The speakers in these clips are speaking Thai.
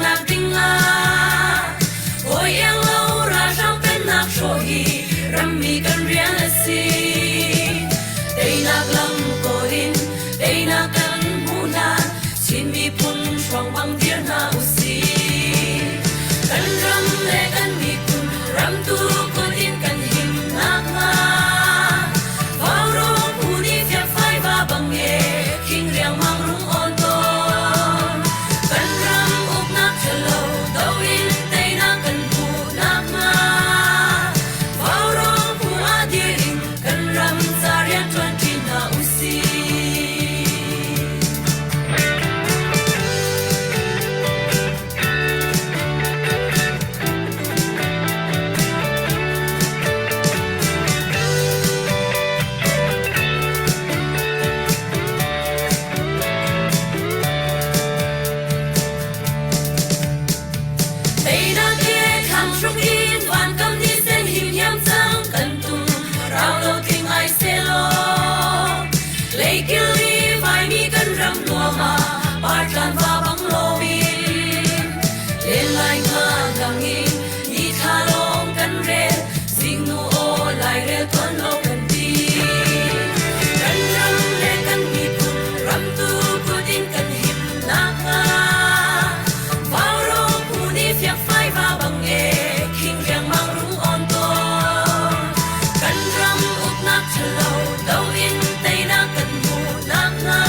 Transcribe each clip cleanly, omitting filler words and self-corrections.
nak dinga oi yang lâu ra sang pen nak so hi ram mi kan rian la si dei nak lam ko in dei nak kan hu na chin mi pun song bang dir na u si kan ram le kan mi pun ram tu ko in kan him nak ma vào ro pu ni fia phai ba bang ye king riang mang rung on to kan ram up nak chalo do in dei nak kan pu nak ma vào ro pu a dir in kan ram za rian tuan tin na u si Tây đã kia khang trong in vạn cầm đi sen him hiam sang cần tung rao lâu tiếng ai xe lo lấy kia li vai mi cần râm lùa mà ba tràn va băng lô bin lên lại ngơ ngang in đi tha long cần re sing nu ô lại re tuan lo cần đi cần râm le cần mi pun râm tu cô tin cần him nak nga vào ro pu ni fiak phai va bang e king riang mang rung on to kan ram up nak chalo do in tei na kan mu nak nga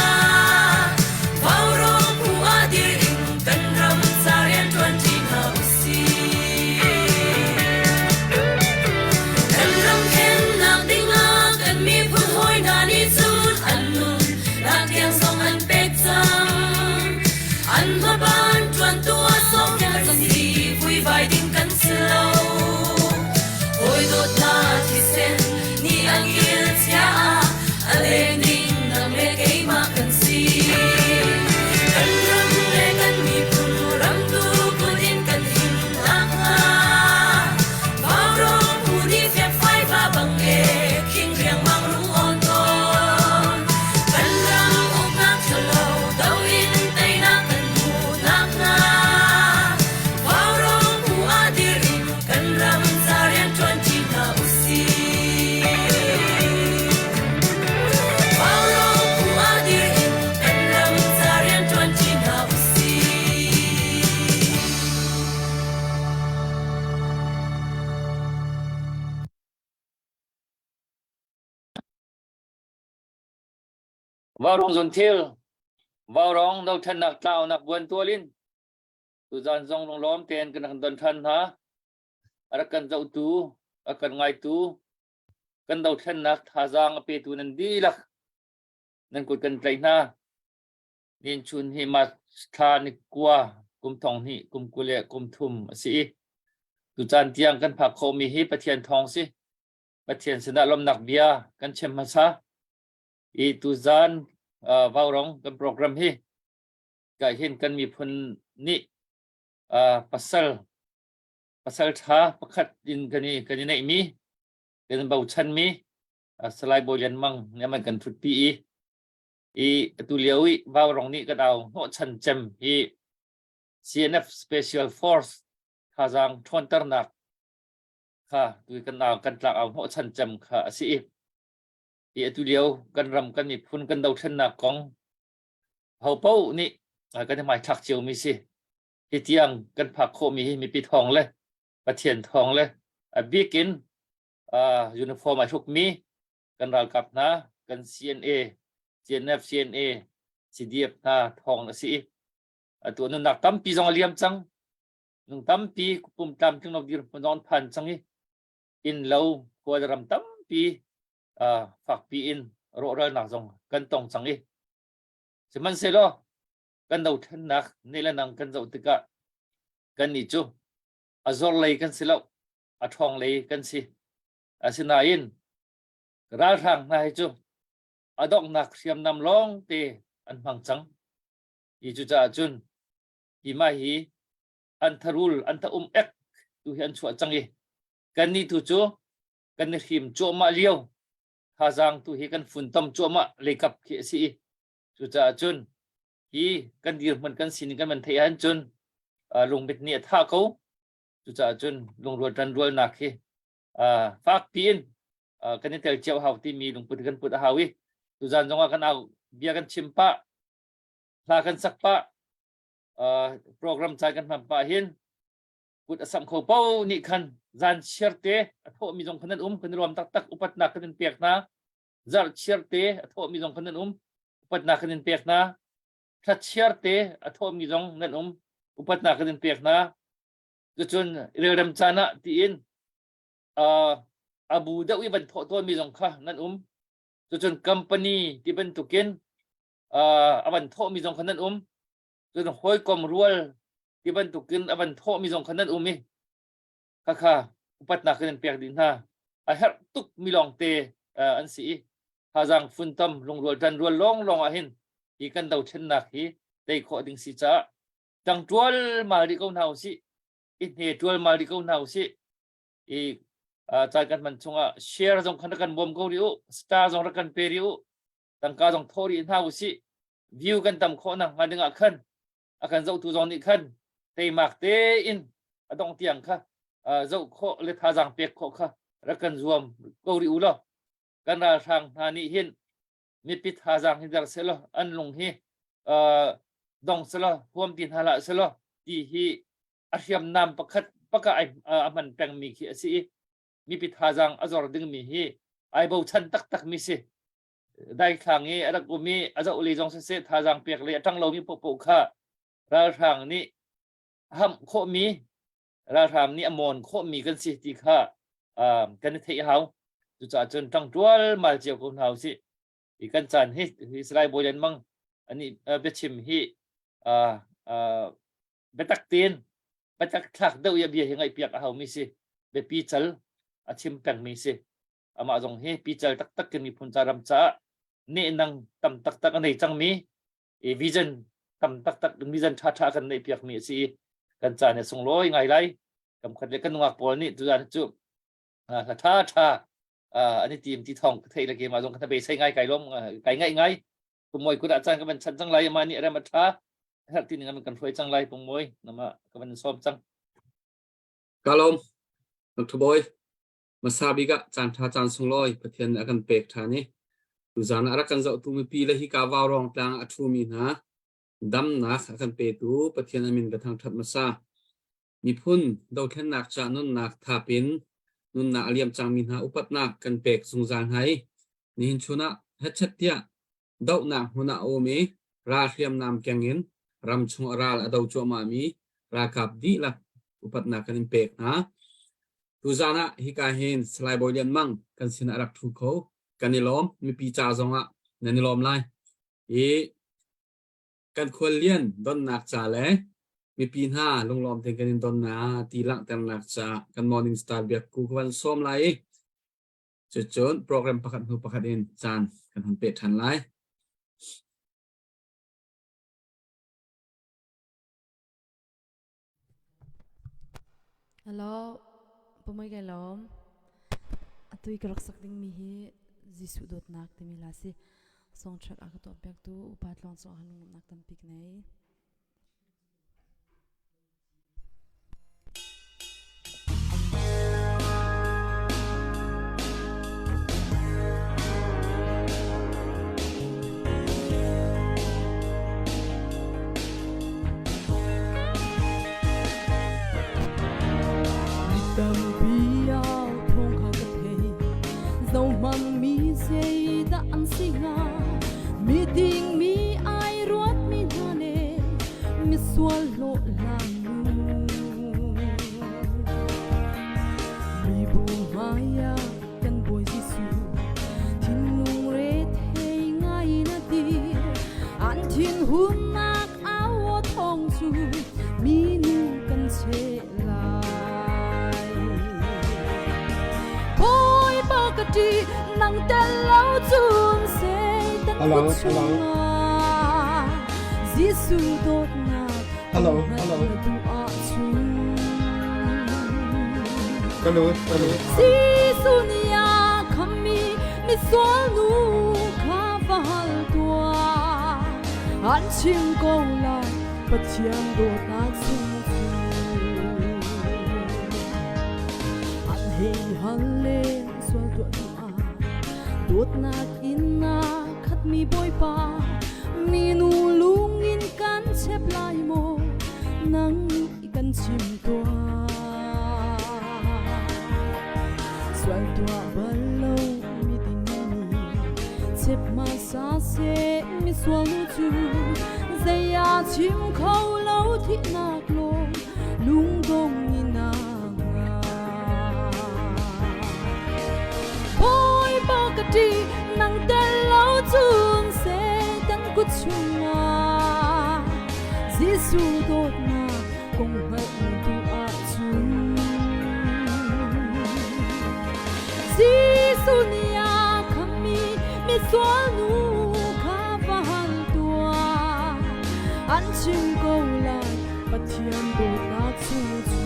vào ro pu a dir in kan ram sa rian tuan tin ha u si kan ram ken nak ding a kan mi phun hoi na ni chun an nun nak tiang song an pek chang an ma ban tuan tua song kan si vui vai ding kan slow oi dot na thi sen ni an il chia a le ning na me ke ma kan si kan ram le kan mi pun ram tu ko din kan him nak nga bao ro pu ni fiak phai va bang e king riang mang rung on ton kan ram uk nak chalo do in tei na kan mu nak nga bao ro pu a dir in kan ram sa rian tuan tin na u si bao ro pu a dir in kan ram sa rian tuan tin na u si vào rong dồn thiêu vào rong đâu thân nặc tao nặc buồn tua linh tu gian dòng long lóm tiền cần hàng tuần thân hả ở cần dậu tu ở cần ngày tu cần đầu thân nặc thà giang ở pe tu nên đi lạc nên cột cần chạy na nên chun hi mà thà ni qua cùng thong hi cùng lệ cùng thum sĩ tu gian tiang cần phạc khâu mi hi bát thiền thong sĩ bát thiền sinh lom nặc bia cần chem mà sa i tu gian vào rong cần program hi cái hiện cần mi phun ni pasal tha pakhat in kani nei mi kan bau chan mi salai boyan mang ne kan thut pi i tu liawi vào rong ni ka dau ho chan chem i CNF Special Force kha jang thon tar nak kha tu kan naw kan tlak au ho chan chem kha si i tu liau kan ram kan mi phun kan dau than nak kong hau pau ni kan mai thak chiu mi si hi tiang kan phak kho mi pi thong le pa thian thong le bikin uniform a thuk mi kan ral kap na kan CNF CNA CDF na thong na si tu nu nak tam pi jong liam chang nung tam pi pum tam chung nok dir non phan chang hi in lo ko ram tam pi phak pi in ro ra nak jong kan tong chang hi seman se lo kan dau than nak nela nang kan dau tika kan ni chu azor lei kan silo a thong lei kan si asina in ra thang na hi chu adok nak siam nam long te an phang chang i chu cha chun i ma hi an tharul an ta ek tu hi an chua chang hi kan ni tu chu kan ni him chu ma liao ha jang tu hi kan fun tam chu ma le kap khi si chu cha chun hi kan dir man kan sin kan man thei han chun lùng bịt nia tha câu chú cha chun lùng ruột trần ruột nạc khi phát pin cái này theo chiều học thì mi lùng bịt gần bịt hawi chú cha trong cái nào bia gần chimpa là gần sắc pa program chạy gần mà pa hin bịt asam khâu bao nị khăn gian share te thọ mi trong khăn kan rom tak tak upat na kan pek na zar share te thọ mi trong khăn upat na kan pek na that share te thọ mi trong nan upat na kan pek na chun reram chana ti in abu da wi ban thọ to mi trong kha nan chun company ti ban tukin aban thọ mi trong khăn chun hoi kom rual ti ban tukin aban thọ mi trong khăn mi kha upat na kan pek din ha a her tuk mi long te an si hazang funtam long rual tan rual long a hin i kan dau chen nak hi dei kho ding si cha tang tual ma ri ko nau si i he tual ma ri ko nau si i cha kan man chunga share jong khan kan bom ko riu star jong kan pe riu tang ka jong thori nau si view kan tam kho na ngading a khan akan zau tu jong ni khan tei mak te in adong tiang kha dâu kho le tha giang pek kho kha ra kan zuam ko ri ulo kan ra sang na ni hin mi pit tha giang hin dar selo an lung hi dong selo huam tin hala selo ti hi ahyam nam pakhat paka ai aman peng mi khi si mi pit tha giang azor ding mi hi ai bo chan tak tak mi si dai khang hi ara ko mi aza uli jong se tha giang pek le tang lo mi po po kha ra sang ni ham kho mi ra tham ni amon kho mi kan si ti kha kan thei hau chu cha chun tang tual mal chiao ko hau si i kan chan hi slai boyan mang ani be chim hi betak tin betak thak deu ya bia hingai piak hau mi si be pi chal a chim peng mi si ama jong hi pi chal tak tak kan mi phun charam cha ne nang tam tak tak anei chang mi e vision tam tak tak vision tha tha kan nei piak mi si kan cha ne sung loi ngai lai kam khat le kan ngak pol ni tu jan chu tha tha ani team ti thong thei la ke ma jong kha be sai ngai kai lom kai ngai pum moi ku da chan ka ban chan chang lai ma ni ra ma tha hak ti ngam kan phoi chang lai pum moi nama ka ban som chang kalom tu boy masabi ga chan tha chan sung loi pathian akan pek tha ni tu jan ara kan zau tu mi pi la hi ka wa rong tang athu mi na dam na akan pe tu pathian amin ka thang that masa mi phun do khen nak cha nun nak tha pin nun na aliam chang min ha upat nak kan pek sung jan hai ni hin chuna het chat tia dau na huna o mi ra hriam nam kyangin ram chung aral adau chu ma mi ra kap di la upat nak kan pek na tu jana hi ka hin slai boyan mang kan sin arak thu kho kanilom mi pi cha zonga nanilom lai e kan khol lian don nak cha le mi pin ha longlom te kan don na ti lang tan nak cha kan morning star biak ku kwan som lai chon program pakhat hu pakhat in chan kan han pe than lai hello pumai kai lom atui ka raksak ding mi hi jisu dot nak te mi la si song track a to bek tu upat long so han nak tam pik nei tâm piao thong kha ka thei dầu mang mi sei da an singa mi ding mi ai ruat mi hane mi sual lo lang mi bu maya kan boy jisu tin nung re thei ngai na ti an tin hun nak aw thong su mi nu kan che đi nắng tên lâu chun se tan chunga Giêsu đốt na hello Giêsu nia kami mi sol nu kaval tua an chim ko la pathian đốt na chun halle swal tu a dot nak inna khat mi boy pa mi nu lung in kan chep lai mo nang kan chim tua swal tu a balo mi ding ni chep ma sa se mi swal nu chu zaya chim khâu lâu thi nak lo lung dong ina boy bokati nang tel lâu chung se tan kut chunga jisu dot na kong hai tu a chung jisu nia khami mi swal nu kha bahal tua an chim ko lai pathian dot na chu chu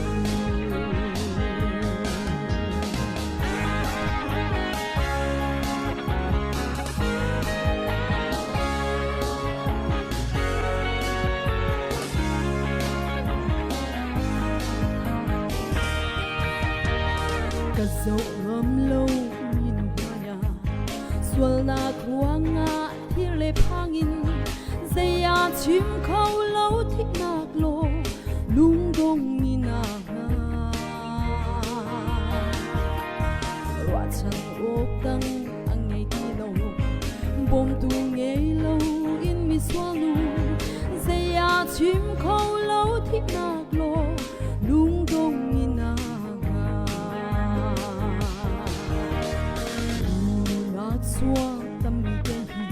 ka zo ngam lo min maya swal na khuanga thir le phangin zaya chim khâu lâu thi nak lo lung dong ina wa chan ok tang ang ngai ti lo bom tu ngai lo in mi swal nu zaya chim khâu lâu thi nak lo lung dong ina xua tâm cái hi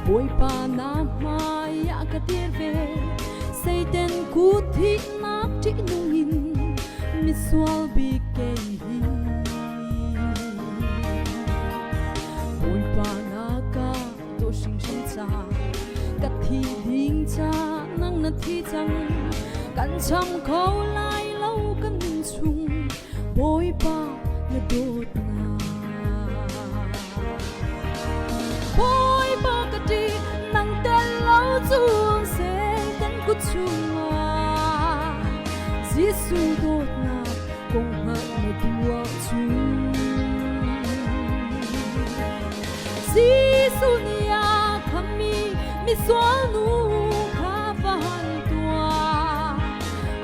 bôi pa na mai ya ka tir ve say tên cú thi nát chỉ nung hin mi swal bi cái hi bôi pa na ka to sing sing cha ka thi ding cha nang na thi chang kan chang khâu lai lâu kan chung bôi pa na dot na boy bokati nang tel lâu chung se tan kut chunga jisu dot na kong ha na tua chung jisu nia khami mi swal nu kha bahal tua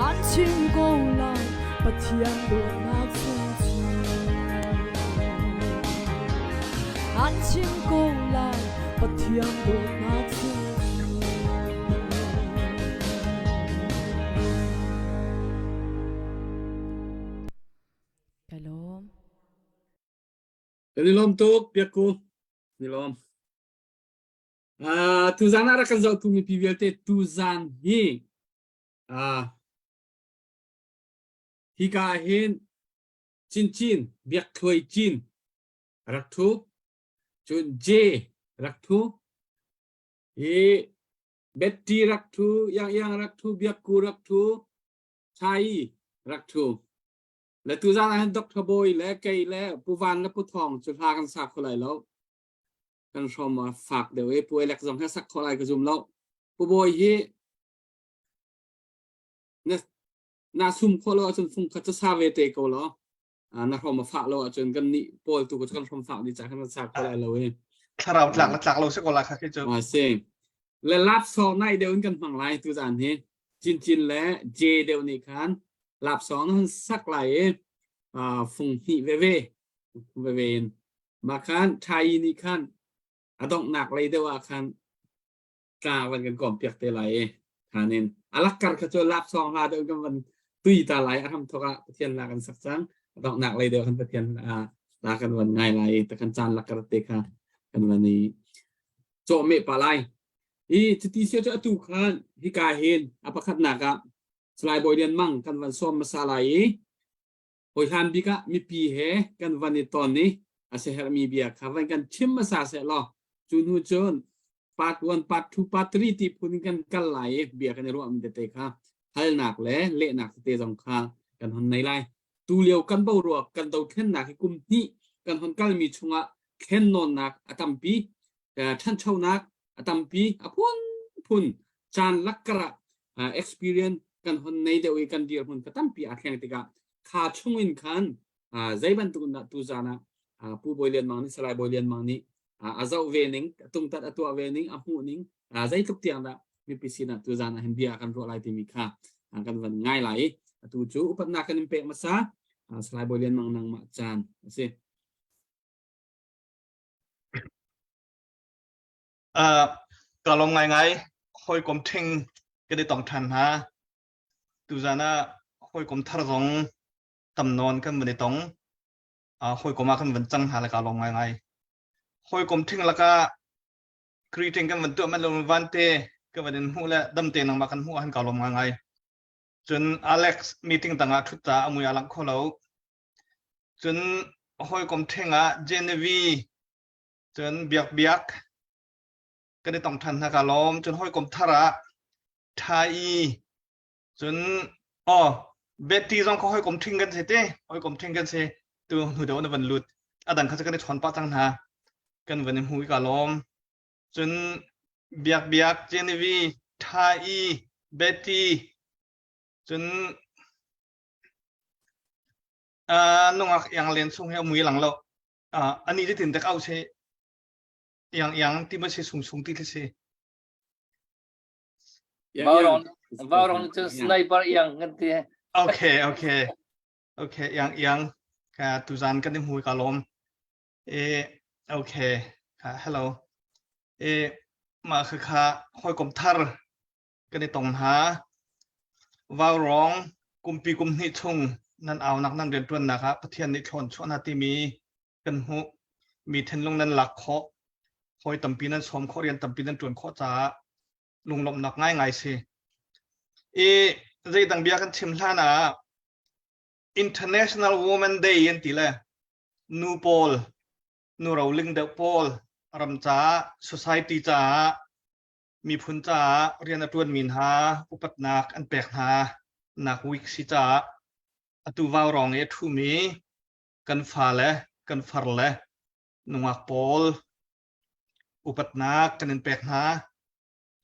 an chim ko lai pathian dot na chung an chim ko lai pathian dot na chu kalom Nilom tuk piaku nilom tu zan ara kan zau tu mi pivelte tu zan hi hi ka hin chin biak khoi chin rak thu chun j rak thu e betty rak thu yang rak thu biak ku rak thu chai rak thu le tu zan han dr boy le kai le pu van le pu thong chu pha kan sak kholai lo kan som ma phak de we pu elek jong ha sak kholai ka zum lo pu boy hi na sum kholo chun phung kha cha sa ve te ko lo na rom ma pha lo chun kan ni pol tu ko kan rom pha ni cha kan sak kholai lo we ถ้าเราหลักเราสักคนละครับที่เจอ เสียงและลับสองในเดียวกันฝั่งไรตัวจานเห็นจินและเจเดียวนี้คันลับสองนั้นสักไหลฟุงหิเวเวนมาคันไทยนี่คันต้องหนักเลยเดียวคันกาวันกันก่อนเปียกเตไหลหาเน้นอลักกันขจรลับสองมาเดียวกันวันตุยตาไหลทำทว่าเทียนลากันสักจังต้องหนักเลยเดียวกันเทียนลากันวันไงไหลแต่กันจานลักกระเตค่ะกันวันนี้โจเมปะไลอีที่ที่เสียจะตุคันฮิกาเฮนอภัคหนักะสไลบอยเดียนมั่งกันวันซ้อมมาสลายโอยฮันบิกะมีปีเฮกันวันนี้ตอนนี้อาเซฮามีเบียค่ะวันกันชิมมาสาเสลอจูนูจนปาร์ต1ปาร์ต2ปาร์ต3ที่พูดกันกันไหลเบียกันในรวมเดเตค่ะฮัลหนักและเละหนักเตะสองข้างกันหันในไลตูเลียวกันเบารัวกันเตาเท่นหนักให้กุมนี้กันหันกันมีชงะเข็นนอนนักอตัมปีแต่ท่านเช่านักอตัมปีอพุนจานลักกระexperience กันคนในเดียวกันเดียวคนกตัมปีอาแข่งติกาขาช่วงอินคัน zai ban tu zana pu boilian mang ni salai boilian mang ni azau vening tung tat atua vening amu ning zai tuk tiang da mi pisina tu zana hindia kan ro lai ti mi kha kan van ngai lai tu chu upat na kan pe masa salai boilian mang nang ma chan se kalom ngai hoi kom thing cái đi tòng thành ha tu ra na hoi kom thar rong tam non kan bani tong hoi kom kan van chang ha la kalom ngai hoi kom thing la ka greeting kan van tu man lo van te ka van hu la dam te nang ma kan hu han kalom ngai chun Alex meeting tanga thutta amuya lang kholo chun hoi kom thing a Genevieve chun biak cái đi tòng thành ha kalom chun hoi kom thara Thai chun Betty jong ko hoi kom thing kan se te hoi kom thing kan se tu hu do na van lut adan kha kan thon pa chang na kan van hui kalom chun biak Genevieve Thai Betty chun nongak yang len sung he mui lang lo ani je tin tak au se yang ti ma se sung ti se vào rong cho sniper yang kan ti okay yang ka tu zan kan dim hui kalom okay hello ma kha hoi kom thar kan tong ha vào rong kumpi kum ni chung nan aw nak nan ren tuan na kha pathian ni thon chona ti mi kan hu mi then long nan lak kho hoi tampi nan som kho rian tampi nan tuan kho cha lung lom nak ngai se zai dang bia kan chim hlana International Women Day yan tila nu pol nu rowling de pol ram cha society cha mi phun cha rian atun min ha upat nak an pek ha nak week si cha atu vaw rong e thu mi kan fa le kan far le nuak pol upat nak kan pek ha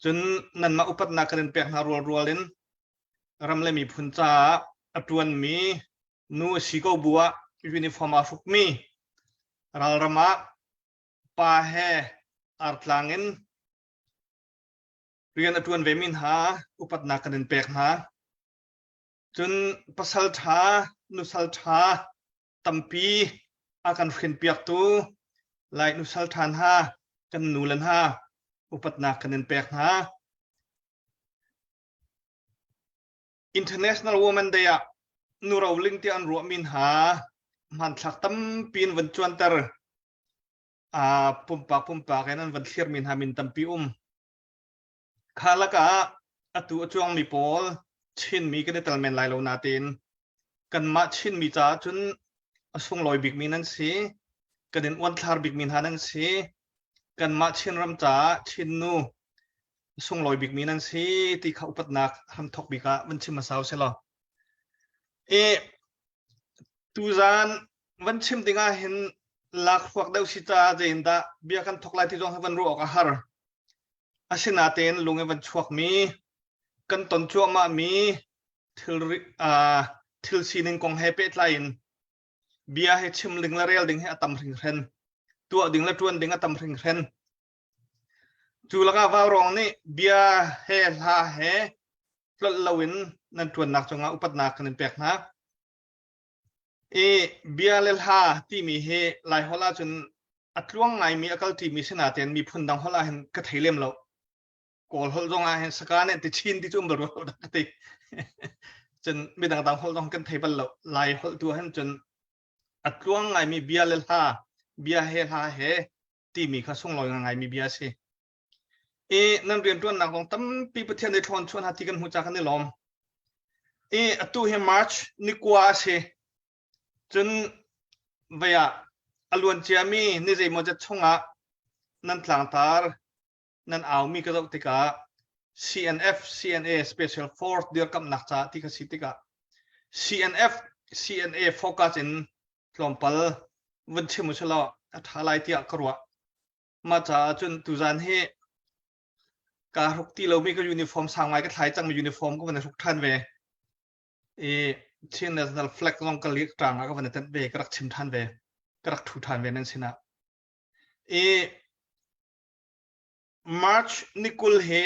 chun nan ma upat nak kan pek ha rualin ram le mi phun cha atun mi nu siko bua uniform afuk mi ral rama pa he artlangin rian atun vemin ha upat nak kan pek ha chun pasal tha nusal tha tampi akan khin piak tu lai nusal than ha kan nulan ha upat nak kan pek ha International Women Day nu rowling ti an ro min ha man thak tam pin van chuan tar pumpa kenan van thlir min ha min tampi khalaka atu chuang mi pol chin mi kan talmen lai lo natin kan ma chin mi cha chun asung loi big min an si kan wan thar big min hanan si kan ma chin ram cha chin nu sung loi big min an si ti kha upat nak ham thok bika van chim masaw se lo tu zan van chim tinga hin lak fuak dau si cha jein da bia kan thok lai ti jong van ro ka har asina ten lunge van chuak mi kan ton chu ma mi thil sinin kong he pet lain bia he chim ling la rel ding he atam ring ren tu ding la tuan ding atam ring ren chu laka va rong ni bia he la he tlot lawin nan tuan nak chonga upat nak kan pek na bia lel ha ti mi he lai hola chun atluang ngai mi akal ti mi sina ten mi phun dang hola hen ka thailem lo kol hol zonga hen sakane ti chin ti chum ro da ti chun mi dang hol dong kan thaibal lo lai hol tu hen chun atluang ngai mi bia lel ha bia he ha he ti mi kha sung loi ngai mi bia se nan rian tuan nak long tam pi pathian de thon chuan hati kan hu cha kan ni lom atu he march ni kwa se chun vaya alwan chiami ni jei mo ja chunga nan tlang tar nan aw mi ka dok tika CNF CNA special force dir kam nak cha tika sitika CNF CNA focus in tlompal van chimu chalo athalai tia karwa ma cha chun tuzan he ka ruk ti lo mi ka uniform sang mai ka thlai chang mi uniform ko ban ruk than ve chin national flag long ka lik tang ka van tan ve krak chim than ve krak thu than ve nan sina e march nikul he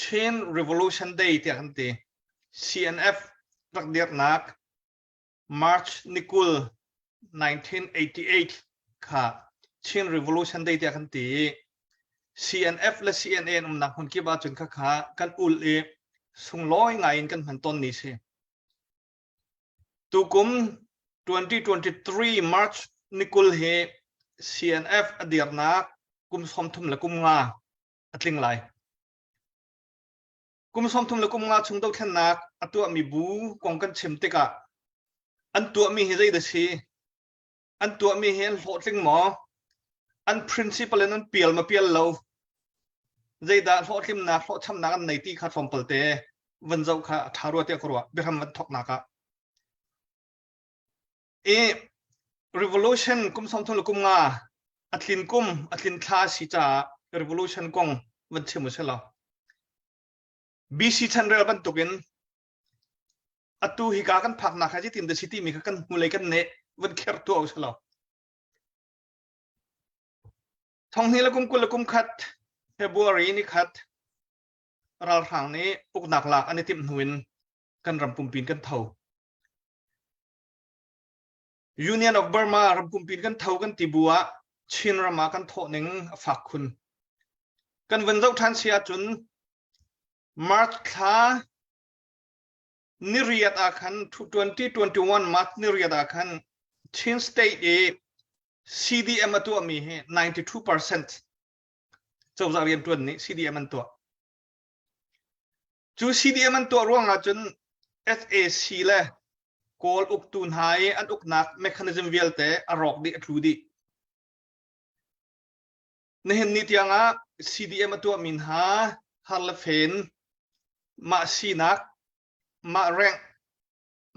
chin revolution day ti kan ti CNF rak dir nak march nikul 1988 kha chin revolution day ti kan ti CNF และ CNN นักคนคิดว่าจนข้ากันอุลเอส่งร้อยไงกันหันต้นนี้สิตุกุม2023 March นิคุลเฮ CNF อดีตนักกุมสมทุมและกุมงาอัดลิงไหลกุมสมทุมและกุมงาชงตัวแค่นักอัตัวมีบูกองกันเฉิมติกะอันตัวมีเฮใจเดชีอันตัวมีเฮนโหดลิงหมออัน principle นั้นเปลี่ยนมาเปลี่ยนเราใจด่าโหดลิมนักโหดช้ำนักอันไหนที่ขาดฟอมเปิลเตวันเจ้าข้าทารัวเตะครัวเบรมวันทอกนักะrevolution กุมสมทุนกุมงาอัดลินกุมอัดลินคลาสิจ่า revolution กงวันเชื่อมือเชลล์ BC ชันเรลบันตุกินอัตูฮิกากันผักนักให้ที่ทีมเดซิตี้มีกันมูเลยกันเนะวันเคียร์ตัวเอาเชลล์ท้องนี้ละกุมกุลละกุมขัดเฟบรุรีนี่ขัดเราทางนี้อุกหนักหลักอันนี้ทิมหนุนกันรำปุ่มปีนกันเท่า Union of Burma รำปุ่มปีนกันเท่ากันตีบัวชินรามากันโถนึงฝากคุณกันวันเจ้าท่านเสียจนมาร์ชคานิริยตอาคัน2021มาร์ชนิริยตอาคันชินสเตทCDM ตัวมีให้ 92% เจ้าจะเรียนตัวนี้ CDM ตัวจู CDM ตัวร่วงอาจน SAC เลยโกลอุกตุนหายอันอุกนักเมคานิซึมเวลเตอรอกดีอัตลูดีในเห็นนิตยังอ่ะ CDM ตัวมินหาฮาร์ลเฟนมาซีนักมาแรง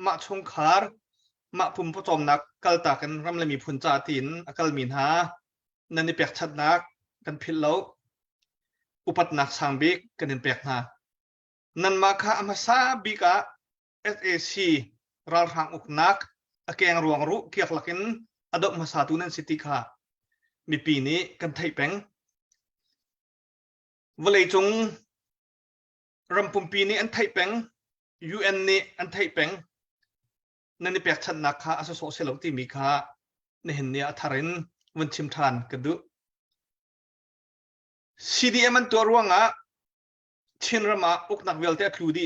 มาชงคาร์มาพุ่มผสมนักกัลตากันรำเลยมีพุนจาตินอากาลมินหานันนี่เปียกชัดนักกันพิลโลอุปัตนักสังบิกกันนี่เปียกนานันมาค่ะอามาซาบิกะ SAC ราทางอุกนักอเกงรวงรุเกียกลักินอดอกมาซาตุนันสิติค่ะมีปีนี้กันไทยแปงวเลยจงรำปุ่มปีนี้อันไทยแปง UN นี่อันไทยแปงนั่นนี่เปียกชัดนักค่ะอาศัยโซเชียลที่มีค่ะในเห็นเนี่ยทารินวันชิมทานกันดู CDM มันตัวร่วงอ่ะชินรามาอุกนักเวลเตอร์คลูดี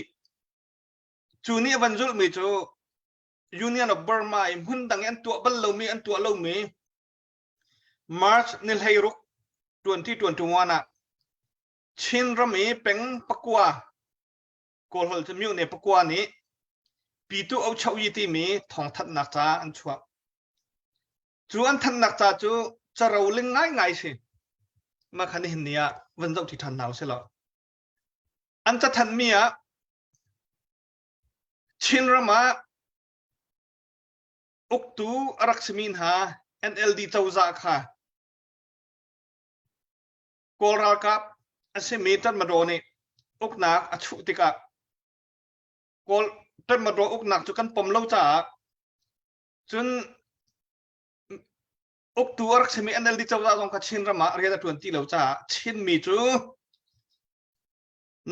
จูนี่วันจุลมีจู Union of Burma หุ่นดังอันตัวบัลลูมีอันตัวลูมี March นิลไฮรุก2021อ่ะชินรามีเป็นปักวาโกลฮอลจะมิวในปักวานี้ปีตุเอาเช่ายีที่มีทองทัดนักจ้าอันชัวจูอันทัดนักจ้าจูจะเราเล่นง่ายสิมาคันนี้เห็นเนี่ยวันเจ้าที่ทันหนาวเสียแล้วอันจะทันมีอ่ะชินรามาอุกตูรักษมินหา NLD เจ้าจ้าค่ะโกลรากับอาศัยมีตันมาโดนี่อุกนักอชุติกะโกลตันมาโดอุกนักจุกันปมเล่าจ้าจนอุกตัวรักษมี NLD เจ้าจ้าตรงกับชินรามาเรียกตัวที่เล่าจ้าชินมีจู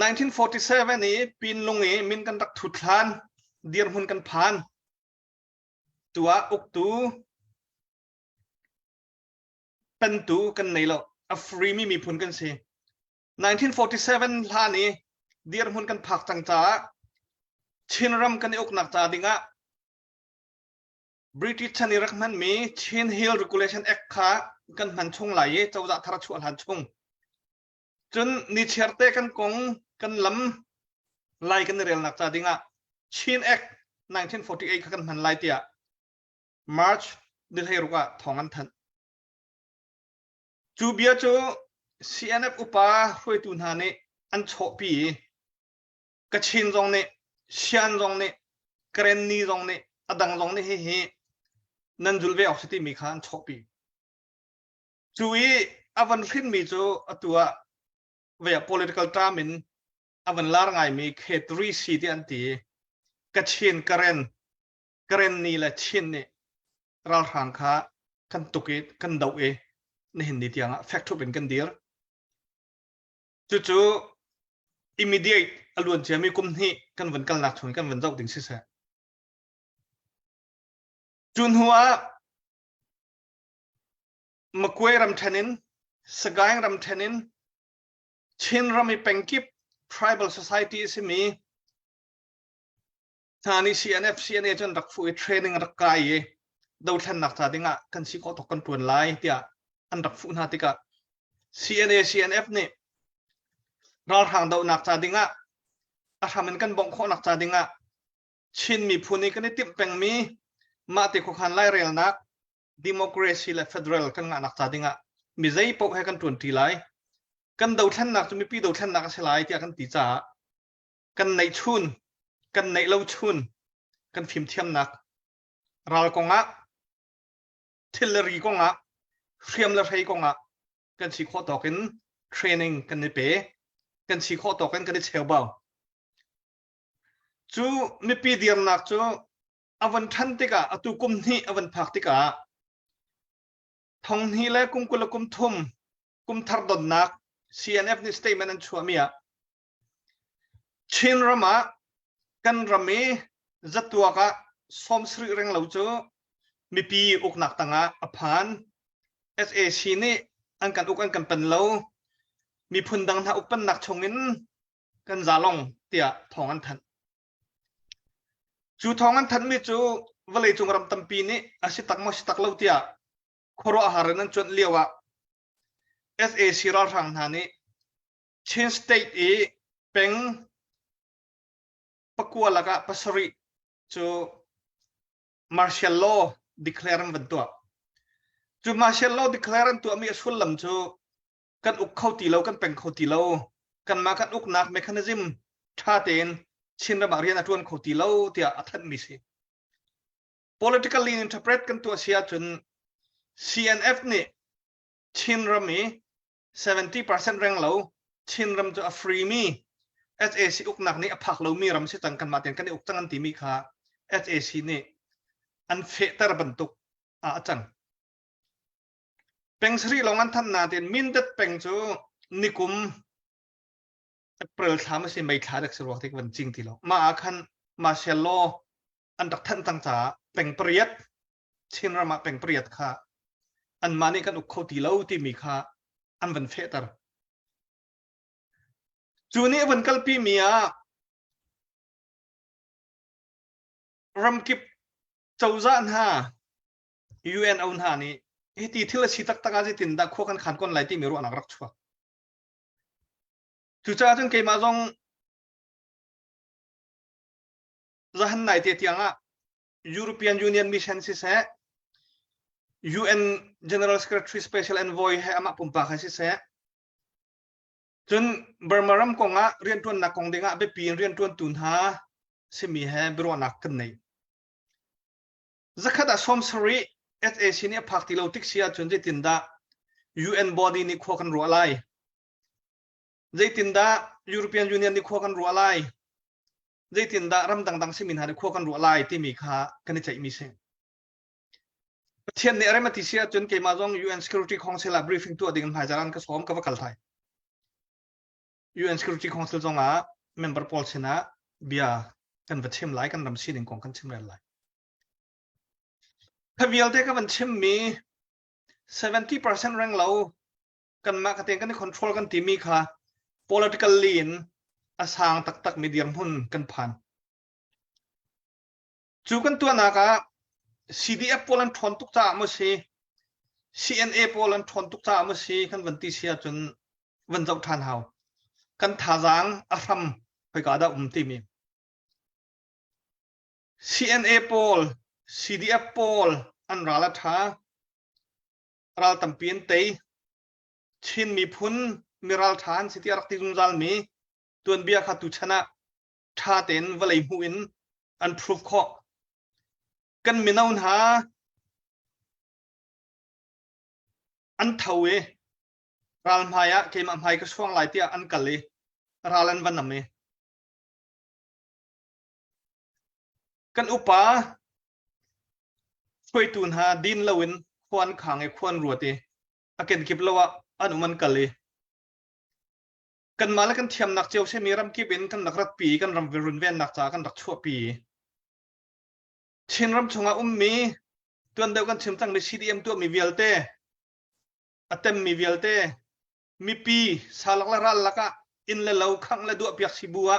1947นี้ปีนลงนี้มินกันตักถุดลานเดียร์หุ่นกันผ่านตัวอุกตูเป็นตูกันในเราอัฟรีมีผลกันสิ1947ลานี้เดียร์หุ่นกันผักจังจ้าชินรำกันในอุกนักจ้าดิงะบริติชนี่รักมันมีชินฮิลรีกูเลชันแอคค่ะกันหันชงไหลเจ้าจะทาร์ชวหันชงจนนิเชียร์เตกันกงกันล้ำไล่กันเรียลนักจ้าดิงะชินแอค1948กันหันไล่เตียMarch เดือนให้รู้ว่าทองอันทันจูเบียจู CNF อุปาช่วยตุนหานี่อันโฉปีกระชินตรงนี้เชียนตรงนี้เกรนนีตรงนี้อดังตรงนี้เฮ้นั่นจุลเวออกสติมีข้าอันโฉปีจูอีอวันฟินมีจูตัวเวีย political drama อวันลาร์ไงมีเขตรีซีที่อันตีกระชินเกรน กรณีละชินเนี่ยเราทางค้ากันตุกเอกันดาวเอในเห็นดีที่อ่ะแฟกต์ทุเป็นกันเดียร์จู่ๆ immediate อล้วนจะมีกุมนี้กันวันกันหลักชนกันวันเจ้าถึงสิเสจุนหัวมะกวยรำเทนินสกายรำเทนินชินรำมีเป็นกิบ tribal society สิมีทานี่ CNF CNA จนรักฟูเทรนนิ่งรักไกดาวทันนักตาดิงะกันสิโคตกันปวนไล่ที่อ่ะอันรักฟูนาติกะ CNA CNF นี่เราทางดาวนักตาดิงะอาทำมันกันบ่งโคนักตาดิงะชินมีพูนี่กันนี่ติมเป็นมีมาติคุขันไล่เรียลนัก democracy และ federal กันงานักตาดิงะมีใจพกให้กันตวนทีไล่กันดาวทันนักจะมีปีดาวทันนักเสลายที่อ่ะกันตีจ่ากันในชุนกันในเล่าชุนกันฟิล์มเทียมนักเรากงะทิลเลอรีกงะเฟียมเลอร์ไฮกงะกันสีข้อต่อกันเทรนนิ่งกันในเป๋กันสีข้อต่อกันกันในเชลเบาจูมีปีเดียมนักจูอวันทันติกะอตุกุมนี้อวันพักติกะทองนี้และกุมกุลกุมทุ่มกุมทาร์ดอนนัก CNF นี่สเตย์มันชัวมีอะชินรามากันรำมีจัตวกะสมศรีเร่งเหล่าจูมีปีอุกนักต่างอภาน SAC นี่อันกันอุกอันกันเป็นเหล่ามีพุนดังท่าอุปนักชงินกันจาลงเตียทองอันทันจูทองอันทันมีจูวลัยจุงรำตั้มปีนี้อาศิตักมาศิตักเหล่าเตียโครอาหารนั้นจนเลี้ยวะ SAC เราทางท่านี้เช่นสเตทอีเป็นปะกัวละกะปัสริจู martial law declare วันตัวจู martial law declare ตัวมีสุลลัมจูกันอุกเข้าตีเรากันเป็นเข้าตีเรากันมากันอุกนัก mechanism ท่าเต้นชินระบาเรียนอัตวนเข้าตีเราที่อัฐมิสิ politically interpret กันตัวเสียจน CNF นี่ชินระมี 70% แรงเราชินรำจะฟรีมีSAC อุกนักนี่พักเรามีรำสิตังกันมาเตียนกันอุกตั้งอันตีมีค่ะ SAC นี่อันเฟตระบันตุกอาจังเป็นสรีลงอันท่านนาเตียนมินเด็ดเป็นจูนิคุมเปลือกถามสิไม่ขาดสรวกที่วันจริงที่เรามาคันมาเชลโลอันดักท่านตั้งจ่าเป็นเปรียดชินรามาเป็นเปรียดค่ะอันมานี่กันอุกเขาตีเราที่มีค่ะอันวันเฟตระจูนี่วันกัลปีมีรำกิบเจ้าจ้านฮะ UN เอาหน้านี่ที่ที่ละชิตักตักอาจิตินดักขั้วกันขันก้นไหลที่มีรู้อันรักชัวจู่จ้าจนเกี่ยมาจงจะหันไหนเตียงEuropean Union Mission สิเส UN General Secretary Special Envoy ให้อามาปุ่มปากให้สิเสจนบร์มารัมกงเรียนตัวนักกงเดงไปปีนเรียนตัวตุนหาสิมีให้บรวนักกันในจะขัดสมสรี SAC เนี่ยพักที่เราติกเสียจนจะตินดา UN body นี่ขั้วกันรัวไล่จะตินดา European Union นี่ขั้วกันรัวไล่จะตินดารำดังๆสิมินหาขั้วกันรัวไล่ที่มีค่ากันในใจมีเสียงเทียนเนี่ยอะไรมาติเสียจนเกี่ยมาจง UN Security Council briefing ตัวดิ่งหายจารันก็สมกับว่ากัลไทยUN Security Council จงmember policy นะเบียกันวัดเชื่อมไลกันรำซีหนึ่งของกันเชื่อมไลถ้าวิลเทกันเชื่อมมี 70% แรงเรากันมากระเตียงกันใน control กันที่มีค่ะ political lean อาสางตักมีเดียมหุ่นกันผ่านจูกันตัวนักCDF โปแลนด์ทนตุกตามื่อสิ CNA โปแลนด์ทนตุกตามื่อสิกันวันที่เสียจนวันเจ้าทานเฮากันท่าจางอารัมไปกาดาตีมี CNA โปล CDF โปลอันราลท่าราลตั้มเปลี่ยนเตยชินมีพุนมีราลทานสิที่รักที่จุงจัลมีตัวเบียขัดตุชนะท่าเต็นวลัยมุอินอันพรูฟข้อกันมีนาวนหาอันเทวราลมายะเกมอัมไฮก็ช่วงหลายเตียอันกัลเลราลันวันนั้นเมกันอุปา ช่วยตูนหาดินละวินควรขังไอ้ควรรัวตีอาเกนกิบละวะอันมันกันเลยกันมาแล้วกันเทียมนักเจียวใช่มีรำกิบินกันนักรัดปีกันรำวิรุณเวนนักจากกันนักชั่วปีชินรำชงอามีตัวเดียวกันชิมตั้งใน CDM ตัวมีเวลเต้อเต็มมีเวลเต้มีปีสาลักละรัลละกะอินเลเหลาขังและดัวเปียกสิบัว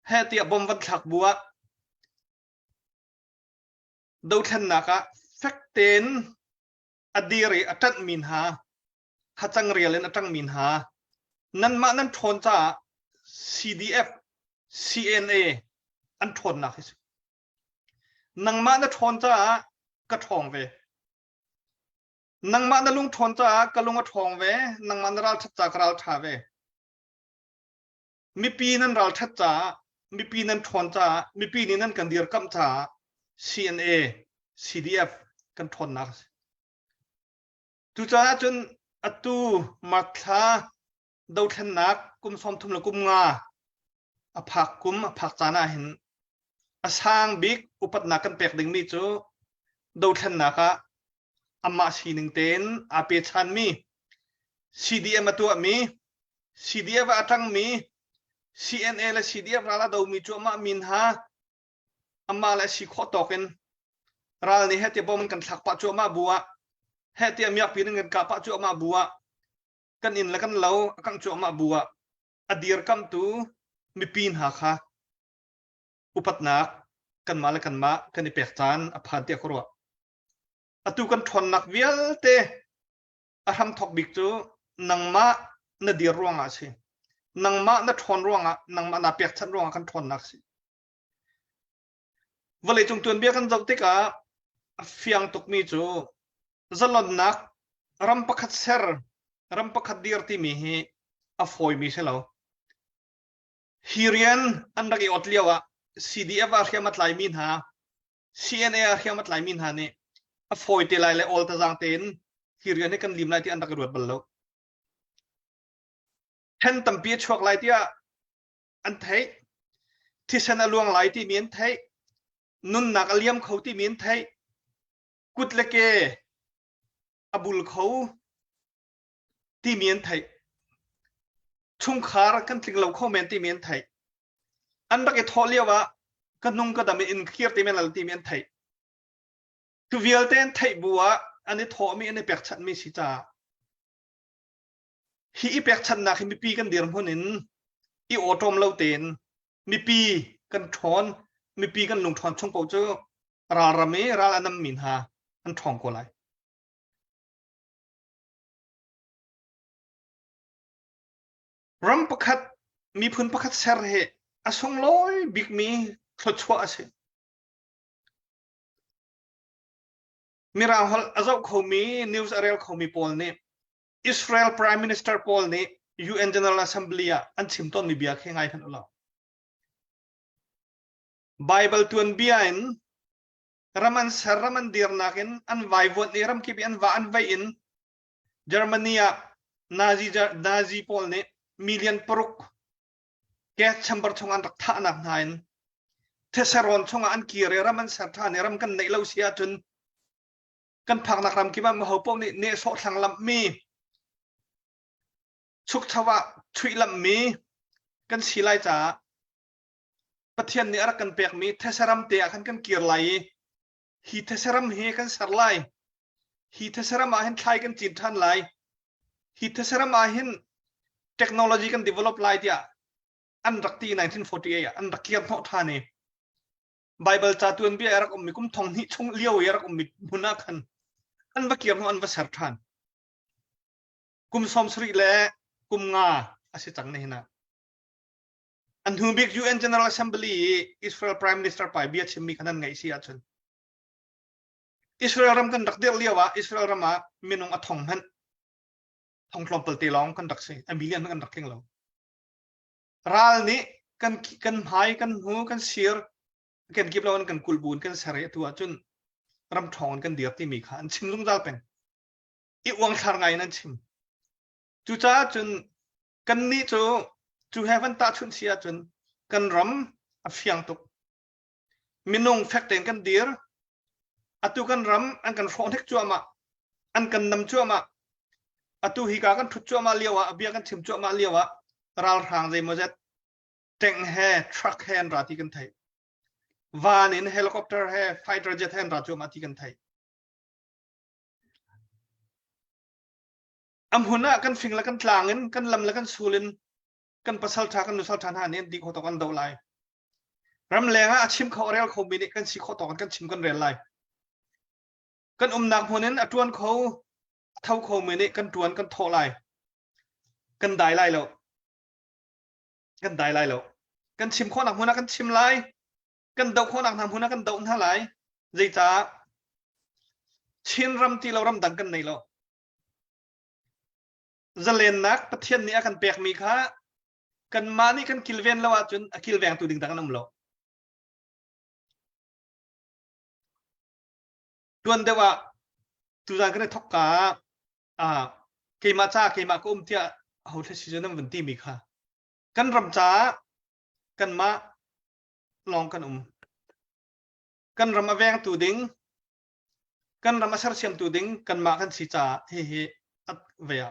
เฮติบอมวันถักบัวดูทันนักะแฟกเตนอดีรีอัตันมินหาฮัจังเรียเลนอัตังมินหานั่นมานั่นทนจ้า CDF CNA อันทนนักที่สุดนังมานั่นทนจ้ากระทองเวนังมานั่นลุงทนจ้ากระลุงกระทองเวนังมันเราทัดจากเราท่าเวมีปีนั้นเราทัดจ้ามีปีนั้นทนจ้ามีปีนี้นั่นกันเดียร์กัมจ้า CNA CDF กันทนนักจุจ้าจนอตูมัทาดาวเทนนักกุมสมทุมละกุมงาอภักกุมอภักจานาเห็นอสางบิ๊กอุปนักกันเปกดึงมีจูดาวเทนนักะอามาสีหนึ่งเต็นอาเปชันมี CDM มาตัวมี CDF อาตังมี CNA และ CDF ราลาดาวมีจูมามินฮาอามาและสีโคตอกันราลนี้เฮติบอมันกันสักปะจูมาบัวเฮติมีอยากปีนึงกันกับปะจูมาบัวกันอินแล้วกันเล่ากันจูมาบัวอดีร์กัมตูมีปีนหาค่ะอุปัตนักกันมาแล้วกันมากันในเปียกจานอภันเตียครัวอตูกันทนนักเวลเตอารมทอกบิกจูนังมาเนดีร่วงอ่ะสินังมาเนทนร่วงอ่ะนังมานาเปียกชันร่วงกันทนนักสิวันเลยจงตัวนเบียกันจบติกาเฟียงตุกมีจูจะลดนักรำประคัดเซอร์รำประคัดดีร์ที่มีให้อฟอยมีเสลาฮิเรียนอันดักอีอดเลียวะ CDF อาเขียมัดลายมินหา CNA อาเขียมัดลายมินหานี่อฟอยตีลายเลยออลตะจางเต็นฮิเรียนนี่กันลิมลายที่อันดักรวดบอลลูเห็นตั้มปีชวกลายที่อันไทยที่เสนอลวงลายที่มีอันไทยนุ่นนักเลี้ยมเขาที่มีอันไทยกุดเล็กอบุลเขาที่มีอันไทยชุ่มขาร์กันถึงเราเข้าเมนที่มีอันไทยอันดักทอเลียวะกันนุ่งก็ดำเป็นอินเคียร์ที่มีอะไรที่มีอันไทยคือวิลเตนไทยบัวอันนี้ทอมีอันนี้เปียกชันมีสิจ้าฮีเปียกชันนักมีปีกันเดียร์พวกนี้อีโอตอมเราเตนมีปีกันทอนมีปีกันลงทอนช่องเปาเจอราระเมราอันนั้นมินหาอันทองก็ไรรำประคัดมีพื้นประคัดเสรเหอสงลอยบิ๊กมีทดชัวสิมีราวฮัลอาเจ้าเขามีนิวส์อะไรเขามีโพลนี้อิสราเอล Prime Minister โพลนี้ UN General Assembly อันชิมต้นมีเบียร์แค่ไงท่านอัลลอฮ์ Bible ตัวนเบียร์raman saraman dir nakin an vaivot ni ram kipi an va an vai in Germania Nazi Pol ne million peruk ke chamber chong an rakha nak nain Tesaron chong an kire raman sartha ne ram kan nei lo sia chun kan phak nak ram kiba ma hopong ni ne so thlang lam mi chuk thawa thui lam mi kan silai cha pathian ni ara kan pek mi Tesaram te akan kan kir lai hi Tesaram he kan sarlai hi Tesaram ahin thai kan chin than lai hi Tesaram ahin technology kan develop lai dia an rakti 1948 an rakiam tho thani Bible cha tuan bi arak mi kum thong ni chung liao arak mi buna khan an va kiam an va sar than kum som sri le kum nga ase chang ne hina an hu big UN General Assembly Israel Prime Minister pai bi chimi khanan ngai sia chun Israel ram kan rakdel liawa Israel rama minung athong han thong klom pel ti long kan rakse a million kan raking lo ral ni kan hai kan hu kan sir kan gip lawan kan kulbun kan sare tu chun ram thong kan diap ti mi khan chim lung dal pen I wang thar ngai nan chim chu cha chun kan ni chu heaven ta chun sia chun kan ram a fiang tuk minung fact ten kan dir atu kan ram an kan phone hek chuama an kan nam chuama atu hi ka kan thu chuama liawa abia kan chim chuama liawa ral rang jai mojat tank he truck he an rati kan thai van in helicopter he fighter jet he an ra chuama ti kan thai am huna kan fing la kan tlangin kan lam la kan sulin kan pasal tha kan nusal than hanin di kho to kan do lai ram lenga achim kho rel kho mini kan si kho to kan chim kan rel lai kan nak honen atuan kho thau kho mini kan tuan kan tho lai kan dai lai lo kan dai lai lo kan chim kho nak huna kan chim lai kan do kho nak nam huna kan do na lai zai cha chin ram ti lo ram dang kan nei lo zalen nak pathian ni akan pek mi kha kan mani kan kilven lawa chun akil veng tu ding dang nam lo tuan dewa tu zan kan thok ka ke ma cha ke ma ko tia ho the si nam van ti mi kha kan ram cha kan ma long kan kan ram aveng tu ding kan ram asar siam tu ding kan ma kan si cha he at veya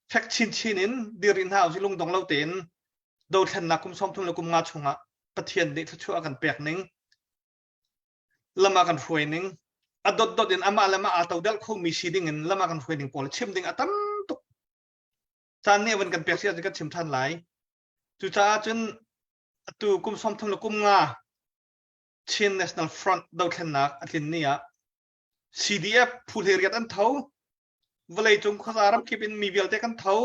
phek chin chinin dirin hau si lung dong lo ten do than na kum som thum la kum nga chunga pathian ni thu akan pek ning lama kan fuai ning adot dot in ama lama ataw dal kho mi siding in lama kan fuai ning pol chim ding atam tu chan ne wan kan pek sia kan chim than lai tu cha chun tu kum som thum la kum nga chin national front do than na atin nia CDF phul heriat an thau vlei chung khazaram kipin mi vialte kan thau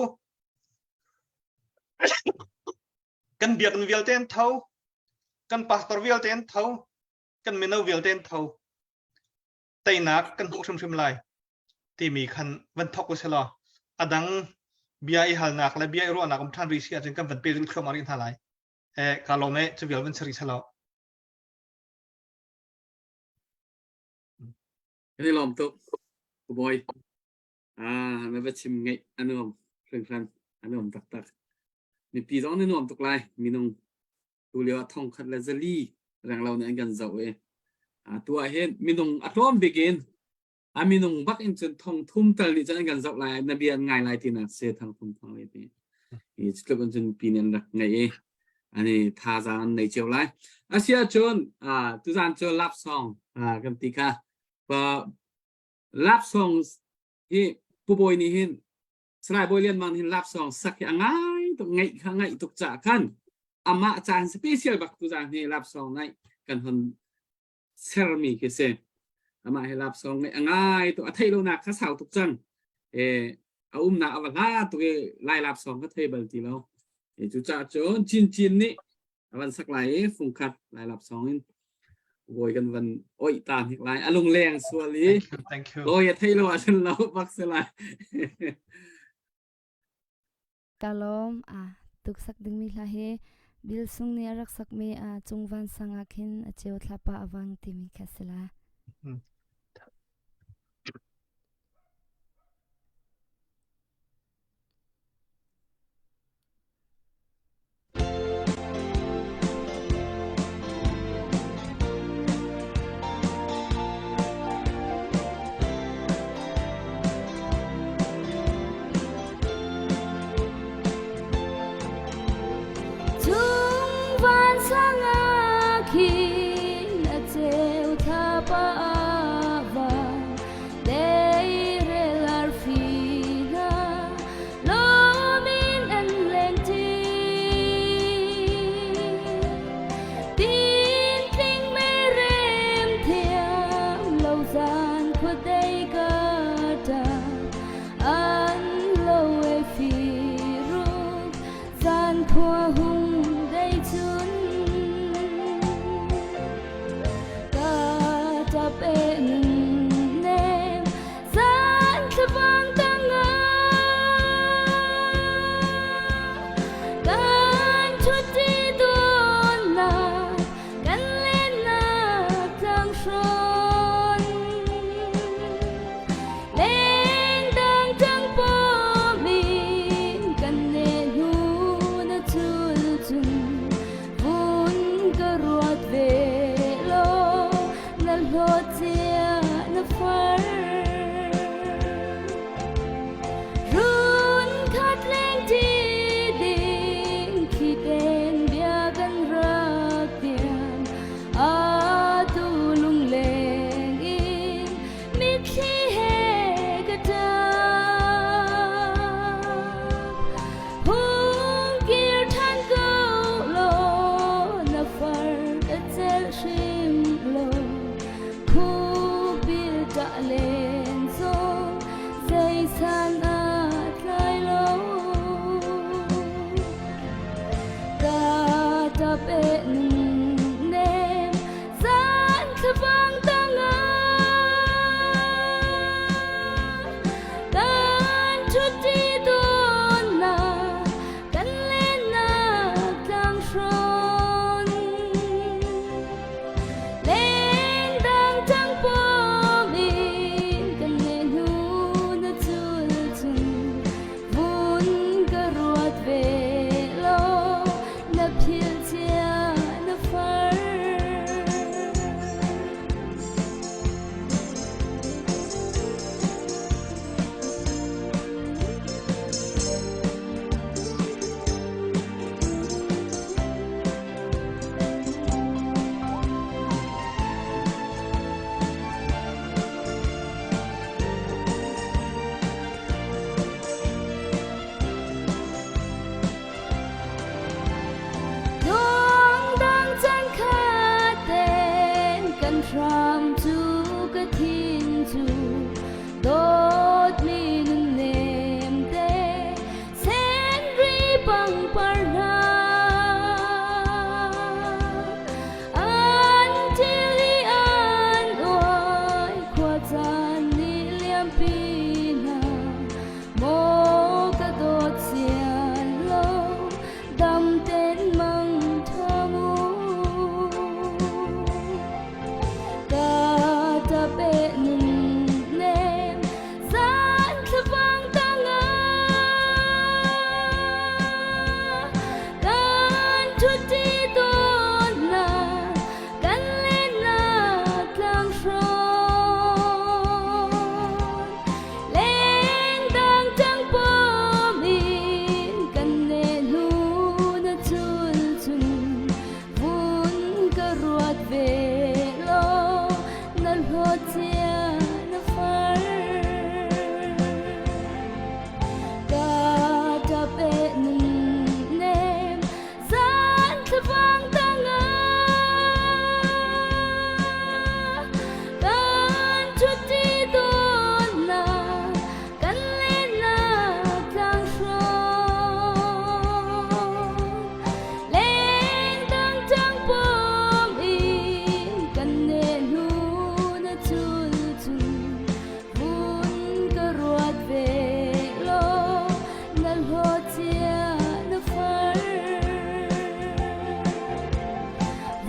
kan biak kan vialte an thau kan pastor vialte an thau kan mino vialte an thau tai nak kan hu shum lai ti mi khan van thok ko selo adang bia I hal nak la bia ro nak am than ri sia jing kan van pe ring khom arin thalai kalome chu vial van sri selo Ini lom tu boy me ba chim ngai anom kran anom tak mi pi dong ni nom tuk lai mi nong tu leo thong khat la zali rang lau ne gan zau tua hen mi nong atom begin mi nong bak in chen thong thum tal ni chan gan zau lai na bian ngai lai tin se thang thum thang le ti I chlo ban chen pi nen rak ngai ani tha zan nei chiao lai asia chon tu zan cho lap song kan ti kha và lap songs hi pu boy ni hin srai boy lian man hin lap song sak ya ngai tok ngai tok cha kan ama chan special bak tu jang ni lap song nai kan hon sermi ke se ama hi lap song ngai tok athai lo na kha sao tok chan na awala to ke lai lap song ka thai bal ti lo chu cha chon chin ni awan sak lai phung khat lai lap song in boy kan van oi tan hik lai alung leng suali thank you loi thai lo asan lo bak se lai kalom tuk sak ding mi la he bil sung ni arak sak me chungwan sanga khin acheu thlapa awang ti mi khasela up tram tu ka thin tu dot mi nun nem te sen ri bang par na until the an oi kwa tan ni liam pi na mo ka dot sian lo dam ten mang thamu ka ta pe nun nem san thwang tanga kan thu ti don na kan le na tlang shron leng dang chang po min kan ne nu na chun chun vun ka ruat ve lo nan ho chia na far ka ta pe nun nem san thwang tanga kan thu ti don na kan le na tlang shron leng dang chang po min kan ne nu na chun chun vun ka ruat ve lo nan ho chia na far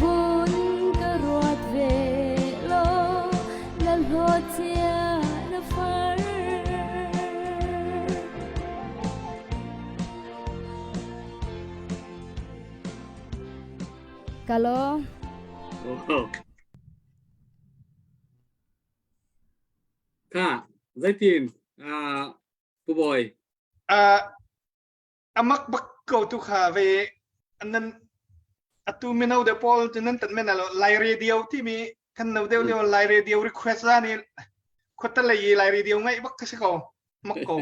vun ka ruat ve lo nan ho chia na far Kalo Ka, dây tiền, cô boy. amak bak ko tu kha ve anan atu minau de pol tunan tan mena lai radio ti mi kan no de le lai radio request la ni khota lai lai radio ngai bak ka se ko mak ko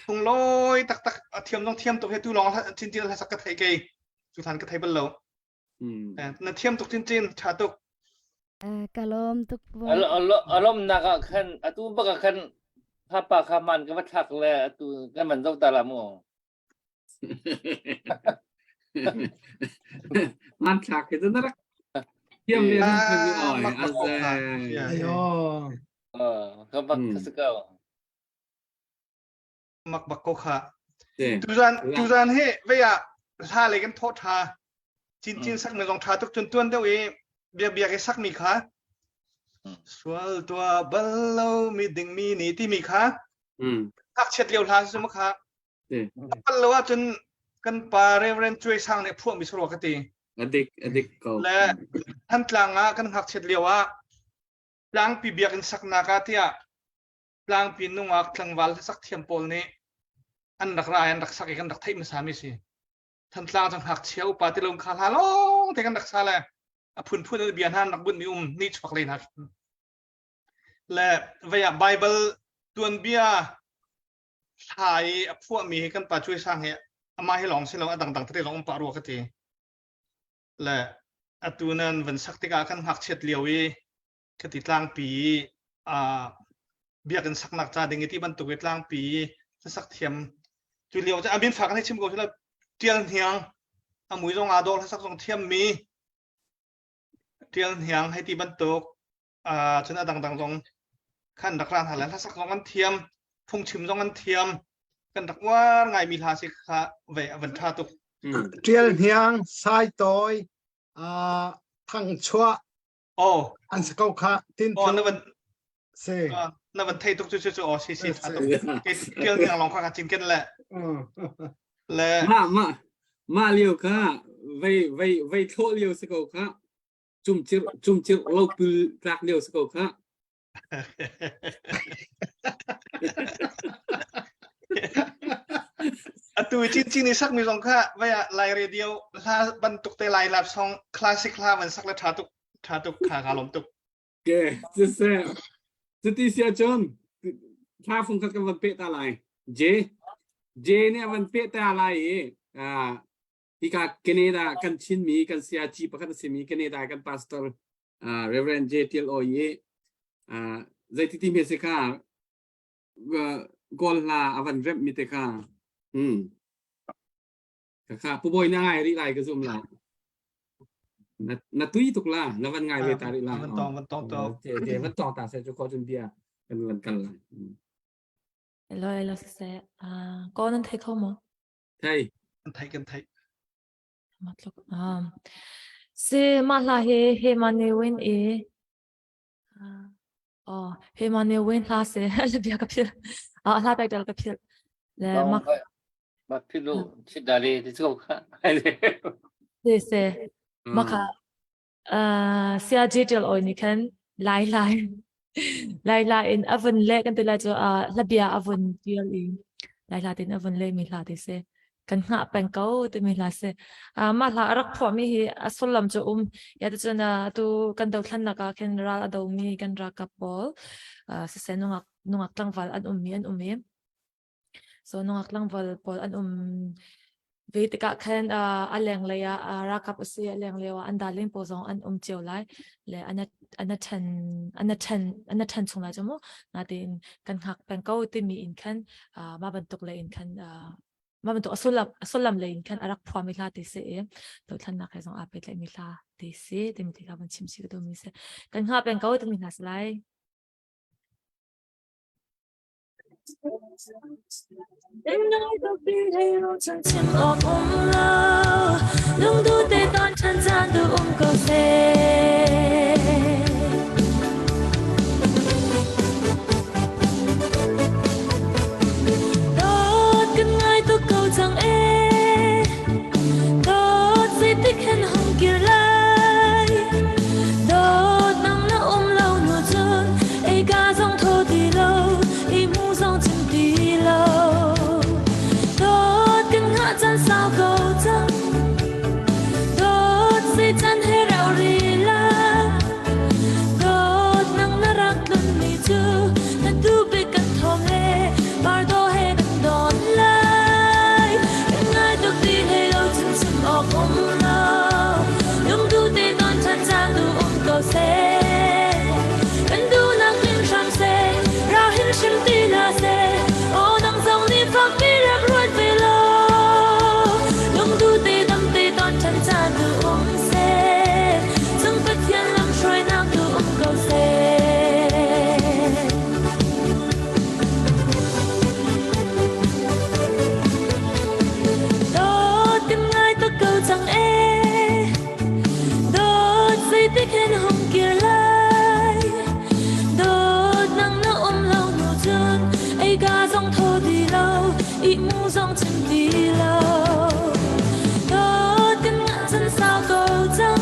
thung loi tak tak thiam dong thiam to he tu long chin chin la sak ka thai ke chu than ka thai bal lo na thiam to chin chin cha to kalom tuk bo alom naka kan atu baka kan hapa kaman ka mathak le atu kan man dau tala mo Man chạc cái đó Tiêm lên hơi bị ỏi ayo ka bak kasakaw mak bak ko kha Để tu zan he ve ya tha le kan thot tha chin chin sak me jong tha tuk chun tuan deu e bia bia ke sak mi kha swal tua ballo mi ding mi ni ti mi kha tak chet liu tha su ma kha ballo wa chun kan pa reverend chui sang ne phuam mi sro ka ti Adik cậu le han tlang a kan hak chet liu a tlang pi bia kan sak na ka tia tlang pi nu ngak tlang wal sak thiam pol ni an rak ra an rak sak kan rak thai ma sa mi si than tlang jang hak cheu pa ti lom kha la lo te kan rak sa le a phun bian han rak bun mi ni chpak le na le via bible tuan bia thai a phu mi kan pa chui sang he ama he long se lo adang dang tre long pa ro ka ti le atunan van sakti ka kan hak chet liawi ka ti tlang pi a bia kan sak nak cha ding ti ban tu ke tlang pi sak thiam chu liaw cha abin fa kan chim go la tiang hiang a mui jong a dol sak jong thiam mi tiang hiang hai ti ban tu chuna dang dang jong kan dak ran halan sak jong an thiam phung chim jong an thiam kan dak war ngai mi la si kha ve van tha tu trial hiang sai toy thang chua an sakau kha tin na van se na van thai tu chu chu si tha tu ke tiang hiang long kha chin ken la le Ma liu ka vây thô liu sẽ cậu ka chum chir lâu pil trạc liu sẽ cậu ka atu chin ni sak mi jong kha vaya lai radio la ban tuk te lai lap song classic la van sak la tha tuk kha ga lom tuk keจะตีเสียจนถ้าฟงกันวันเปตอะไรเจเนี่ยวันเปตอะไรที่กาแคนาดากันชินมีกันเสียจีปะกันเสียมีแคนาดากันพาสตอร์ Reverend JTL Oye zai ti me se ka gol la avan rep mi te ka ka pu boy na ngai ri lai ka zum la na tui tuk la na van ngai ve ta ri la Vẫn tòng je van tong ta se ko jun bia kan lan kan la hello sẽ con nên thấy không mà thai thấy mặt lúc se mà là he mà ne wen he mà ne wen la se là bia cái phiền la bia cái phiền là mà mà phiền lu chết đà đi thì sao hay se mà cả se digital oi ni kan lai in oven le kan tila cho la bia oven deal in lai in oven le mi la ti se kan nga pen ko te mi la se ma la rak pho mi hi asolam cho ya te chana tu kan do thlan na ka ken ra do mi kan ra ka pol se se nungak tlangwal an mi so nungak tlangwal pol an ve te ka khan aleng le ya ra ka se aleng le wa an daling po zong an chiu lai le an chan chung la jamo na tin kan hak pen ko te mi in khan ma ban tok le in khan ma ban tok asolam le in khan arak phwa mi la te se to thlan na kha zong apet le mi la te se te mi te ka ban chim si ka do mi se kan ha pen ko te mi na slai Đến nơi đâu đi hay luôn chẳng chim ọc lâu lúc tu tê con chân gian tu cầu xe tốt cân ngay tu cầu chẳng tốt di tích hen hồng kia lại tốt nắng nó lâu nụ chân ca dòng thô thì lâu mu dòng chân đi lâu tốt cân ngã chân sao cầu chẳng tốt dây chân hay rào rì la tốt nắng nó rắc lần mi chưa là tu bị cân thòng lê bar đô hay đừng đón lại ngay được đi hay lâu chân chân ọc lâu lúc tu tê đón chân trang tu cầu xe Shim ti la se, o nang zong ni phak mi rak ruat ve lo. Lung tu te dam te ton chan chan tu se, zong pat hian lam shroi nak tu cầu se. Đốt tim ngay ta cầu chẳng đốt dây tích hen hồng kia lại. Ga dòng thô đi lâu, mu dòng chân đi lâu. Tốt cân ngã chân sao cầu trắng,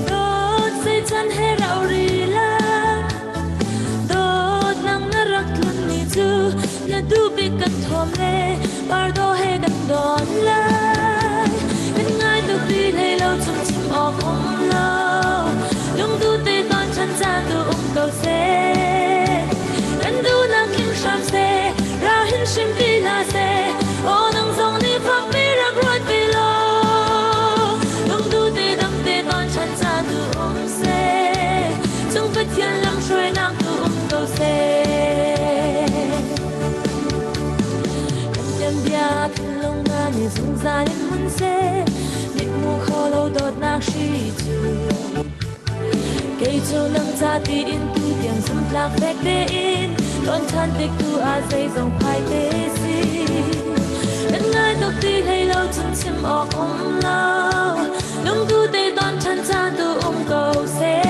tốt dây chân hay rạo rì la. Tốt nắng nó rắc lần mi chứ, là đu bị cân thòm lê, bar đô hay gần đón lại. Cân ngay được đi lê lâu trong chim ọc lâu, lung tu tê con chân ra từ cầu xe. Sham se, ra hin shim ti la se, o nang zong ni phak mi rak ruat vi lo. Lung tu te dam te ton chan cha tu se, chung pat hian lam shroi nak tu cầu se. Kan tiam bia thin long na ni zung za nin mun se, nik mu kho lo dot nak shi tu. Cây châu nang cha ti in tu tiang sam plak vek te in. Con than tích tu dây dòng phai tê si Đất ngay tóc đi hay lâu chân chim ọc lâu Lung tu tê ton chân chan tu cầu xe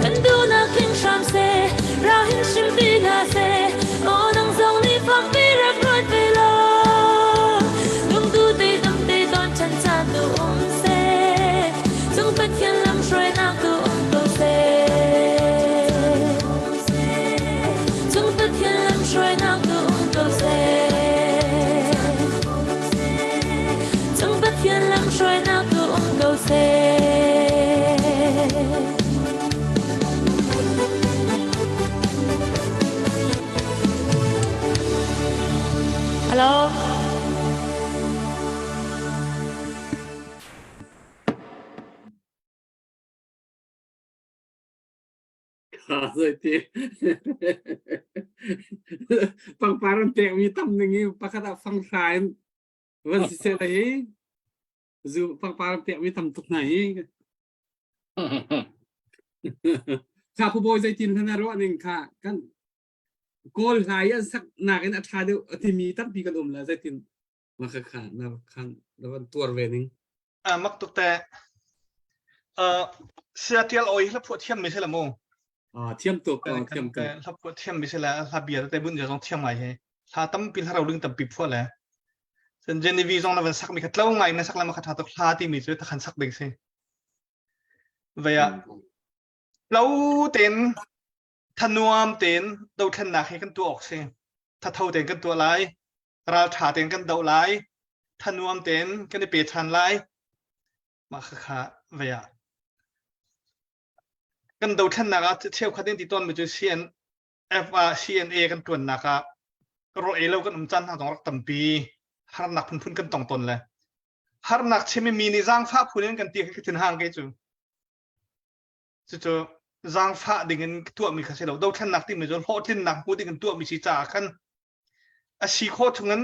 Cần tu na kinh sham se Ra hin shim ti la se O nang dòng ni phak mi rak ruat ve lo Lung tu tê dam tê ton chân chan tu se Chung pat hian lam shroi nak tu cầu xe Shroi nak tu cầu xe, chẳng bắt hiền làm shroi nak tu cầu xe. Hello. rồi thì bằng parang tiệm mi tâm này như bác đã phăng khai vẫn sẽ lấy dù bằng parang tiệm mi tâm tục nàyข้าผู้บริใจจินธนารอหนึ่งค่ะกันโกลหายสักหนักอันท้ายเดียวที่มีตั้งปีกันแล้วใจจินมาค่ะนะคันแล้ววันตัวเวนิงมักตุกแต่เสียเทียลโอ้ยแล้วพวกเทียมไม่ใช่ละโมเทียมตัวเทียมกันแล้วพวกเทียมไม่ใช่ละลาเบียแต่บุญจะต้องเทียมใหม่ให้ถ้าตั้มปีถ้าเราดึงตั้มปีพวกแล้วส่วนเจนนี่วีซองนั้นสักมีขัดเล่าไงนะสักแล้วมาขัดตัวคลาที่มีจุดตะขันสักเด็กสิเวียเราเต้นทนวมเต้นเราทันหนักให้กันตัวออกสิถ้าเท่าเต้นกันตัวไรเราถ่าเต้นกันเดาไรทนวมเต้นกันในเปียทันไรมาค่ะเวียกันเดาทันหนักเที่ยวคัดเด่นที่ต้นมันจะ CNA กันตัวหนักเราเรากันจันทร์ต้องรักตั้มปีฮาร์นักพุ่นกันตรงตนเลยฮาร์นักเชื่อไม่มีในร่างฟ้าพุ่นกันตีให้ถึงห่างกันจู่จู่ร่างฟ้าดิ่งตัวมีข้าศึกเราทันหนักที่มันจะโหดที่หนักพูดดิ่งตัวมีชีจ่ากันอาชีพโคตรงั้น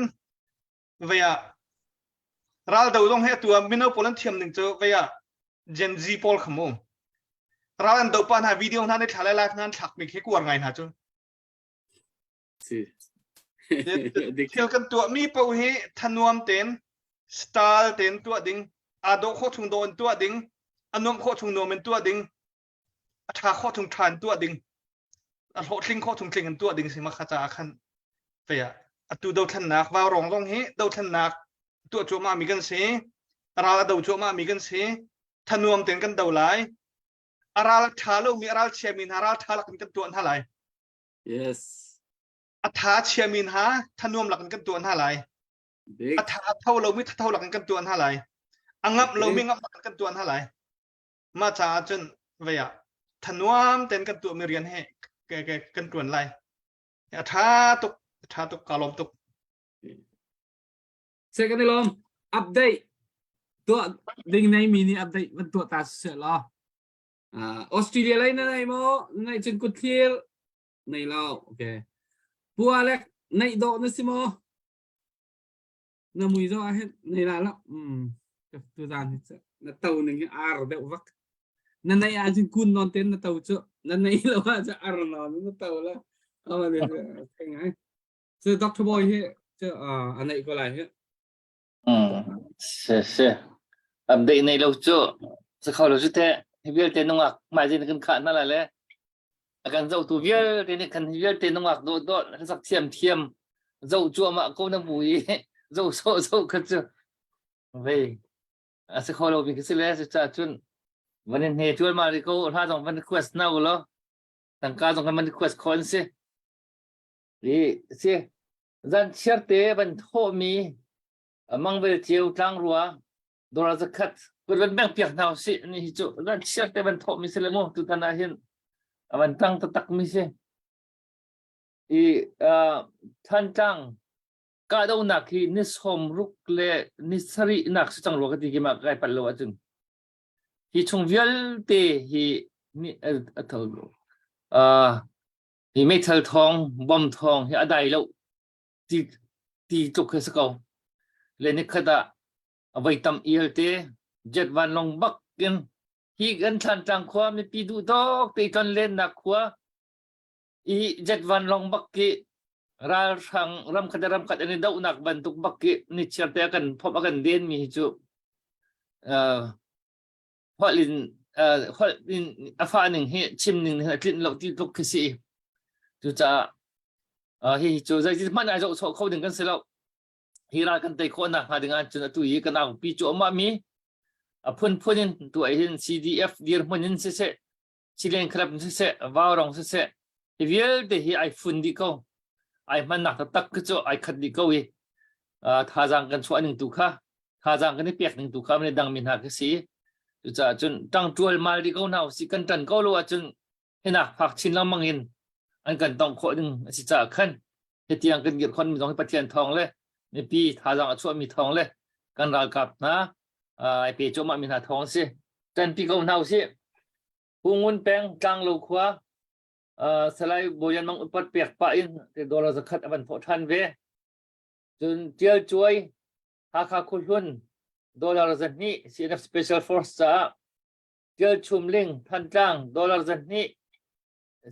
เวียเราเดาต้องให้ตัวมินเอาพลันเทียมหนึ่งเจอเวียเจนซีพอลขโมยเราอันเดาปัญหาวิดีโอนั้นในถ่ายไลฟ์นั้นถักมีแค่กวนไงนะจู่เที่ยวกันตัวมีเป้าให้ทนวมเต้นสไตล์เต้นตัวดิ่งอาโดโคทุงโดนตัวดิ่งอันนมโคทุงโนเป็นตัวดิ่งอาชาโคทุงทานตัวดิ่งอันโหทิ้งโคทุงทิ้งกันตัวดิ่งสิมาขจาขันเฟียอัตัวเดาทันนักว่ารองต้องให้เดาทันนักตัวโจมามีกันเสียเราเดาโจมามีกันเสียทนวมเต้นกันเดาไหลอาราลทาลูมีอาราลเชียมินอาราลทาลักกันตัวนั่นไหล yesอัฐาเชียมินหาทนวมหลักกันตัวนั่นไหลอัฐาเท่าเราไม่เท่าหลักกันตัวนั่นไหลอังับเราไม่งับหลักกันตัวนั่นไหลมาจากจนเวียทนวมเต้นกันตัวมีเรียนให้แกกันตัวอะไรอัฐาตุกกาลมตุกเสร็จกันในลมอัปเดตตัวดิ่งในมินิอัปเดตมันตัวตาเสือล้อออสเตรเลียอะไรนั่นไงโมในจังกุดเทียลในเราโอเคบัวเล็กในโดนสิโมน้ำมือจะให้ในร้านแล้วกับตัวด้านนี้จะนั่นเต่าหนึ่งอาร์เดวักนั่นในอาจินคุณนอนเต้นนั่นเต่าเจ้านั่นในเราว่าจะอาร์นอนนั่นเต่าแล้วเอามาเนี่ยเป็นไงเจอด็อกเตอร์บอยเฮ้เจออันไหนก็ไรเฮ้เสียอัปเดตในเราเจ้าสักเขาเราจะแต่เวียลเต้นน้องอ่ะมาจินกันขาดนั่นแหละเลยอาการเจ้าตัวเวียลเต้นกันเวียลเต้นน้องอ่ะโดดสักเทียมเจ้าจั่วมาก็น้ำบุยเจ้าโซ่ก็เจ้าเว้ยสักเขาเราเป็นกิจเลสจ้าจุนวันนี้ชวนมาดิเขาถ้าต้องมันควสน่าก็แล้วต่างการต้องการมันควสคอนสินี่สิจันเชื่อเตะมันโทมีมังเวลเที่ยวทางรัวโดนจะขัดเป็นแบ่งเปียกหนาวสินี่จุจันเชื่อเตะมันโทมีสิเลโมตุตันอาหินมันตั้งตักมิสิท่านจังก็ได้หนักที่นิสโฮมรุกเล่นิสรีหนักสุดจังรัวก็ดีกี่มากไกลปัลโลจุนที่ชงเวลเตที่นี่เท่าที่ไม่เท่าทองบอมทองที่อะไรแล้วที่จุกให้สักเอาเล่นนี่ขดาเอาไว้ทำเอลเต7 วันลงบักกันที่กันท่านจังขวาไม่ปีดูดอกตีจนเล่นหนักขวา7 วันลงบักกี้ราชังรำคัดอันนี้ดาวนักบรรทุกบักกี้นี่เชื่อเตะกันพบกันเด่นมีจุพอลินอาฟ้าหนึ่งให้ชิมหนึ่งให้กลิ่นเราที่ลุกขึ้นสิจุจะให้จุจะที่มันอาจจะเขาดึงกันเสร็จแล้วฮีรากันแต่คนนะหาดึงอันจนตัวยีกันเอาปีจุมามีพุ่นตัวไอ้ CDF เดียร์มันเสร็จชิเลนครับเสร็จวาวรองเสร็จเวียลเดฮีไอฟุนดิเขาไอมันหนักตักก็จะไอขัดดิเขาเอท่าจังกันชัวหนึ่งตุค่ะท่าจังกันนี่เปียกหนึ่งตุค่ะมันดังมินหากสิจะจนตั้งจวนมาดิเขาหนาวสิกันจันเขารู้ว่าจนเห็นนะผักชินลำมังอินอันกันต้องขอหนึ่งสิจะขึ้นเฮียงกันเกี่ยวคนมีต้องให้ปะเทียนทองเลยในปีท่าจังชัวมีทองเลยกันรากกับนะไอปีโจมามีหาทองสิจันปีเขาหนาวสิพุงุนแปงกลางโลกว่า salai boyan mang upat pek pa in te dollar zakat aban pho than ve chun tial chuai ha kha khulhun dollar zani CNF special force sa tial chumling than tlang dollar zani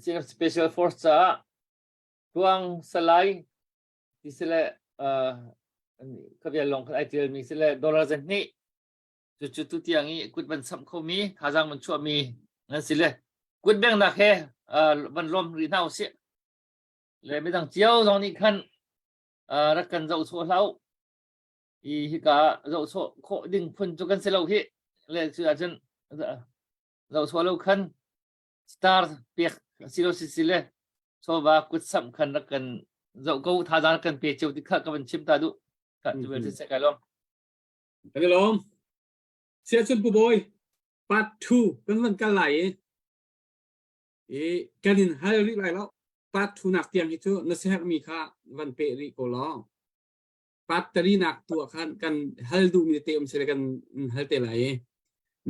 CNF special force sa tuang salai ti sele kabia long ai tial mi sele dollar zani chu tu tiang i kut ban sam kho mi thajang man chu mi ngan sile kut beng na khe ban lom ri nau se le mi dang chiao zong ni khan ra kan zau so lau i hi ka zau so kho ding phun chu kan se lau hi le chu a chen zau so lau khan star pek silo sile so ba kut sam khan ra kan zau ko thajang kan pe cheu ti kha ka ban chim ta du ka tu ber se ka lom cái lom sẽ chân của bôi part 2 vẫn vẫn cái lại cái đình hai lý lại đó part 2 nạc tiền như thế nó sẽมีค่าวันเปรีโกล้อ part 3 nạcตัวคันกันhai duมีเต็มเสร็จกันhaiเตไหล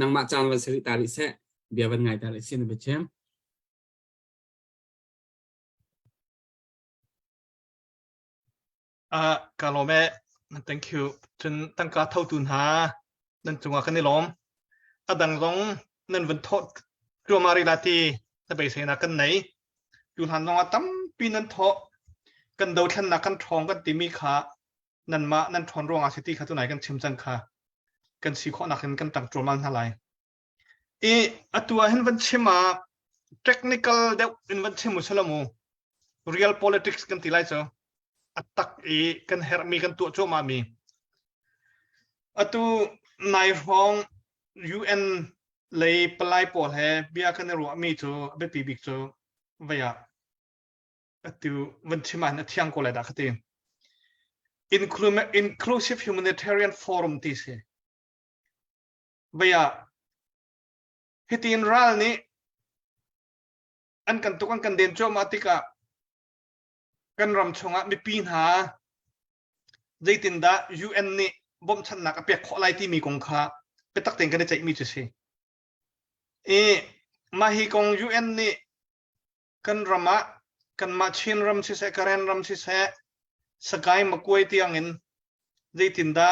นางมาจานวันสิริตาลิเสเบียวันไงตาลิสินเบชมkalau me thank you จนตั้งการเท่าตุนหานั่นจังหวะกันนี่ล้อมดังร้องนั่นวันทอดรัวมาริลาตีจะไปเสนากันไหนอยู่หันน้องตั้มปีนั้นทอกันเดาทันนักกันทองกันติมีขานั่นมานั่นทอนรองอาสิติขาตัวไหนกันชิมจังขากันสีข้อนักกันตั้งโจมันอะไรตัวเห็นวันชิมา technical เดี๋ยวเห็นวันชิมุสลามู real politics กันตีไรเจ้าตักกันเฮรมีกันตัวโจมามีตัวนายร้อง UN เลยปลายปอดแฮเบียกันรัวมีโจเบปีบิกโจวิยาตัววันชิมันเที่ยงก็เลยดักตี inclusive humanitarian forum ที่เสวิยาฮิตินรัลนี้อันกันตุกันเดินโจมาติกากันรำชงมีปีนหาใจตินดา UN นี่บ่มชันนักเปียกขอไล่ที่มีกองค้าไปตักเต็งกันได้ใจมีจุดสิมาฮีกอง UN นี่กันรำกันมาชินรำสิเสกันเรนรำสิเสสกายมากวยที่ยังเงินใจตินดา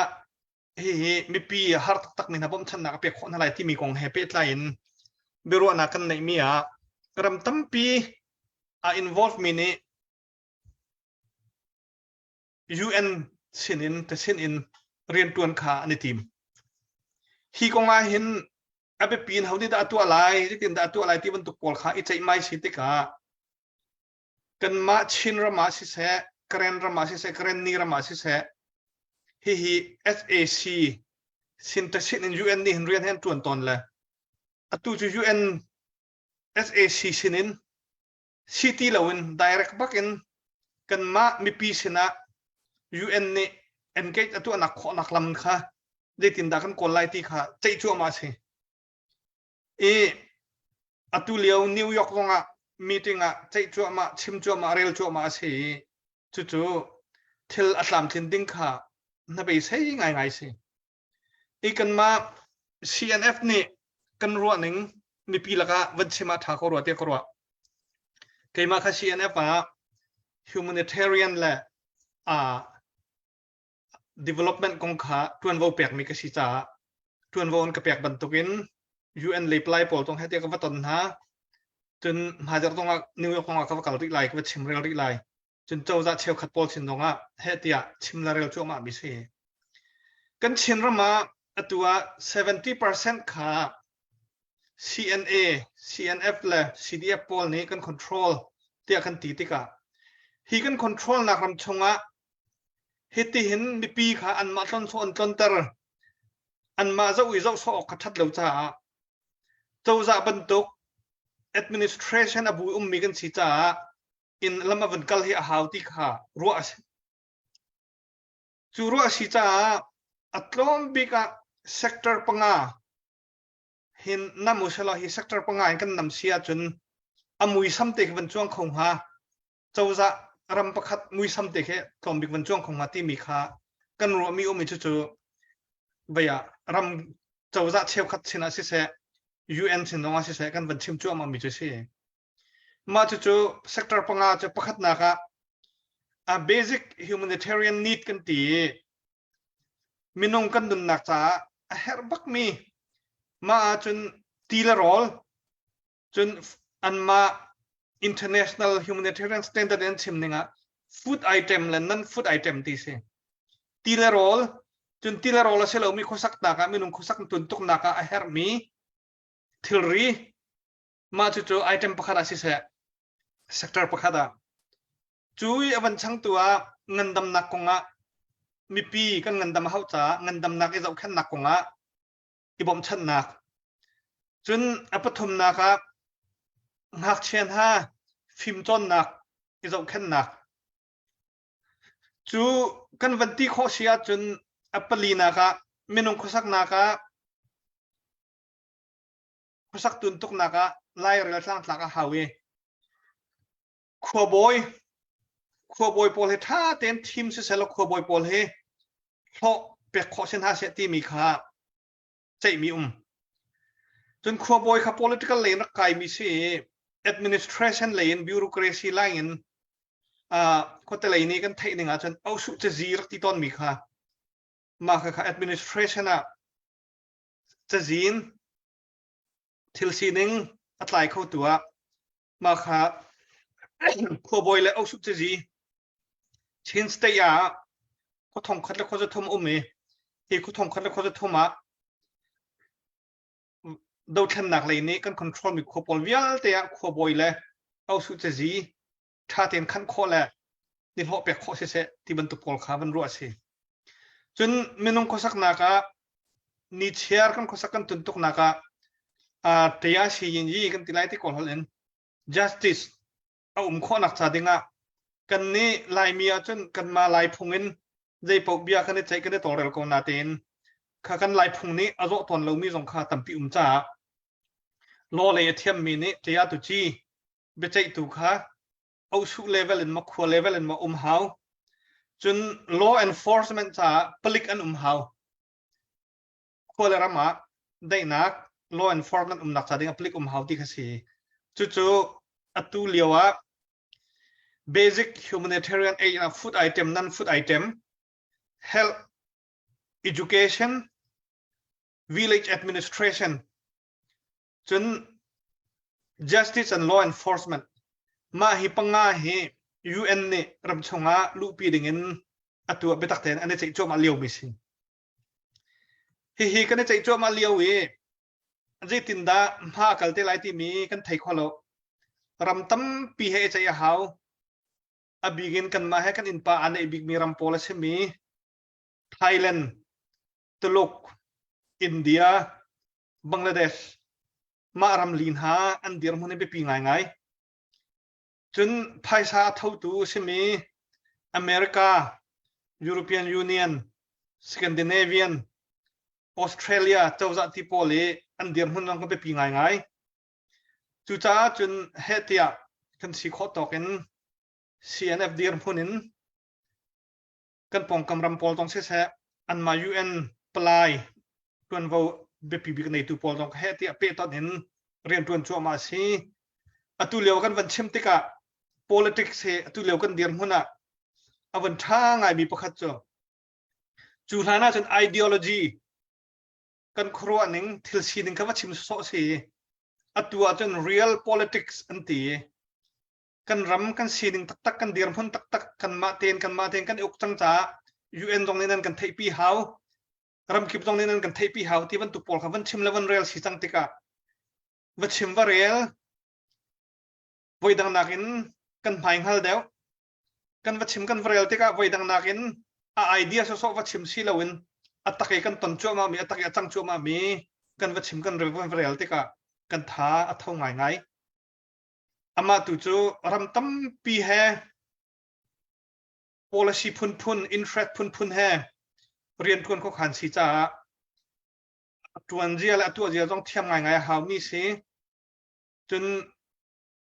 มีปีฮาร์ตักมีนะบ่มชันนักเปียกขอไล่ที่มีกองแฮปปี้ไลน์เบรัวนักกันในมีรำตั้มปีinvolve มีนี่ UN สินินแต่สินินเรียนตัวขาในทีมฮีกงอาเห็นอาไปปีนเขาที่ด่าตัวอะไรที่ตินด่าตัวอะไรที่บรรทุกปอลขาอีใจไม่สิติกากันมาชินรามาสิเสกเรนรามาสิเสกเรนนีรามาสิเสฮี SAC สินแต่สินิน UN นี่เห็นเรียนเห็นตัวตนเลยตัวจู UN SAC สินินซิตี้เหล่านั้น direct บักอินกันมามีปีสินะUN นี่ engage ตัวนักขอนักลำค่ะได้ติดดักกันคนไล่ที่ค่ะใจชั่วมาสิตัวเลี้ยวนิวยอร์กตรงมีติ้งใจชั่วมาชิมชั่วมาเร็วชั่วมาสิจู่ๆทิลอัสลามทินดิ้งค่ะน่าไปใช้ง่ายๆสิกันมา CNF นี่กันรัวหนึ่งมีปีละก็วันชิมาถากรัวเตียกรัวเกี่ยมาค่ะ CNF humanitarian แหละdevelopment กองขาทวนวอลเปียกมีกสิจ่าทวนวอลกระเปียกบรรทุกิน UN เลยปลายปอลตรงให้เตียกับวัตนหาจนหาจากตรงนิวยอร์กตรงกับกาลริไลกับชิมเรลริไลจนเจ้าจะเชี่ยวขัดปอลสินตรงให้เตียชิมลาเรลชั่วมาบิเซกันชินรมาตัว 70% ขา CNA CNF และ CDF ปอลนี้กัน control เตียกันตีติกาฮีกัน control นักรำชงฮิติหินมีปีขาอันมาต้นโซนต้นเตอร์อันมาเจ้าอีเจ้าโซออกชัดเหล่าจ้าเจ้าจะบรรทุก administration อบุยมีกันสิจ้าอินลำมาวันกัลฮีอาหาวที่ขารัวจูรัวสิจ้าอัตลอมบิกะ sector ปังอาหินน้ำมุสลาฮี sector ปังอากันนำเสียจนอมุยซ้ำเตกวันช่วงคงหาเจ้าจะรำประคัดมุยซ้ำเตะตอมบิกวันช่วงของมาที่มีค่ากันรัวมีมิจูวิยารำเจ้าจะเชี่ยวขัดสินะสิเส UN สินองสิเสกันวันชิมจ้วมามิจูเส มาจู่ๆ sector ปังอาจะประคัดนักbasic humanitarian need กันตีมินงกันดุนนักจ้าเฮรบักมีมาจนตีละรอลจนอันมา international humanitarian standard นั้นชิมนึงfood item และ non food item ตีเสตีละรอลจนตีละรอลเสร็จแล้วมีข้อสักนักมินงข้อสักตุนตุกนักเฮรมีทิลรีมาจู่ๆ item ประคัดสิเสsector ประคัดจุยอวันช่างตัวเงินดำนักกงมีปีกันเงินดำเข้าจ้าเงินดำนักไอ้เจ้าแค่นักกงอีบอมชันนักจนอปฐมนักหักเชียนฟิมจนนักไอ้เจ้าแค่นักจูกันวันที่ข้อเสียจนอปลีนักไม่นุ่งข้อสักนักข้อสักตุนตุกนักไล่เรือสร้างนักฮาวเวขัวบอยโพลเฮท่าเต็นทีมเสร็จแล้วขัวบอยโพลเฮเพราะเป็กข้อเส้นหาเสตีมีค่าใจมีจนขัวบอยขับ political lane รักไก่มีสิ administration lane bureaucracy line คนแต่ละนี้กันเทนึงจนเอาสุดจะจีรักที่ต้นมีค่ามาค่ะ administration จะจีนทิลซีนึงอัตไลเข้าตัวมาค่ะขัวบอยและเอาสุดจะจีชินสเตียเขาทงคัดแล้วเขาจะทำที่เขาทงคัดแล้วเขาจะทำดูทันหนักเลยนี่กันคอนโทรลมีขัวบอลวิลเตียขัวบอยเลยเอาสุดจะจีถ้าเตียนขั้นข้อแหละนี่เขาเปียกข้อเสียที่บรรทุกบอลขาบรรลุสิจนไม่น้องเขาสักนักนิเชียร์กันเขาสักกันตุนตุกนักเตียชียินยีกันที่ไรที่ก่อนเขาเล่น justice เอาข้อหนักซาดิงกันนี้ลายมีจนกันมาลายพงอินใจปกเบียกันได้ใจกันได้ต่อเรื่องกองนาเตนข้ากันลายพงนี้อาโจตอนเรามีสงคราตั้มปีจ้าโลเลยเทียมมีนี้จะยาตุจีเบใจตุข้าเอาสุเลเวลมาขัวเลเวลมาหาวจน law enforcement จ้าผลิกอันหาวขัวเลรามาได้นัก law enforcementนักซาดิงผลิกหาวที่ข้าสีจู่ๆอัตุเลียวbasic humanitarian aid food item non food item health education village administration จน justice and law enforcement มาฮิปังงาเฮ UN เนี่ยรำชงลูปีดึงเงินอัตัวไปตักแทนอันนี้ใจโจมาเลียวมิสิฮิกันใจโจมาเลียวใจตินดาพากัลเตไลที่มีกันไทยขวาลรำตั้มปีเฮใจหาวabigin kan mahe kan inpa ane ibig miram pola semi Thailand Tuluk India Bangladesh maram linha andir mone be pingai ngai chun phaisa thautu semi America European Union Scandinavian Australia chawza ti pole andir mun nang be pingai ngai chu cha chun hetia kan si kho token CNF เดียร์พูนินกันปองกำรำพอลตองเสียอันมา UN ปลายตัวนว่าเบปีบิกในตัวพอลตองแค่ที่เปตอนเห็นเรียนตัวนชัวมาสิอตุเลียวกันวันเชื่อมติกะ politics อตุเลียวกันเดียร์หุ่นวันท่าไงมีประคัตจ่อจูฮานาจน ideology กันครัวหนึ่งทิลซีหนึ่งคำว่าชิมโซสีอตัวจน real politics อันตีกันรำกันสีหนึ่งตักกันเดียร์พุ่นตักกันมาเทนกันอุกจังจ้า UN ตรงนี้นั่นกันเทปีเฮารำคลิปตรงนี้นั่นกันเทปีเฮาที่วันตุปอลครับวันชิมแล้ววันเรียลสีจังติกะวันชิมว่าเรียลวัยดังนักินกันพายฮัลเดียวกันวันชิมกันเรียลติกะวัยดังนักินไอเดียสวัชิมสีลาวินอัตตะเกกันต้นจั่วมามีอัตตะเกจังจั่วมามีกันวันชิมกันเรียลติกะกันท้าอัตเท่าไงอามาตุจูรำตั้มปีแฮ policy พุน interest พุนแฮเรียนทวนข้อขันสีจ้าตัวเจียและตัวเจียต้องเทียมไงหามีสิจน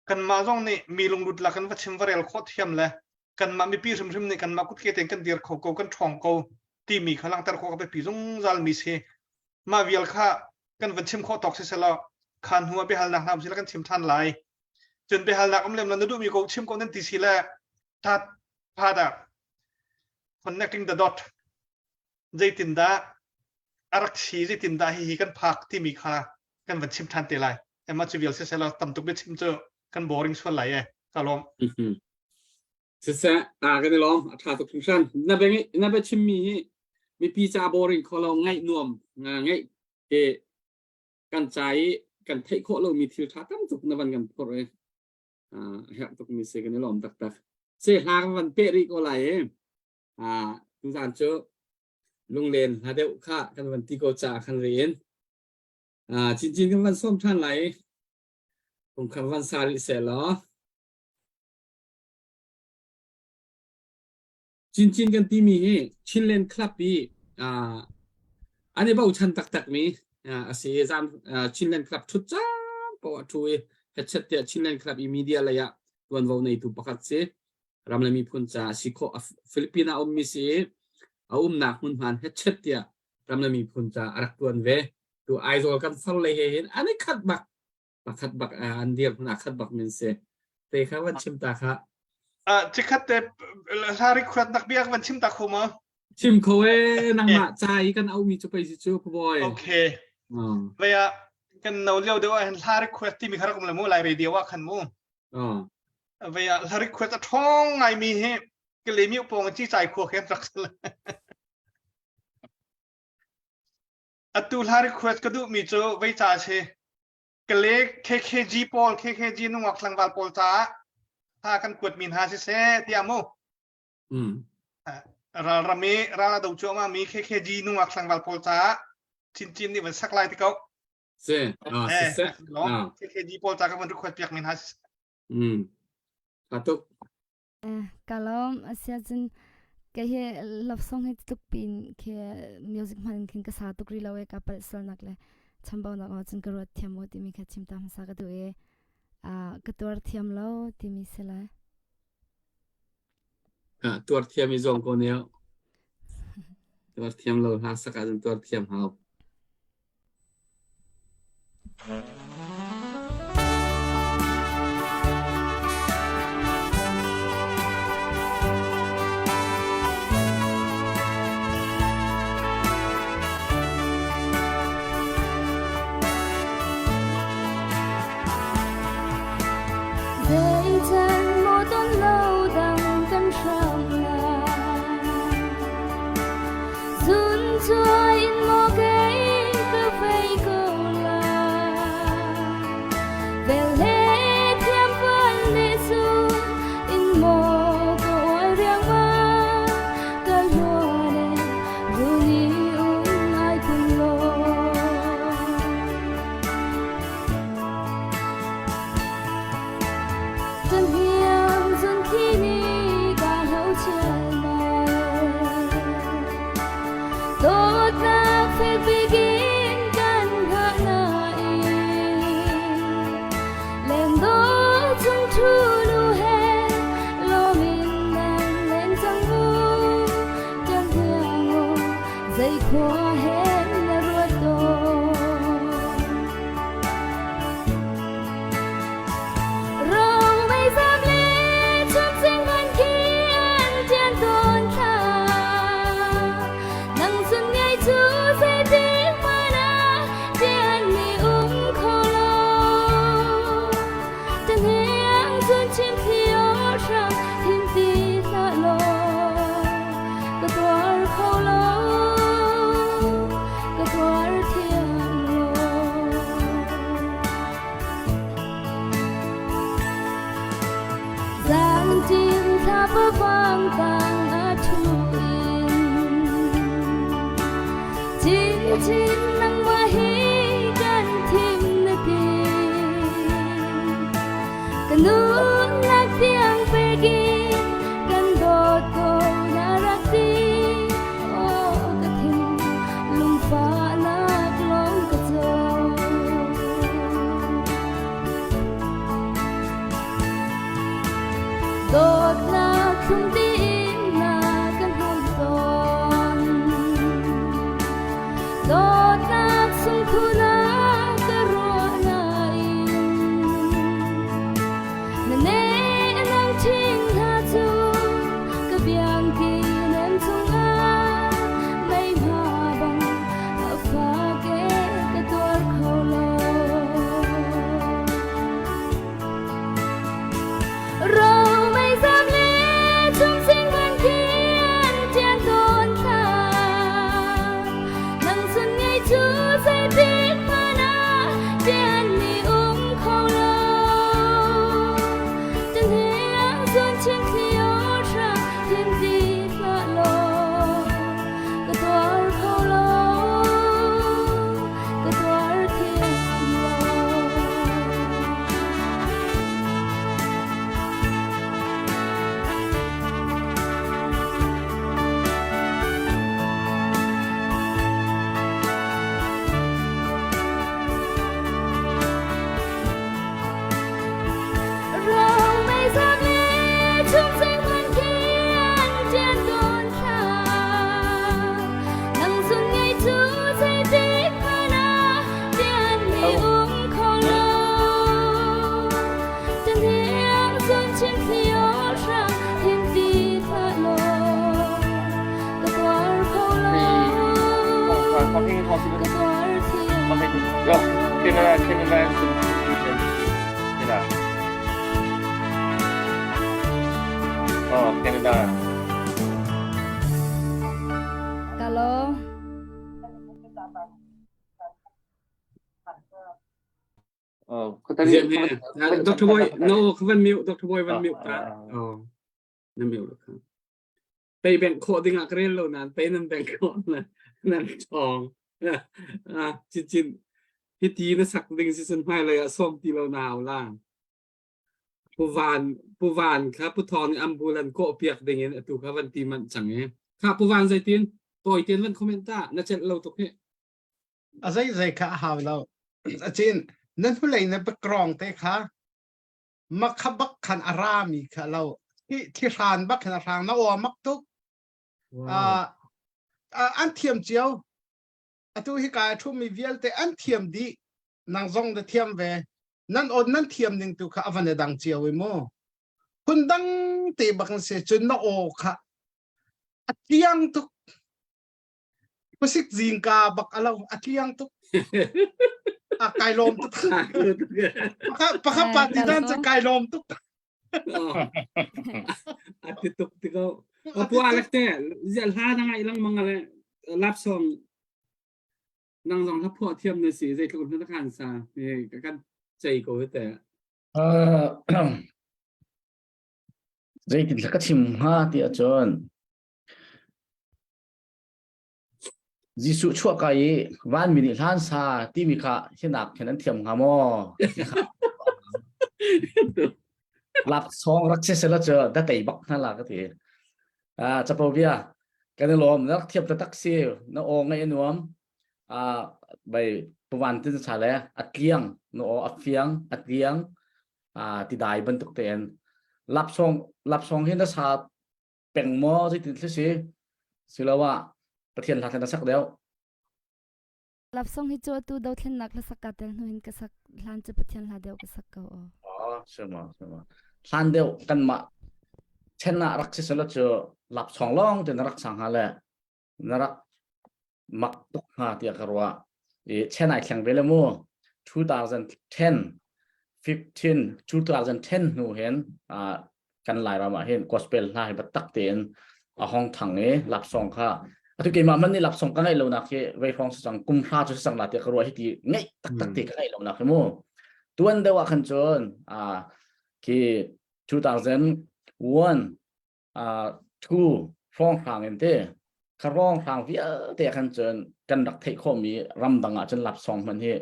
กันมาต้องนี่มีลงดุดละกันว่าชิมว่าเรียลโคตรเทียมเลยกันมามีปีริมนี่กันมากุดเกตเองกันเดียร์เขาโกกันช่องโกที่มีขลังแต่เขาไปปีจงจัลมีสิมาเวียลค่ากันวันชิมข้อตอกเสร็จแล้วขันหัวไปหันหนักน้ำสิแล้วกันชิมทันไหล จนไปหาหลักอมเล่มนั้นดูมีกูชิมกูนั่นตีสิแลทัดพาดา connecting the dot ใจตินดาอารักชีใจตินดาฮีกันพักที่มีค่ากันวันชิมทันเตลัยแต่มาชีวิลเสียแล้วตั้มตุกได้ชิมเจอกัน boring ส่วนไหลกะลมเสียกันได้ล้อมถ้าตกทุกชั้นนั่นเป็นไงนั่นเป็นชิมมีปีจา boring ของเราง่ายน่วมง่ายกันใจกันเทคโคเรามีทิวทัศน์ตั้งตุกในวันกันพอเลยครับตุกมีเสกันได้ล้อมตักเสียหากันวันเปริก็ไหลทุกท่านเจอลุงเลนหาเดียวข้ากันวันที่โกจ่าคันเรียนจริงๆกันวันส้มท่านไหลผมคำวันซาลิเสร็จแล้วจริงๆกันที่มีชินเลนคลับปีอันนี้บ่าวชันตักมีอาศัยจำชินเลนคลับชุดจ้าเพราะว่าช่วยเฮ็ดเสร็จชินเลนคลับอีมีเดียเลยอะวันวันในตัวประกาศเสียรำเลยมีพุ่นจ้าสิโคฟิลิปปินส์มีเสียนักหุ่นพันเฮ็ดเสร็จเนี่ยรำเลยมีพุ่นจ้ารักตัวเวตัวไอโซกันฟังเลยเห็นอันนี้ขัดบักอันเดียวนักขัดบักมันเสียแต่ข้าวันชิมตาค่ะจิคัดแต่ลาริครัดนักเบียกวันชิมตาคุมาชิมเขานางมาใจกันเอามีจะไปสิจูพบอยโอเคเวียกันเราเลี้ยวเดี๋ยวลาริครัดที่มีคาร์กมละมูไลเรเดียวว่าขันมูเวียลาริครัดจะท้องไงมีเฮก็เลยมีอุปกรณ์ที่ใจขวบแค่รักษาตูลาริครัดก็ดูมีเจอไว้จ่าเชก็เลยKKGปอล KKGนุ่งวักหลังบาลปอลจ้าถ้ากันกวดมินหาเสที่อามูรามีราดูโจมามีKKGนุ่งวักหลังบาลปอลจ้าจินนี่มันสักลายที่เขาเซ่น้องKKGปอลจ้าก็มันรุกวดเปียกมินหาตุกkalau asian kayak love song itu pin kayak music man kan ke satu krilawe kapal sel nakle chambau nak macam kerut tiam mo timi kacim tam saga tu ketuar tiam lau timi sela tuar tiam izong ko neo tuar tiam lau ha saka jeng tuar tiam hau continue continue Kadwar continue thiam go Canada Canada Kalau Diệm hè Dr. Boy no Văn Miu Dr. Boy Văn Miu ta nó Miu được không ไปแบ่งโคติงอ่ะเรียนเรานานไปนั่นแบ่งโคนะนั่นทองจินพิธีนะสักดึงซีซัน5เลยอ่ะส้มที่เราหนาวล่างผู้วานครับผู้ทองอัมบูลันโคเปียกดึงเงี้ยตัวครับวันที่มันจังเงี้ยครับผู้วานใจตีนตัวอีเตียนวันคอมเมนต์น่าจะเราตกเนี่ยอะไรค่ะหาเราจีนนั่นผู้ใหญ่ในประกรองเตะค่ะมักขบักขันอารามีค่ะเราที่รานบักขันอารามน่าว่ามักตุกอันเทียมเจียวตัวฮิกายทุ่มมีเวียลแต่อันเทียมดีนางซงจะเทียมเวนั่นอดนั่นเทียมหนึ่งตัวค่ะอวันเดดังเจียววิโมคุณดังตีบักเสียจนน่าโอค่ะอัดเลียงตุกภาษิกจิงกาบักอะไรอัดเลียงตุกไก่ลมตุกปะครับปฏิดันจะไก่ลมตุกat titok tikaw opo alak te jalha na nga ilang mga lap song nang dong hapo thiam na si zai tlon na kan sa kan chei ko te zai tin ka chim ha ti achon jisu chua kai van minute han sa ti mi kha hinak henan thiam ha mo lap song rak se la cho da tai bak na la ka ti chapo bia kan lom nak thiam ta taxi na o ngai nuam bai pawan tin sa le atliang no afiang atliang ti dai ban tuk ten lap song hin da sa peng mo ji tin si silawa pathian la thana sak deu lap song hi cho tu dau thlen nak la sakatel nuin ka sak hlan chu pathian la deu ka sak ko sama hlan deu kan ma chenna rak se la cho lap song long te narak sang ha le narak mak tuk ha ti akarwa chena khang vele mo 2010 2010 nu hen kan lai ra ma hen gospel lai ba tak ten a hong thang e lap song kha atu ke ma man ni lap song ka ngai lo na ke ve phong sang kum pha chu sang la te karwa hi ti ngai tak te ka ngai lo na ke mo tuan de wa khan chon ki 2001 2 phong phang en te karong phang vi te khan chon kan dak thei kho mi ram danga chen lap song man he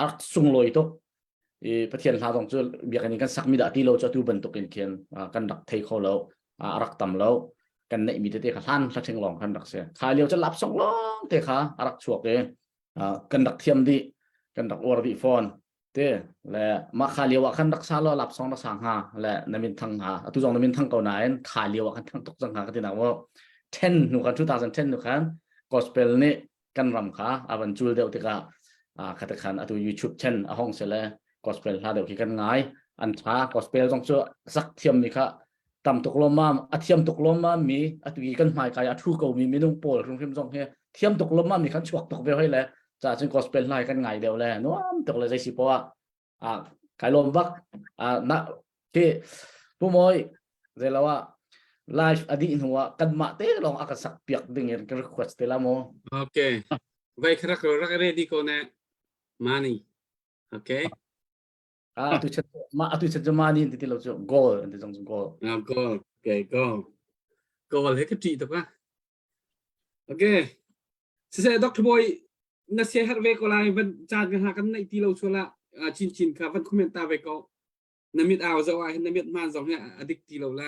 ak sung loi to pathian la dong chu bia kan kan sak mi da ti lo cho tu ban to ken ken kan dak thei kho lo arak tam lo kan nei mi te kha han sa theng long kan dak se kha leo cho lap song long te kha arak chuak e kan dak thiam di kan dak or di phone te le ma kha leo kan dak sa lo lap song na sang ha le namin thang ha tu jong namin thang ko na en kha leo kan thang tok jang ha ka ti na wo 10 nu kan 2010 nu kan gospel ni kan ram kha awan chul deu te ka khata khan atu youtube chen a hong se le gospel ha deu ki kan ngai an tha gospel jong chu sak thiam mi kha tam tok lom ma athiam tok lom ma mi atu ki kan mai ka ya thu ko mi minung pol rung phim jong he thiam tok lom ma mi kan chuak tok ve hoi le cha chen gospel lai kan ngai deu le no am tok le jai si po kai lom bak na ke pu moi zelawa live adi nuwa kan ma te long akasak piak ding er request te la mo okay vai khrak rak ready ko na money okay tu chat mani ti lo chu goal ante jong goal goal okay goal he ka ti to ka okay se Dr. Boy na se har ve ko lai ban chat ga ha kan nei ti lo chu la chin ka van comment ve ko namit aw zo ai namit man zo ha adik ti lo la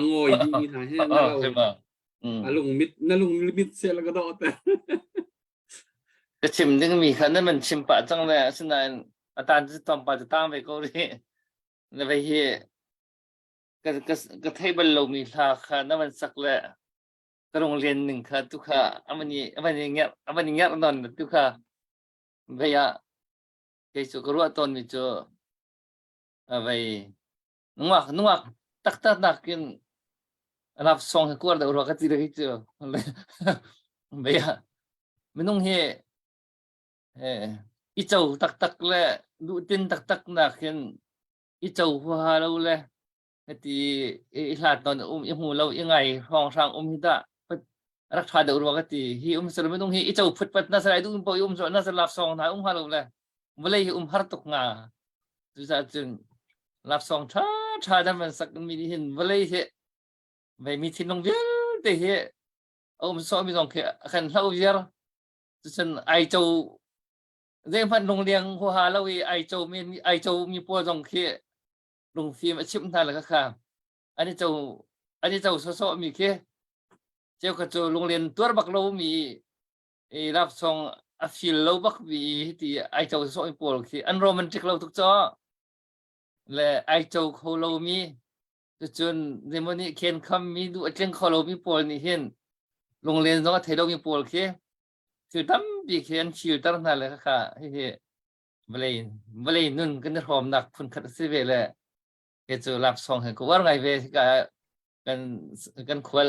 ngồi đi ha he na lo na lung mit se la ga do ta cái chim những mi khăn nên mình chim bả trong này xin này tan chỉ toàn bả tan về câu đi là về here cái thấy bên lầu mi là khăn nên mình sắc lệ cáiโรงเรียนหนึ่งค่ะทุกค่ะอันนี้เงี้ยนอนทุกค่ะvề cái chỗ cái ruộng tôn mình chỗ về đúng không tắc cái làm xong cái cuốn đầu rồi cái gì đấy chứ về ไม่ต้องเฮอีเจ้าตักแหละดูตินตักนักเห็นอีเจ้าหัวเราแหละที่อีหลาดตอนอีหูเรายังไงห้องทางหิตารักษาเดือดร้อนกันที่ฮีสรุปไม่ต้องฮีอีเจ้าพุทธน่าสลายดูปอยสวนน่าสลับซองนะฮาเราแหละไม่เลยฮาร์ตุกงาดูซะจึงลับซองช้าแต่มันสักมีเห็นไม่เลยเฮไม่มีที่น้องเดียวแต่เฮสอนมีสองแค่ขันเล่าเยอะจนไอเจ้าเรื่องพันโรงเรียนหัวหาเราไอเจ้ามีปัวสองแค่ลงฟิล์มชิมท่าแล้วก็ค่ะอันนี้เจ้าโซมีแค่เจ้าก็จะโรงเรียนตัวบักเรามีรับส่งอาฟิลเราบักมีที่ไอเจ้าโซมีปัวแค่อันโรแมนติกเราทุกจ้าและไอเจ้าเขาเรามีจนเดี๋ยวนี้เขียนคำมีดูเจ้าเขาเรามีปัวนี่เห็นโรงเรียนเราเทเรามีปัวแค่คือตั้มปีเขียนชิวตั้งนานเลยค่ะเฮ้ไม่เลยนุ่นกันจะหอมหนักคุณคัดสิเวเลยเจ้ารับส่งให้กูว่าไงเวกันควร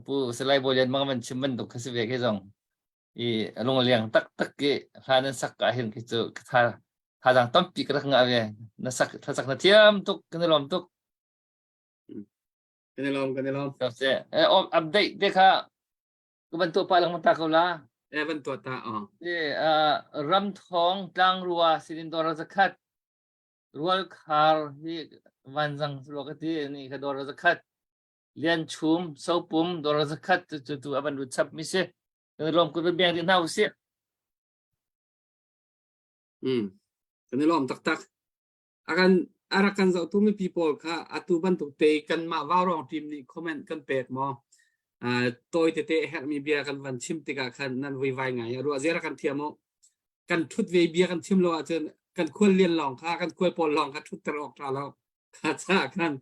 ผู้สไลด์บอลยันมันชิมมันตุกสิเวกจงโรงเรียนตักเกะทานันสักเห็นกิจทาดังตั้มปีกระทั่งอะไรนันสักนาเทียมตุกกันลมตุกกันลมครับเจ้อัปเดตเด็กค่ะก็บรรทุกไปหลังมันตาเขาละบรรทุกตารำทองจังรัวสิรินทร์รักขัดรัวคาร์ที่วันจังรัวกันที่นี่ก็ดอร์รักขัดเลียนชุมเสาปุ่มดอร์รักขัดจุดอันดูชับมิเช่กันลมคุณเป็นเบียงที่น่าอุเสียกันลมตักakan za tu mi people kha atu ban tu te kan ma warong team ni comment kan pek mo toy te her mi bia kan van chim tika khan nan vai vai ngai ru azera kan thiamo kan thut ve bia kan chim lo achen kan khol lien long kha kan khol pol long kha thut tar ok tha lo kha cha kan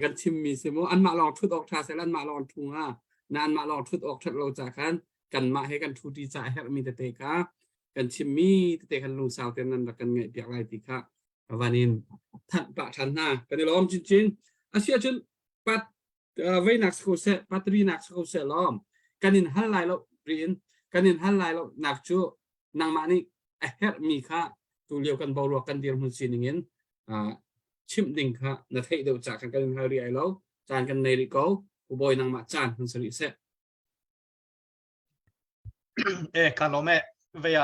kan chim mi semo an ma long thut ok tha se lan ma long thunga nan ma long thut ok that lo cha khan kan ma he kan thu ti cha her mi te kha kan chim mi te kan lu saw ten nan kan ngai piak lai ti kha vaninท่านประธานหน้ากันในล้อมจริงๆอาเซียจนปัดไว้หนักสกุลเสปัตรีหนักสกุลเสล้อมกันนินฮัลไลเราเรียนกันนินฮัลไลเราหนักจูนางมานี่เฮมีค่าตัวเดียวกันบอลกันเดียวหุ่นซีนิ่งชิมดิ่งค่ะนัดให้เดียวจากกันกันฮารีไอเราจานกันในริโก้อุบอยนางมาจานหุ่นสลิเสการล้อมเวีย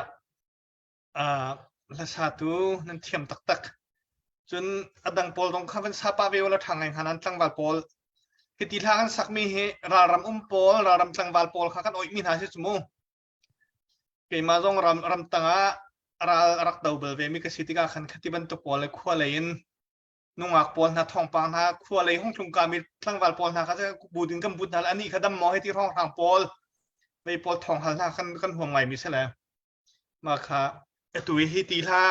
ละสาธุนั่นเทียมตักจนอดังปอลตรงข้ามเป็นซาปาเวลละทางไงขนาดจังหวัดปอลกิติทางสักมีเหรารำปอลรารำจังหวัดปอลข้ากันโอ้ยมีหาชิสมูเกี่ยมาจงรำตังรักดาวเบลเวมีกสิทธิการขันคติบันตุปอลเลยขั้วเลยนุ่งอักปอลนาทองปังนาขั้วเลยห้องชุมการมีจังหวัดปอลนาเขาจะบูดินกันบูดนาอันนี้เขาดำมอให้ที่ห้องทางปอลไปปอลทองหันหน้ากันห่วงใหม่มีใช่แล้วมาค่ะตัวฮิติลา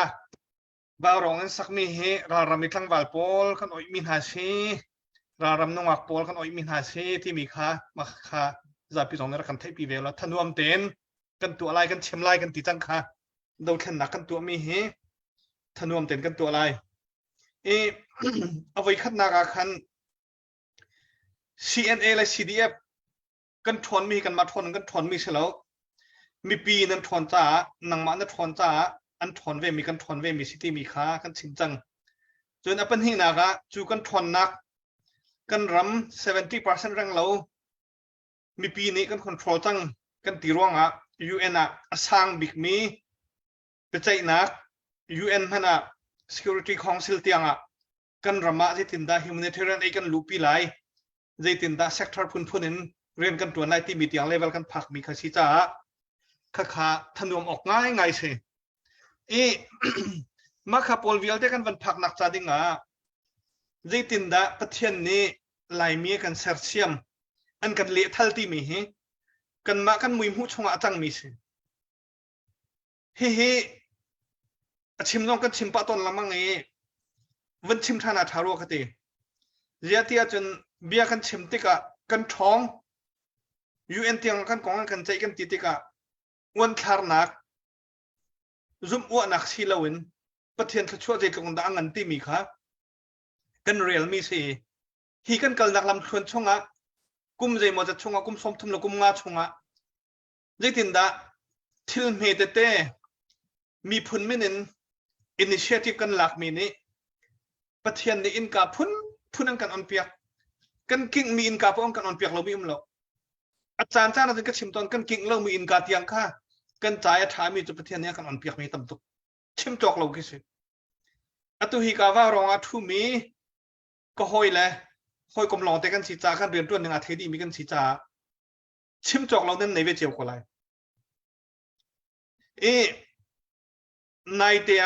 บาวรองสักมีเหรารำมีทั้งวาลปอลขันอ้อยมินหาซีรารำนงอักปอลขันอ้อยมินหาซีที่มีค่ามาค่าจะพิจารณากันเทปีเวลาท่านรวมเต็นกันตัวอะไรกันเชมไลกันติจังค่ะดูแค่หนักกันตัวมีเหท่านรวมเต็นกันตัวอะไรเอาไว้ขัดนาคัน CNA และ CDF กันทนมีกันมาทนกันทนมีเสร็จแล้วมีปีนั้นทนจ้าหนังมันนั้นทนจ้าอันทนเวมีกันทนเวมีสิทธิมีค่ากันชินจังจนอัปเป็นที่นักจูกันทนนักกันรำ 70% แรงเรามีปีนี้กันคอนโทรลจังกันตีร่วงUN สร้างบิ๊กมีไปใจนัก UN มันSecurity Council ที่กันรำจะติดตา humanitarian กันลูปีไหลจะติดตา sector พุ่นนั้นเรียนกันตัวในที่มีที่เลเวลกันผักมีคสิจ้าข้าทนวมออกง่ายสิมาขับปอลวิลเดกันวันพักนักจัดงใจตินดาประเทศนี้ลายมีกันเซอร์เซียมอันกันเลี้ยทัลที่มีกันมากันมุยมุชงอาจังมีสิชิมน้องกันชิมปะต้นละมั่งวันชิมท่านาทารวคติเรียที่จนเบียกันชิมติกะกันท้องUN เตียงกันกองกันใจกันติกะวันคาร์นักซุ่มอ้วนนักสิลาวินประเทศชั่วใจกงดังเงินที่มีค่ะกันเรียลมีสิฮีกันกลนักลำชวนชงกุมใจมาจะชงกุมสมทุนละกุมงาชงใจตินดา ทิลเมเตเตมีพุนไม่นินอินิเชติฟกันหลักมีนี้ประเทศในอินกาพุนกันอันเปียกกันกิ่งมีอินกาพวกกันอันเปียกเราไม่เราอาจารย์จ้าเราจะชิมตอนกันกิ่งเรามีอินกาเตียงค่ากันจ่ายถามีจุดประเทศนี้กันอันเปียกมีตำตุกชิมจอกเรากี่สิอตุฮิกาว่ารองอาทุมีก็ห้อยเลยห้อยกำลังแต่กันสีจ่ากันเรียนตัวหนึ่งอาทิตย์นี้มีกันสีจ่าชิมจอกเราเน้นในเวเจียวกว่าไรในเดีย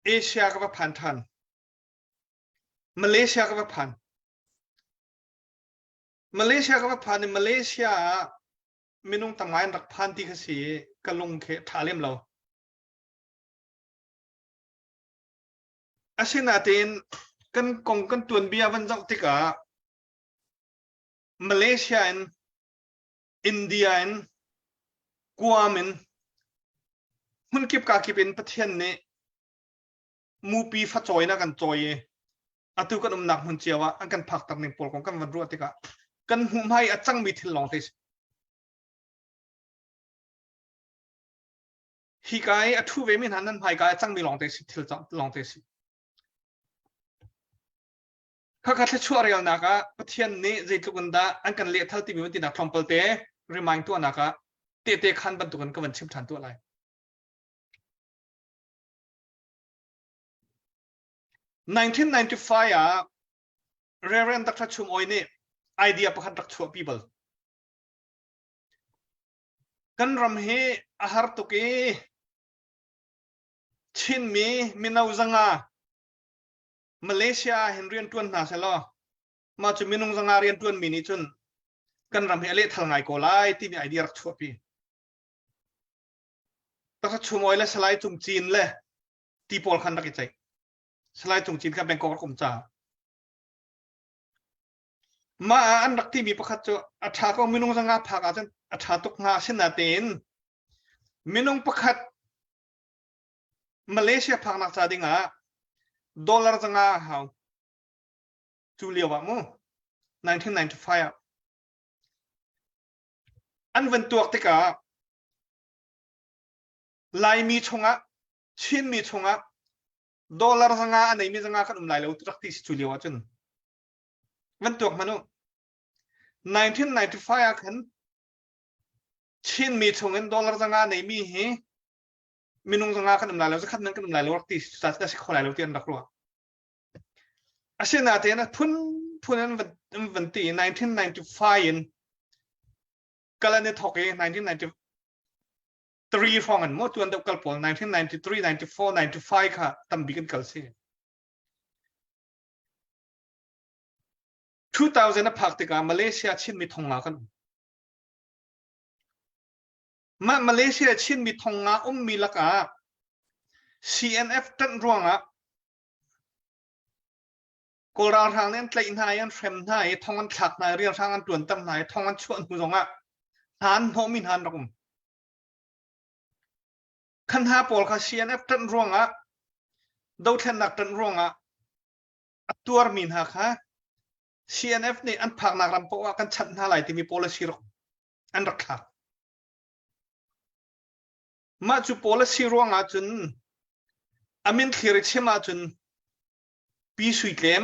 เอเชียกับพันทันมาเลเซียกับพันมาเลเซียกับพันในมาเลเซียมีนุ่งต่างหากรักพันที่เขาสีกระลงเขทาเล่มเราอาเซียนอาเทนกันกงกันตัวนเบียวันจักติกามาเลเซียอินเดียกัวมินมันเก็บกาเก็บเป็นประเทศนี้มูปีฟ้าจอยนะกันจอยอาตุกันหนักมันเจียวอันกันผักตักในปอลของกันวันรัวติกากันหุ่มให้อาจังมีทิลลองเทสฮีกายอาทุเวมินหันนั้นให้กายจังมีลองเทสทิลจังลองเทสข้าคัดชั่วเรียลนักประเทศนี้ใจตุกันดาอันกันเลี้ยทัลที่มีวันที่นักทอมเปิลเต้รีมายตัวนักเตะขันบรรทุกันก็วันชิมทันตัวอะไร1995เรื่องตักชุมโอยนี่ไอเดียประคันตักชั่ว people กันรำเฮอาหารตุกีชินมีมินาอุซังามาเลเซียเห็นเรียนตัวนนาเซลมาจุมินุงซังาเรียนตัวนมินิจุนกันรำเฮเละทางไงก็ไล่ที่มีไอเดียรักชั่วปีตักชุมโอยและสไลด์จุงจีนเลยตีปอลคันตักใจสไลด์จงจีนกับแบงกอกกรมจ่ามาอันรักที่มีประคัตจะอัฐาก็มินุงสังอาผักอาจจะอัฐาตกงาเส้นนาเตนมินุงประคัตมาเลเซียผักนักจ่าดิงาดอลลาร์สังอาหาวจูเลียวะมู1995อันวันตัวติกาลายมีชงะชินมีชงะดอลลาร์สังอาอันไหนมีสังอาขันไหลแล้วตักที่จุเลียวจุนวันตัวมัน1995ขันชินมีชงเงินดอลลาร์สังอาไหนมีเฮมีนุ่งสังอาขันไหลแล้วสักขันนั้นขันไหลแล้วตักที่สัตว์ได้สิขอไหลแล้วที่อันรักรัวอาเซียนอาเทนพุ่นนั้นวันที่1995ก็เลยเนี่ยถกเอง1993ฟองกันหมดตัวอันเดียวกันปอล1993 94 95ค่ะตั้มบิกันกันสิ2000นับพักติกามาเลเซียชินมีทงงากันมาเลเซียชินมีทงงามีลักอา CNF ตันร่วงอ่ะกอลาทางนั้นไกลนายอันเฟรมนายทองอันขักนายเรียงทางอันตัวนตั้มนายทองอันชวนหูสองอ่ะหานโนมินหานรักขันหาปอลค่ะ CNF ตันร่วงอ่ะดาวเทนนักตันร่วงอ่ะตัวมินหาค่ะ CNF นี่อันผักนักรำปว่ากันชัดหาไหลที่มี policy รักอันรักขักมาจู policy ร่วงอ่ะจนอามินขีริชมาจนปีสุยเกม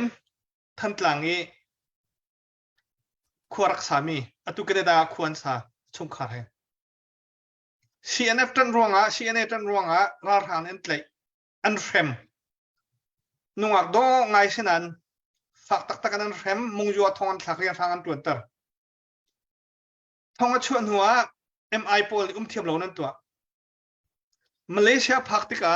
ทันตลังเอขวรักสามีตุกเดดาควรสาชงขาด CNF ตันร่วงอ่ะ CNF ตันร่วงอ่ะราทานเอ็นไกลอันเฟรมนุ่งอักดงไงสินันฝากตักกันอันเฟรมมุงยัวทองอันขักเรียงทางอันตัวเตอร์ทองอันชวนหัว MI โพลเทียมเหล่านั้นตัวมาเลเซียพักติกา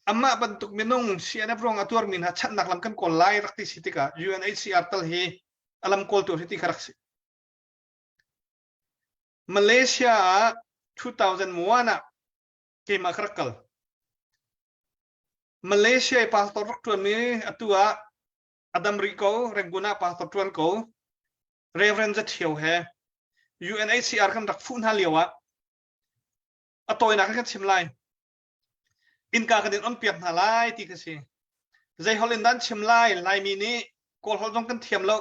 อามาบรรทุกมินุง CNF ร่วงอัตัวมินหัดชัดนักลำกันกอลไล่รักที่สิติกา UNHCR ตัลเฮอลัมกอลตัวสิติการักสิมาเลเซีย2001 น่ะเกมาครักกลมาเลเซียพาสปอร์ตตัวนี้ตัวอดัมริโกเรงกุน่าพาสปอร์ตตัวนี้เรเฟรนซ์เที่ยวเหรอ UNHCR กันรักฟุ้งหาเลียวะตัวนักกันชิมไลอินกากันดินอันเปียกหาไลที่กันสิใจฮอลแลนด์ชิมไลมีนี้กอลฮอลจงกันเทียมแล้ว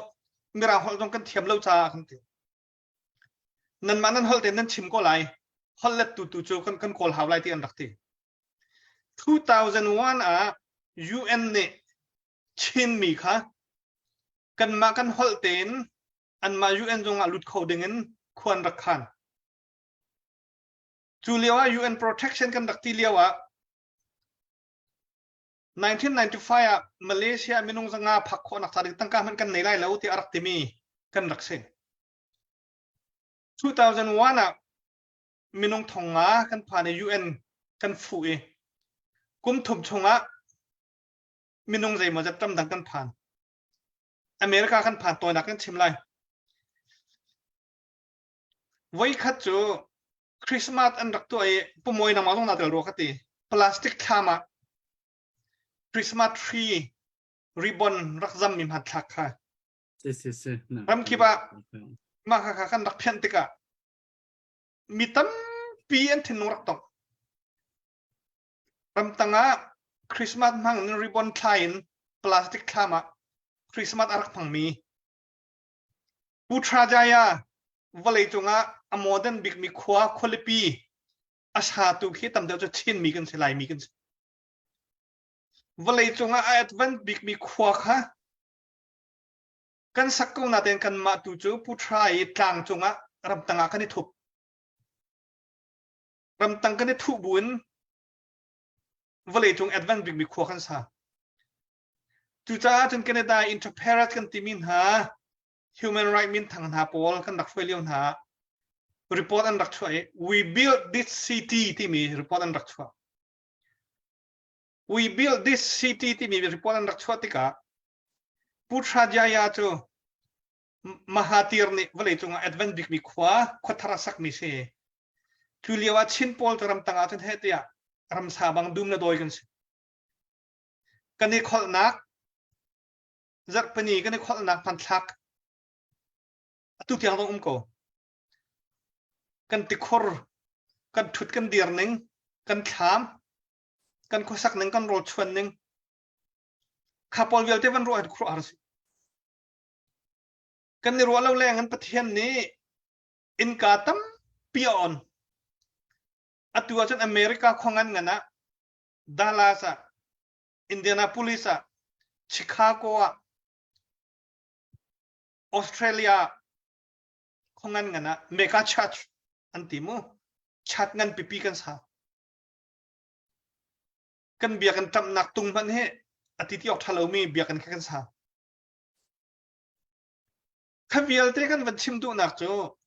มีราฮอลจงกันเทียมแล้วจ้ากันทีนั่นมันนั่นฮอลเดนนั่นชิมก็ไล ฮอลเลตตูโจกันคอลหาวไลที่อันรักที่2001 UN เนี่ยชินมีค่ะกันมากันฮอลเตนอันมา UN จงลุดเขาดึงเงินควรรักขันจูเลียวว่า UN protection กันรักที่เลียวว่า1995 มาเลเซียมีนงสังอาพักคนนักสาดิตั้งการมันกันในไร่แล้วที่อารักติมีกันรักเซน2001 มีนงทองงากันผ่านใน UN กันฟูเอกุมถุมชงะมีนงใจมาจะจำดังกันผ่านอเมริกากันผ่านตัวนักกันชิมไลไว้คัดจูคริสต์มาสอันรักตัวเอปุ่มมวยนำมาต้องนาเดลโรคติพลาสติกทามาคริสต์มาสทรีริบบอนรักจำมีหัดทักค่ะรำคิดว่ามาค่ะกันรักเพียนติกะมีตั้มปีอันที่นรักตกรำตั้งคริสต์มาสมังริบบอนไทน์พลาสติกทามาคริสต์มาสอารักพังมีปูทราจายาวเลยจงโมเดิร์นบิ๊กมีขวาคอลิปีอาชาตุขี้ตำเดียวจะชินมีกันสิไลมีกันวเลยจงแอดเวนบิ๊กมีขวาค่ะกันสักกูนาเดนกันมาตุจูปูทรายกลางจงรำตังกันได้ทุบรำตังกันได้ทุบบุญวเลยจงแอดเวนบิ๊กมีขวากันซะจุจ้าจนกันได้อินเตอร์เพรสกันติมินหาhuman right มินทางหาปอลกันดักช่วยเลี้ยงหา report อันดักช่วย we build this city ที่มี report อันดักช่วย we build this city ที่มี report อันดักช่วยที่กะผู้ชายยาจูมหาธีรนี่วันเลยจงแอดเวนต์บิ๊กมีขวาขวัตรศักดิ์มีเสจุเลียวชินปอลจะรำตังอาจจะเฮ็ดยารำสาบังดุมนาโดยกันสิกันนี่ข้อนักจักปนีกันนี่ข้อนักพันทักทุกอย่างต้องโกกันติดคอร์กันถุดกันเดียร์หนึ่งกันขามกันข้อสักหนึ่งกันโรดชวนหนึ่งข้าพอลเวลเทวันรัวครัวอาร์สิกันในรัวเล่าแรงกันประเทศนี้อินกาตัมปิออนอัตัวจนอเมริกาของงันนะดัลลัสอินเดียนาโพลิสชิคาโกออสเตรเลียของงันนะเมกาชัดอันติมูชัดงันปีกันซะกันเบียกันจำนักตุงมันเหอาทิตย์ออกทะเลมีเบียกันแค่กันซะข้าเบียลเตกันวันชิมดูนักโจ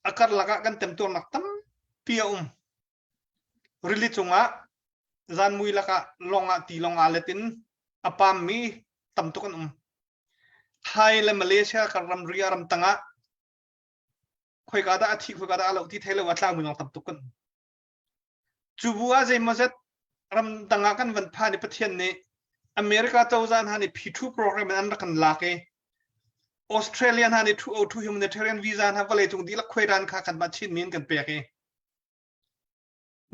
อาการลักกันเต็มตัวนักตั้มเปียริลิจงจานมุยลักลองตีลองอาเลตินอปามมีตั้มตุกันไทยและมาเลเซียการรำเรียรำตังคุยกันได้ที่คุยกันได้เราที่ไทยเราวัดล่างมือลองตั้มตุกันจูบัวใจมาเสร็จรำตังกันวันผ่านในประเทศนี้อเมริกาเจ้าจานฮันนี่P2 โปรแกรมนั้นรักกันลักออสเตรเลียฮันนี่202 humanitarian visa ฮันว่าเลยจงดีละคุยรันค่ากันมาชินมีนกันเปียก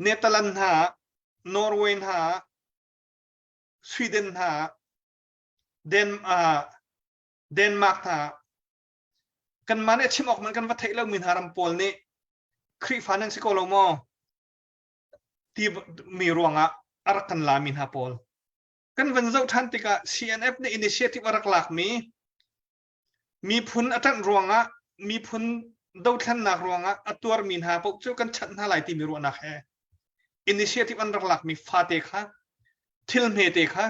เนเธอร์แลนด์ฮะนอร์เวย์ฮะสวีเดนฮะเดนมาร์กฮะกันมาเนี่ยชิมออกเหมือนกันว่าไทยเรามีหารำปอลนี่ครีฟันนังสิโกโลโมที่มีรวงอารักกันลามินฮาปอลกันวันเจ้าท่านติกะ CNF ในอินิเชียทีฟอารักหลักมีพุนอัตันรวงมีพุนดาวท่านนักรวงตัวมินฮาปกจูกันชันหาหลายที่มีรวงนักอินิเชียทีฟอันรักหลักมีฟาเตค่ะทิลเมเตค่ะ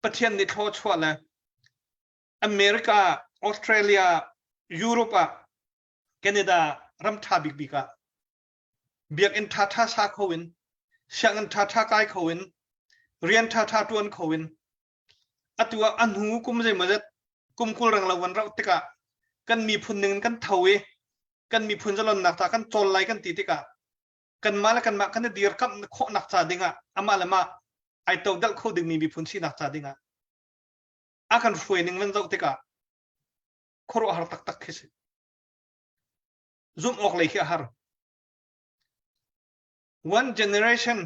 ประเทศนี้เขาชัวร์เลยอเมริกาออสเตรเลียยุโรปแคนาดารัมทาบิกบิกะเบียกอินท่าซาเขาวินเชียงอินท่าไกเขาวินเรียนท่าตัวนเขาวินตัวอันหูกุมใจมาจะกุมคุลรังละวันเราติกะกันมีพุนหนึ่งกันเทวีกันมีพุนจะลนหนักตากันโจลไลกันตีติกะกันมาแล้วกันมากันเดียร์กับโคหนักจาดิงอามาละมาไอตัวดัลโคดึงมีพุนชีหนักจาดิงอากันรวยหนึ่งวันเราติกะโครหาตักคิสซุ่มออกเลยขี้หา one generation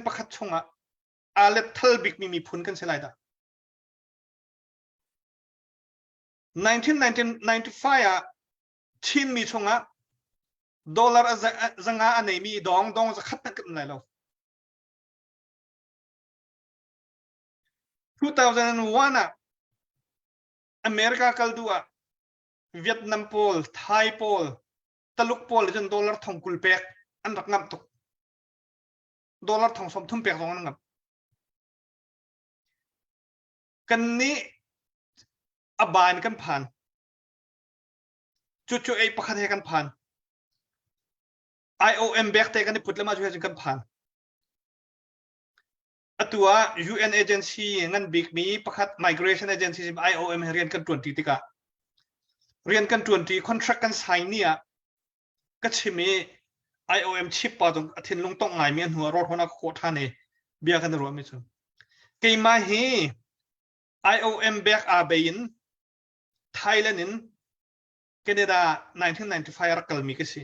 ประคัตชงอาเลทัลบิกมีพุนกันเสลายดา1995ชินมีชง dollar zanga anei mi dong za khat kan lai lo 2001 อ่ะอเมริกากัลดัวเวียดนามโพลไทยโพลตะลุกโพลจนดอลลาร์ทองกุลเปกอันรักงับตุกดอลลาร์ทองสมทุ่มเปกสองนับกันนี้อบายกันผ่านจู่ๆไอ้ประคาเทกันผ่าน IOM เบกเตกันที่พุทธละมาช่วยกันผ่านตัว UN agency งั้นบิ๊กมีประคัด migration agency IOM เรียนกันตรวจติกะเรียนกันตรวจที่ contract กันไซน์เนี่ยก็ใช่มี IOM ชิปปะตรงอาทิตย์ลงต้องไงมีหัวรถหัวนักโคตรท่านเองเบียกันรัวไม่ใช่เกี่ยมาฮี IOM เบกอาเบยินไทยแลนด์นินแคนาดา1995รักกันมีกันสิ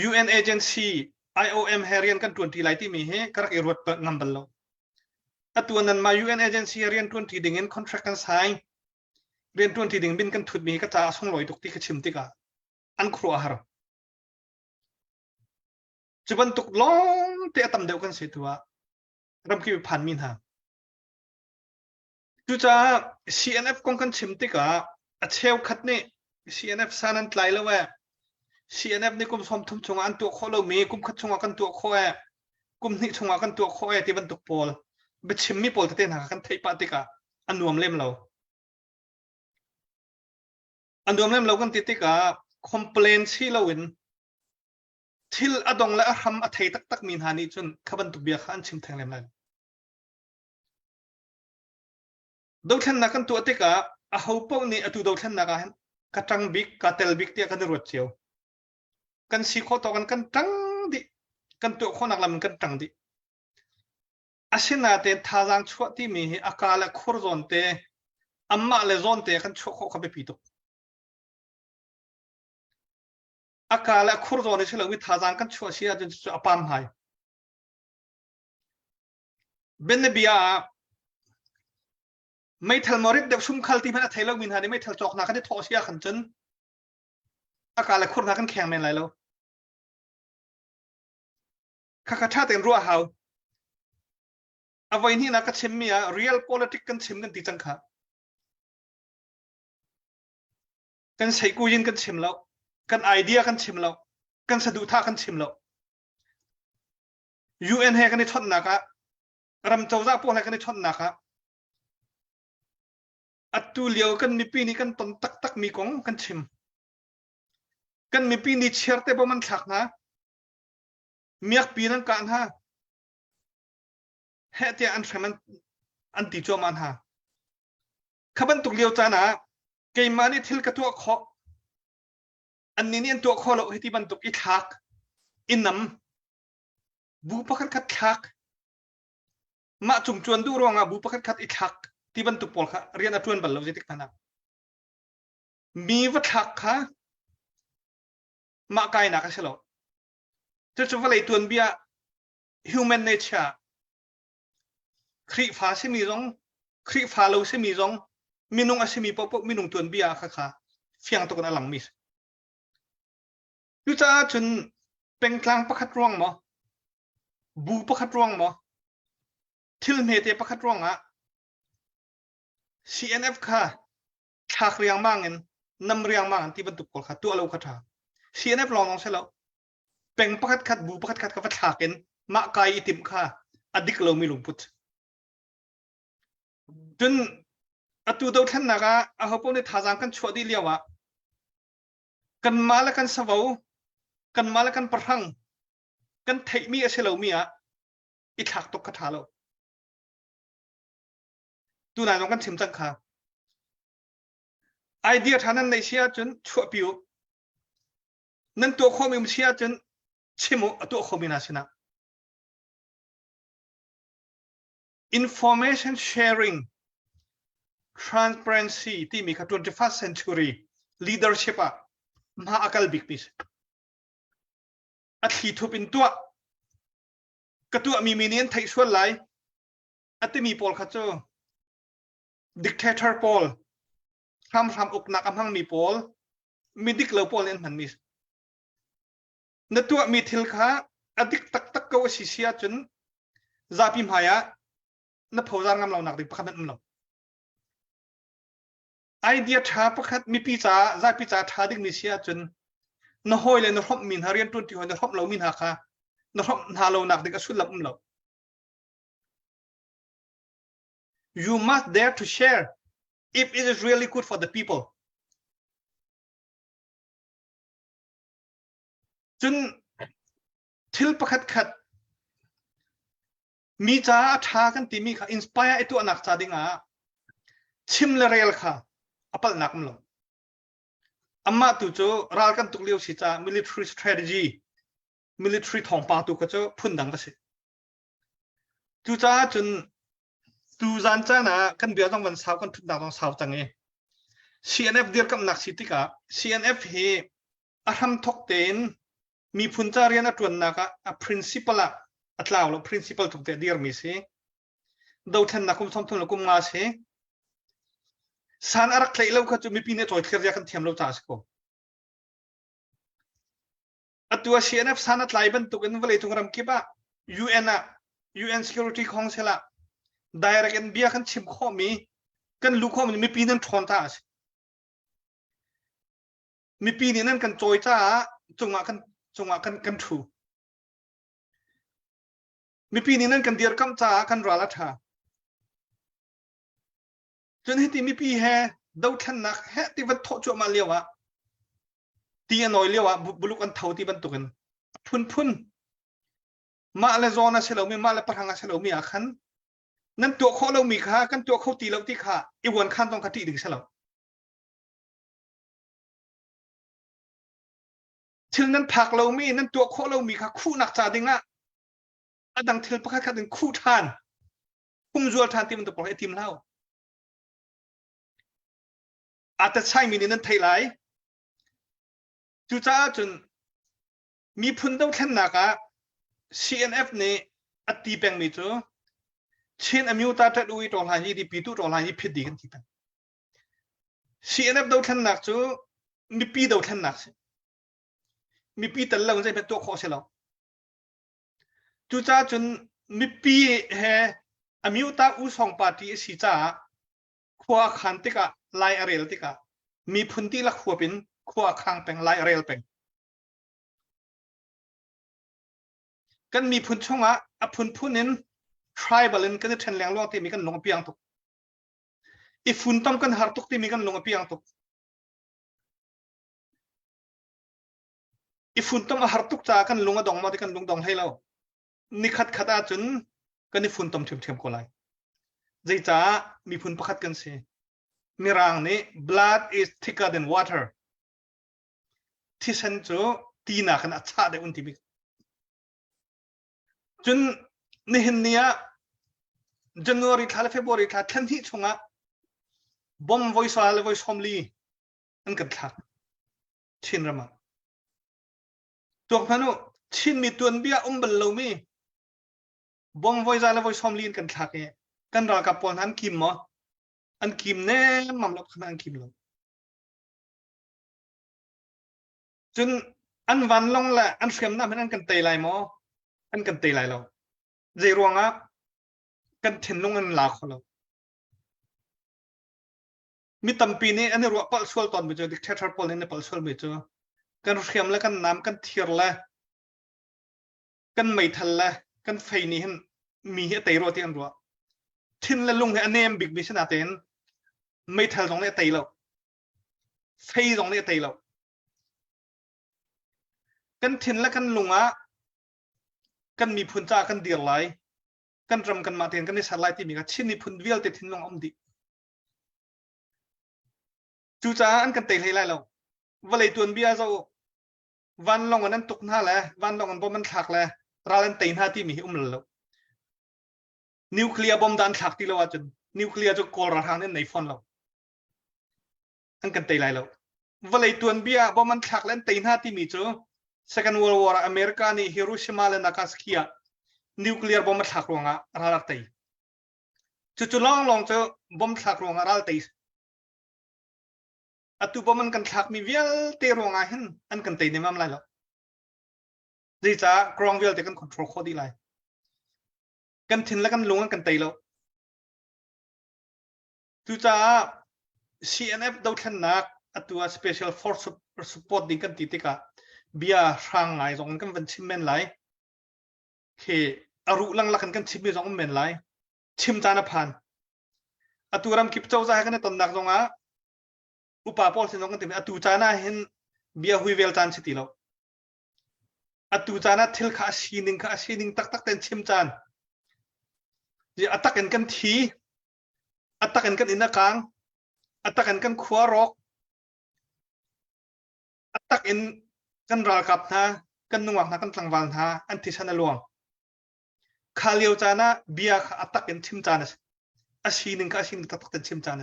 UN agency IOM เรียนกันตรวจที่ไรที่มีเฮกระเกรวดงำบัลโลตัวนั้นมา UN agency เรียนตรวจที่ดิ่ง contract กันไซน์เรียนตรวจที่ดิ่งบินกันทุดมีก็จะส่งลอยตุกที่กชิมติกาอันครัวหารจะบรรทุกล้องเตะตำเดียวกันเสียตัวรำคิวผ่านมินหาจู่จ้า CNF กงกันชิมติกาเชลขัดนี่ CNF สานันไลแล้วเว้ CNF นี่กุมสมทุมชงอันตัวโคโลมีกุมขัดชงกันตัวโคเอกุมนี่ชงกันตัวโคเอที่บรรทุกโพลเบชิมมีโพลเตนหากันไทยปาติกาอันนวมเล่มเราอันนวมเล่มเรากันติกา complain ที่เราเห็นทิลอดงและทำอัฐยตักมีนหานี้จนขบันตุเบียขันชิมแทงเล่มนั้นดูท่านนักกันตัวติกาอาหูปนี่อตุดูท่านนักกันกระจังบิ๊กกระเตลบิ๊กที่กันรวดเชียวกันสีโคตกันกันจังดิกันตัวคนนักลำกันจังดิอาศินาเตท่าจังชั่วที่มีอากาศคูร์ซอนเตอัมมาเลซอนเตกันชั่วเขาไปปีตุอากาศคูร์ซอนนี่เชื่อวิท่าจังกันชั่วเสียจนจะอปามหายเบนเนบียไม่ทันมอริดเด็กชุมคัลที่มันไทยเราวินหานี่ไม่ทันจอกนักกันที่ทอเสียขันจนอากาศคูร์นักกันแข็งแมนไรแล้วข้าข้าชาติเองรู้ว่าเอาไว้นี่นักชิมมีอะ real politics กันชิมกันตีจังค่ะกันใช้กูยินกันชิมแล้วกันไอเดียกันชิมแล้วกันสะดุท่ากันชิมแล้ว UN ให้กันในชนนักอะรำเจ้าจ้าพวกอะไรกันในชนนักอะอัตุเลียวกันมีปีนี้กันต้นตักมีกงกันชิมกันมีปีนี้เชื่อแต่บ่มันขักนะเมียกปีนั้นกันฮะเฮติอันเฟมันอันติจอมันฮะขบันตุกเลียวจานะเกยมานี่ทิลกตัวขออันนี้เนี่ยตัวขอเราให้ที่บันตุกอีทักอินนำบูปะคัดทักมาจุ่มจวนดูรองอ่ะบูปะคัดอีทักที่บันตุกปอลค่ะเรียนอัตวนบัลเราจะติดกันนะมีวัตถักค่ะมาไกลนักใช่หรอจะจะว่าอะไรตัวเบีย human nature ครีฟ้าใช่มีร้องครีฟ้าเราใช่มีร้องมีนุ่งอาใช่มีป๊อปมีนุ่งตัวเบียค่ะเฟียงตัวกันอลังมิสดูจ้าจนเป็นกลางประคัดร่วงมั้งบูประคัดร่วงมั้งทิลเมเตประคัดร่วงอ่ะ CNF ค่ะฉากเรียงมั่งเงินนำเรียงมั่งที่บรรทุกคนค่ะตัวเราค่ะ CNF ลองใช่แล้วเป็นประคัดบูประคัดกับฉากเงินมาไกลติมค่ะอดีตเราไม่ลงพุทธจนอตุดูท่านนักอาเขาพวกนี้ท่าจังกันชั่วดีเลียวะกันมาแล้วกันสวาวกันมาแล้วกันประทังกันเทมีอาเชลมีอ่ะอีทักตกกระทาเราดูนายต้องกันชิมจังค่ะไอเดียท่านั้นในเชียจนชั่วปิวนั่นตัวข้อมีมเชียจนชิมุตัวข้อมีนาชนะ information sharing transparency ที่มีค่ะ 21st century leadership อ่ะมหาอักลบิ๊กมิสอัตลีทุบินตัวกระตัวมีเนียนไทยส่วนไหลอัตมีโพลค่ะเจ้า dictator โพลทำอกหนักอำหังมีโพลมีดิกเลอโพลเล่นมันมิส นตัวมีทิลค้าอดิกตักก็ว่าเสียจนซาพิมหายะนพอจางงเราหนักดิประคับนั่นเราไอเดียท้าประคับมีปีจ่าซาปีจ่าท้าดิกมีเสียจนนหอยเลยนรบมินหาเรียนตุนที่หอยนรบเรามินหาค่ะนรบหาเราหนักดิกสุดลับเรา you must dare to share if it is really good for the people จนทิลประคัดขัดมีจ้าท้ากันที่มีค่ะอินสปายไอตัวนักจ่าดิงาชิมเลเรลค่ะอัปลนักมั้งอามาตุโจรัลกันตุกเลียวสิจ้า military strategy military ทองปาตุกโจพุ่นดังกันสิจูจ้าจนตูจันจ้านะกันเบียต้องวันเสาร์กันพุ่นดังต้องเสาร์จังเอ CNF เดียร์กับนักสิทธิกา CNF เฮอาทำทกเตนมีพุ่นจารีนักวนนักa principal อัตลาวแล้ว principal ถูกแต่เดียร์มีสิดาวเทนนักกุมสมทุนนักกุมมาสิสารอารักเลยเราก็จะมีปีนี้ตัวเทียร์ยากันเทียมเราจ้าสิโกอัตัว CNF สารอัตไลบันตุกันวันเลยตรงรำกิบะ UN Security Council ละ direct กันเบียกันชิมข้อมีกันลูกข้อมีปีนั้นทอนตาสิมีปีนี้นั่นกันโจยจ้าจงอ่ะกันถูมีปีนี้นั่นกันเดียร์กัมจ้ากันราลัทธาจนให้ที่มีปีแห่ดาวทันนักแห่ที่วันโตจั่วมาเลี้ยวะตีนอยเลี้ยวะบุลุกันเท่าที่บรรทุกันพุ่นมาเลโซนาเชลมีมาเลปะทังเชลมีอาคันนั่นตัวเขาเรามีค่ากันตัวเขาตีเราที่ค่าอีวันขันต้องคติดึงเชลถึงนั้นผักเรามีนั่นตัวเขาเรามีค่าคู่นักจ่าดิงะอดังเทินประคัดดึงคู่ทานคุ้มจวลทานที่มันตัวปล่อยทีมเล่าอาจจะใช่มีนั้นไทยไหลจู่จ้าจนมีพุ่นดาวแค่นักะ CNF เนี่ยอติแปงมีจ้ะเช่นอเมริกาจะดูอีตัวหลายยี่ดีปีตัวหลายยี่ผิดดีกันที่เป็น CNF ดาวแค่นักจ้ะมีปีดาวแค่นักมีปีแต่ละวันจะเป็นตัวข้อเสียแล้วจู่จ้าจนมีปีแห่อเมริกาอุสองปาร์ตี้สิจ้าขวาขันติกะไลเรลติกะมีพุ่นที่ละขวเป็นขวาข้างเป็นไลเรลเป็นกันมีพุ่นช่องอ่ะพุ่นนั้น tribal นั้นก็จะเช่นแรงล่วงที่มีกันลงเปียงตุกอีฝุ่นต้มกันหาตุกที่มีกันลงเปียงตุกอีฝุ่นต้มหาตุกจากกันลงดองมาที่กันลงดองให้เรานิคัดขัดจนกันอีฝุ่นต้มเทียมๆก็เลยใจจ้ามีพุ่นประคัดกันสิมีรางนี้ blood is thicker than water ที่ฉันจะตีหนักกันอัจฉริยะอุ่นที่มีจนในเห็นเนี้ยJanuary ท่าและ February ท่าทันทีชงบอม voice อะไร voice homely อันกันทักชินระมาตัวพานุชินมีตัวเบียเบลล์มีบอม voice อะไร voice homely อันกันทักเนี่ยกันรอกับปอนอันคิมมั้งอันคิมแน่มั่มล็อกขนาดอันคิมเลยจนอันวันลงละอันเฟรมน้ามันอันกันเตยไหลมั้งอันกันเตยไหลเราใจรวงกันเทนลงอันลาเขาเรามีตั้มปีนี้อันนี้รัวปัลสวลตอนไปเจอดิกเตอร์พอลนี่ปัลสวลไปเจอกันเรียมแล้วกันน้ำกันเทียร์ละกันไม่ทันละกันไฟนี่เห็นมีเหตุตีรัวที่อันรัวทินและลุงเนี่ยอันนี้บิ๊กบิชนาเตนไม่ทันตรงนี้ตีเราไฟตรงนี้ตีเรากันทินและกันลุงกันมีพุ่นจ้ากันเดียร์ไหลกันรำกันมาเตียนกันในสไลด์ที่มีกันชิ้นนี้พุ่นเวียลติดทิ้งลงอมดีจู่จ้าอันกันเตะให้ไรเราวันเลยตัวเบียเจ้าวันลงอันนั้นตกหน้าแล้ววันลงอันบอมมันถักแล้วเราเล่นเตะหน้าที่มีแล้วนิวเคลียร์บอมดันถักที่เราจนนิวเคลียร์จะกอลระทางนั้นในฟอนเราอันกันเตะไรเราวันเลยตัวเบียบอมมันถักแล้วเตะหน้าที่มีเจ้าSecond World War อเมริกานี่ฮิโรชิมาและนาคาสกินิวเคลียร์บอมมันถักลงราลตีจุดๆลองเจอบอมถักลงราลตีอัตุบอมมันกันถักมีเวลเตะลงเห็นอันกันเตะในมั่มไรหรอ จีจ้ากรองเวลแต่กันคอนโทรลโคดีไรกันทิ้งแล้วกันลงกันตีแล้วดูจ้า CNF ดาวเทนนักตัว Special Force Support ดิ้งกันตีติกะเบียร่างไงสองกันเป็นชิมเมนไรเคอรุลังลักกันชิมเมนสองเมนไรชิมจานพันตัวรำคิปเจ้าใจกันในตอนนักตรงอ่ะอุปาปอลสิน้องกันตีตัวจานะเห็นเบียหุยเวลจานสิติแล้วตัวจานะทิลข้าชีนิงตักเต็นชิมจานจะอัตตักกันทีอัตตักกันอินนักกังอัตตักกันขวารอกอัตตักกันรัลกับท่ากันนุ่งนักกันสังวานท่าอันที่ฉันลวงข้าเลี้ยวจานะเบียข้าอัตตักกันชิมจานอาชีนิงตักเต็นชิมจาน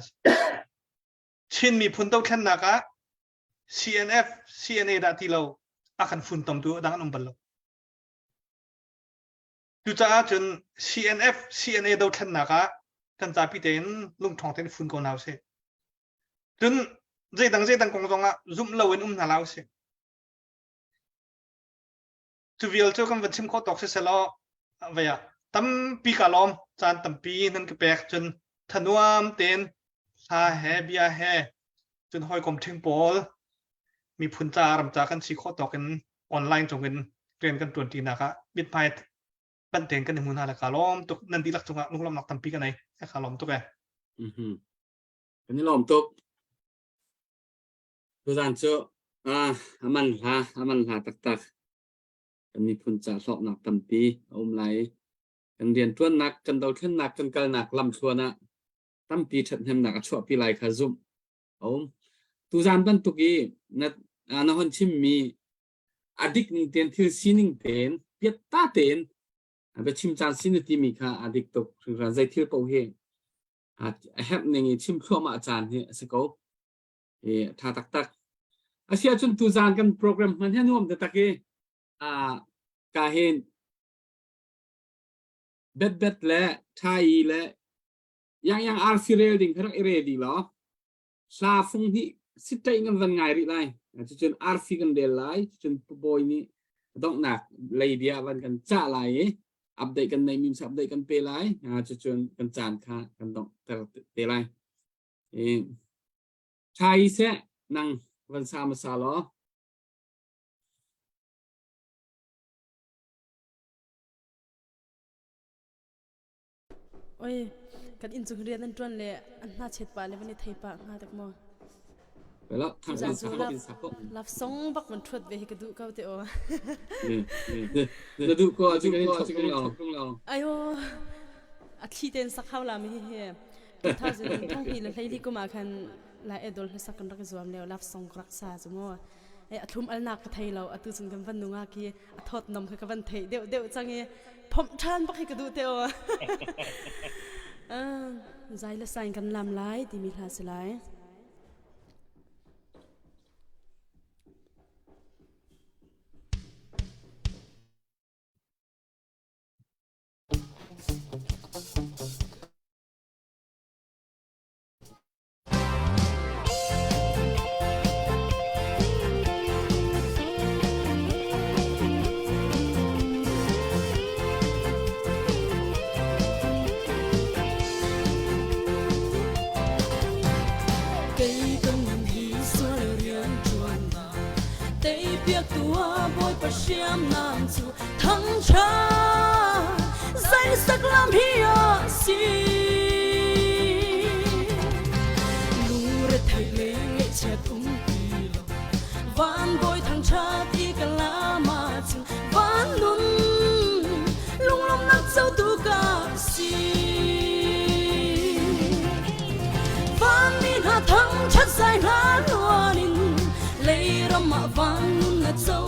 ชินมีพุ่นเต้าแค่นักะ CNF CNA ดาที่เราakan funtom tu dengan umbal. Tu cakap jun CNF CNA dau kan naka kan tapi ten lung thong ten fun ko naw se. Jun zai dang kong zonga zoom lawen na law se. Tu vial chu kan vachim kho tok se selo vaya tam pi kalom chan tam pi nan ke pek jun thanuam ten ha he bia he jun hoi kom thing polมีพุนจารำจากันสีข้อต่อกันออนไลน์จงกันเรียนกันตัวทีนะครับบิดไปปั้นเต็นกันในมือหน้าละคาล้อมตุกนันทีหลักจงลุงล้อมหลักตั้มปีกันไหนแค่คาล้อมตุกแกอันนี้ล้อมตุกดูด้านเจ้าอามันหาตักกันมีพุนจาสอบหนักตั้มปีอมไหลกันเรียนตัวนักกันเดาเท่นนักกันกลหนักลำชัวนะตั้มปีถัดแหมหนักชั่วปีไหลขาซุ่มตูจานบันตุกีนัดนหอนชิมมีอดิกนิงเตนทิลซีนิงเตนเปียตาเตนแบบชิมจานซินติมีค่ะอดิกตุกถึงการใจทิลเป่าเฮแฮปนิงชิมพวกมาอาจารย์เนี่ยสกอท่าตักอาเซียจนตูจานกันโปรแกรมมันให้นุ่มแต่ตะกี้กาเฮนเบ็ดและไทยและยังอาร์ฟิเรลดิ้งพนักเอเรดีหรอซาฟงที่สิทธิ์เงินวันไงริไลจนอาร์ฟิกันเดลไลจนบอยนี่ต้องหนักเลยเดียวันกันจ้าไลอัปเดตกันในมิมอัปเดตกันเปไลจนกันจานค่ะกันต้องแต่เปไลชายเสนังวันสามสาลอโอ้ยกันอินจุเรียนนั่นจวนเลยอันน่าเช็ดปากเลยวันนี้ไทยปากง่ายแต่หมอไปแล้วทางการสักกินสักก็รับส่งบักมันทวดไปให้กระดูกเขาเตอกระดูกก็จุกเราไอ้โออาทิตย์เต็นสักข้าวลาไม่เหี้ยถ้าจะท่องปีละใครที่ก็มาคันลายเอดอลให้สักกันรักจวมแล้วรับส่งรักษาจมัวไอ้ทุ่มอันนักไทยเราตุจนกันวันนุ่งอากีทอดนมให้กับวันไทยเดี๋ยวจังเงี้ยผมทานบักให้กระดูกเตอใจละสั่งกันลำลายที่มีทาสลายSiam nam chu thăng cha danh sắc lam hiya si lure thai le nge che kum pi lo van boy thăng cha ti ka la ma chu van nun lung long nak sau tu ka si van min ha thăng cha sai na luanin le ram ma van nun na sau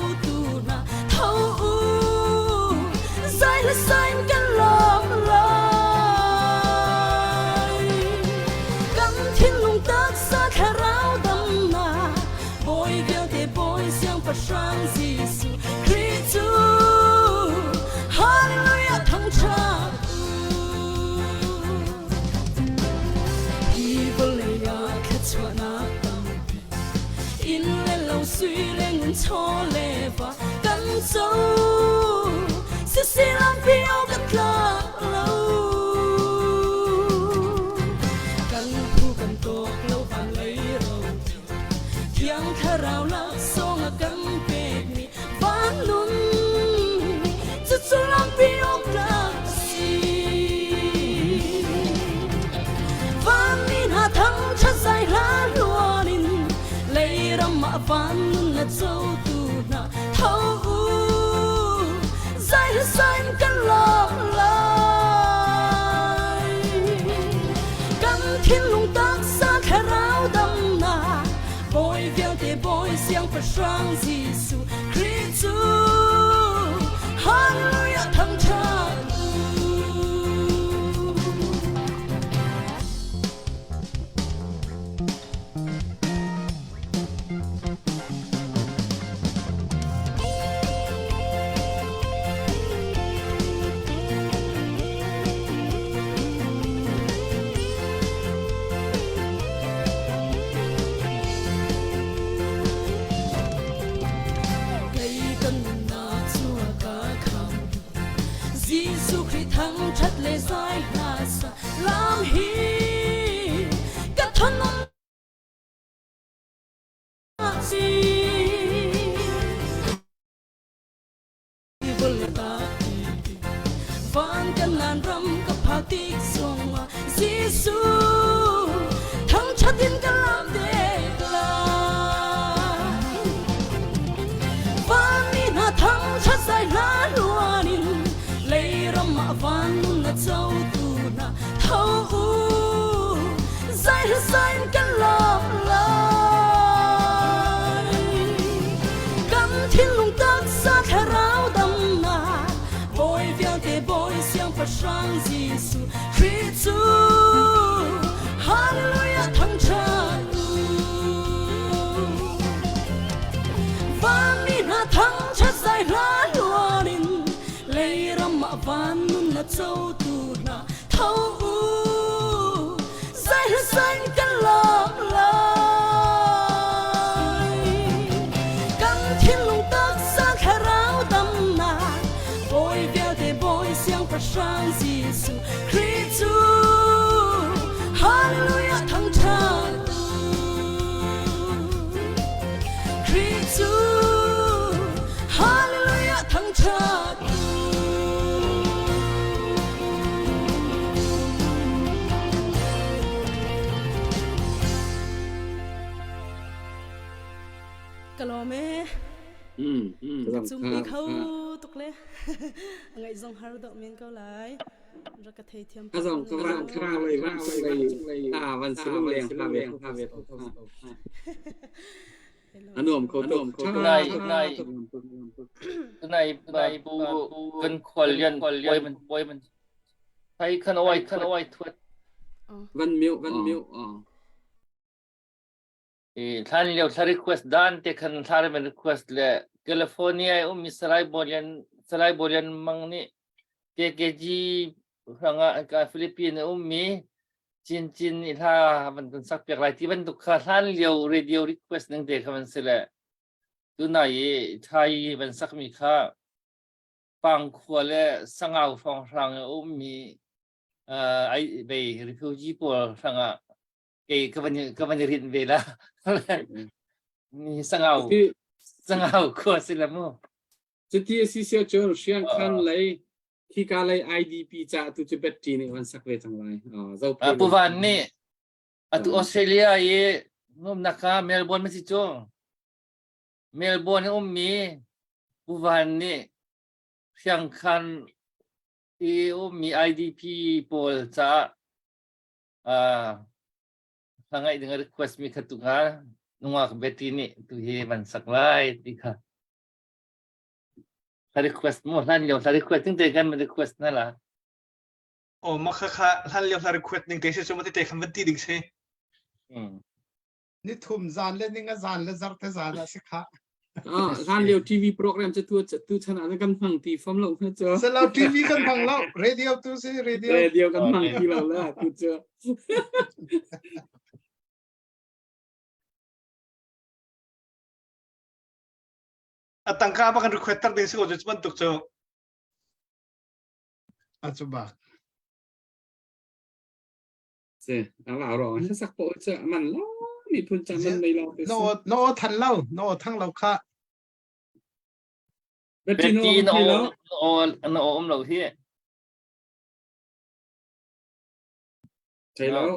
sai là saiกันลมลอยกันทิ้งลงตักสักเราดำนาบอยเดียวแต่บอยเสียงประชันยิสุคริสต์ฮาเลลูยาทั้งชาติอีเบลเลยาแค่ชวนนักตั้งอินเลเราสุยเลงชอเลบะกันโซ silang piao katlang lâu kan thu kan tok lâu van lấy râu thiang tha rào lắc song kan pek mi van nun chu silang piao katlang si van min ha thang cha sai la luanin lấy ram ma van nun na châu tu na thâu sai sai kan lom lai kan thiên lung tác sa kha rao dam na boy viau te boy siang pa sang Giêsu Christu hallelujah thăng tràn Giêsu Christ thăng chất lệ sai là sa lam hi các thân ông si vul ta van kan lan ram ka phatik song Giêsu thăng chất din ka lam de la van ni na thăng chất sai la luanin lấy ram ma van nun na châu tu na thâu zai sai kan lom lai kan thiên lung tác sa kha rao dam na boy viang te boy siang pa sang Giêsu Christu hallelujah thăng tràn van mi na thăng cha sai la luanin lấy ram ma van nun na châu tu na thâu sai sai kan lom lai kan thiên lung tác sa kha rao dam na boy viao te boy siang pa sang Giêsu Christu hallelujah thăng tràn Christu hallelujah thăng tràn kalome chung bi khâu tục le ngày dòng har độ miền câu lại rồi cái thầy thiêm cái dòng cái vangเลยวันสุเลยวันสุลงแรงพาเวอันนมโคตมในปูกันขวลเลียนปล่อยมันใช้ขนอยทวดวันมิวท่านเลี้ยวทารีควสด้านแต่คันทารีเป็นรีควสเลยแคลิฟอร์เนียมีสไลบอรินมังนี่เกเกจีฮังกับฟิลิปปินส์มีจินอีท่ามันเป็นสักเปียกไรที่มันตุกท่านเลี้ยวเรดิโอรีควสนึงเด็กมันเสร็จตัวไหนไทยเป็นสักมีค่าปังขวดและสังเอาฟองรังมีไอไปรีฟิวจีปอลสังkebanyakan rin bela ni sangau ko sila mo จุดที่สิเสียจนเชียงคันเลยที่การเลย IDP จะตุจเบ็ดจีนวันสักเวจังไรปูวันนี่ตุออสเตรเลียงมนักเมลเบิร์นไม่สิจ้งเมลเบิร์นมีปูวันนี่เชียงคันมี IDP ปอลจะHangai dengan request mi katunga nunga beti ni tu he man saklai tika. Sa request mo lan yo sa request ting te kan man request na la. Oh makaka lan yo sa request ning te se so mati te kan beti ding se. Ni thum zan le ninga zan le zar te zan se kha. Lan liu TV program จะtu chana na kan phang ti phom lo na cho. Se lao TV kan phang lo radio tu se radio kan phang ti lo la tu cho. Atangka apa kan requester ding se ko judgment tuk cho อาจุบัก เสียว่าวรองถ้าสักโปจะมันล้อมีพุนจันมันไม่รอไป โน สิ โนทันเล่าโนทั้งเราค่ะ เบติโน Betty ใครแล้ว nó ôm đầu thế ใช่แล้ว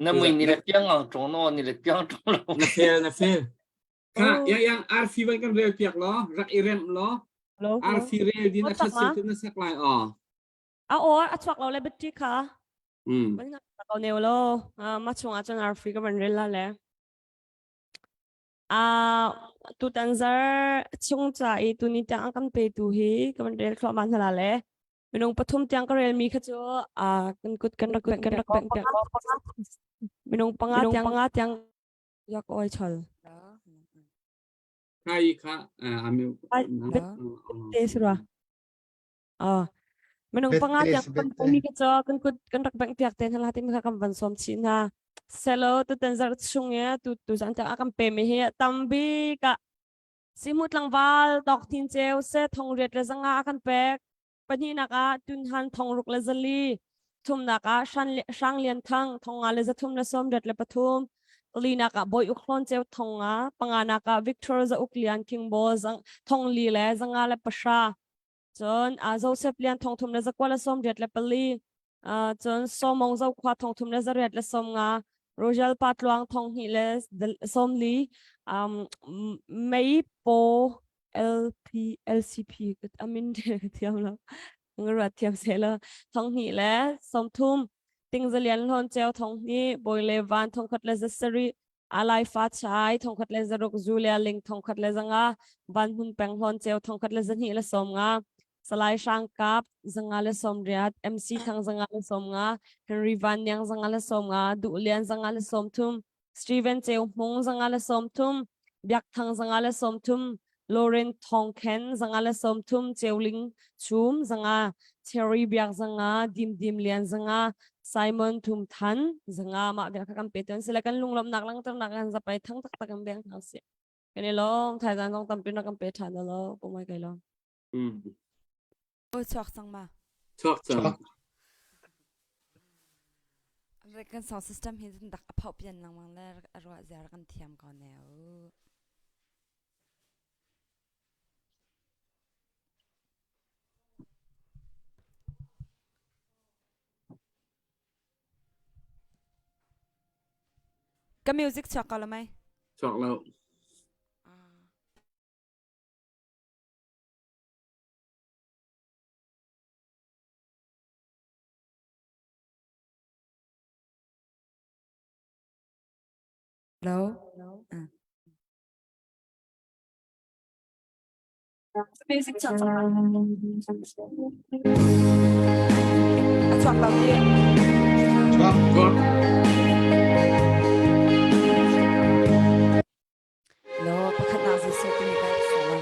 nó mình đi là tiếng ở trong nó đi là tiếng trong lòng นาเฟลนาเฟลค่ะยังอาร์ฟีวันกันเร็วเปียกล้อรักอีเรมล้อ Lo. อาร์ฟีเร็วดินอาชัดสิทุนสักลายอ๋อ Atwak lo le beti ka. อืม Ban nga ka ne lo. Ma chunga chang Africa ban rela le. Tu tanzar chung cha I tu ni tang kan pe tu hi ka ban rel klo man hala le. Minung pathum tiang ka rel mi kha cho kan kut kan rak bang minung panga tiang yak oi chol. ใครค่ะอามิว Te sura. Minung Bet panga tes, tiang bet kan mi kha cho kan kut kan rak bang tiak ten hala tin ka kam ban som chin ha. Selo tu tanzar chung ya tu san tiang akam pe mi he tambi ka simut lang val tok tin cheu se thong ret le zanga akan pek pani naka tun han thong ruk le zali thum naka shang lian thang thonga le zathum le som ret le pathum li naka boy ukhlon cheu thonga pangana ka victor za uklian king bo zang thong li le zanga le pasha chon joseph lian thong thum le zakwa le som ret le pali chon somong zo khwa thong thum le zaret le som nga rojal patluang thong hi le som li mấy po LCP amin thiam lo ngara thiam se lo thong hi le som thum ting zalian lon cheu thong ni boy le van thong khat le zasari alai fa chai thong khat le zarok zulia ling thong khat le zanga van hun peng lon cheu thong khat le zan hi le som nga salai shang kap zanga le som riat MC thang zanga le som nga Henry van yang zanga le som nga du lian zanga le som thum Steven cheu mong zanga le som thum biak thang zanga le som thum Lauren thong ken zanga le som thum cheuling chum zanga Cherry biak zanga dim lian zanga Simon thum than zanga ma biak kam peton sila kan lunglom nak lang tar nak han zapai thang tak tak am beng hause kani long thai zan long tam pin nak am pe than lo pomai kai lo อืม Ôi chọc sang mà ชอบจัง Rồi cái sound system hiện đặt áp biến lang mang le rồi giờ kan thiam con nèo cái music chọc có là mấy ชอบแล้ว Hello music chọn chọc đầu tiên ชอบก็ Hello có khả năng gì sự tình cảm sao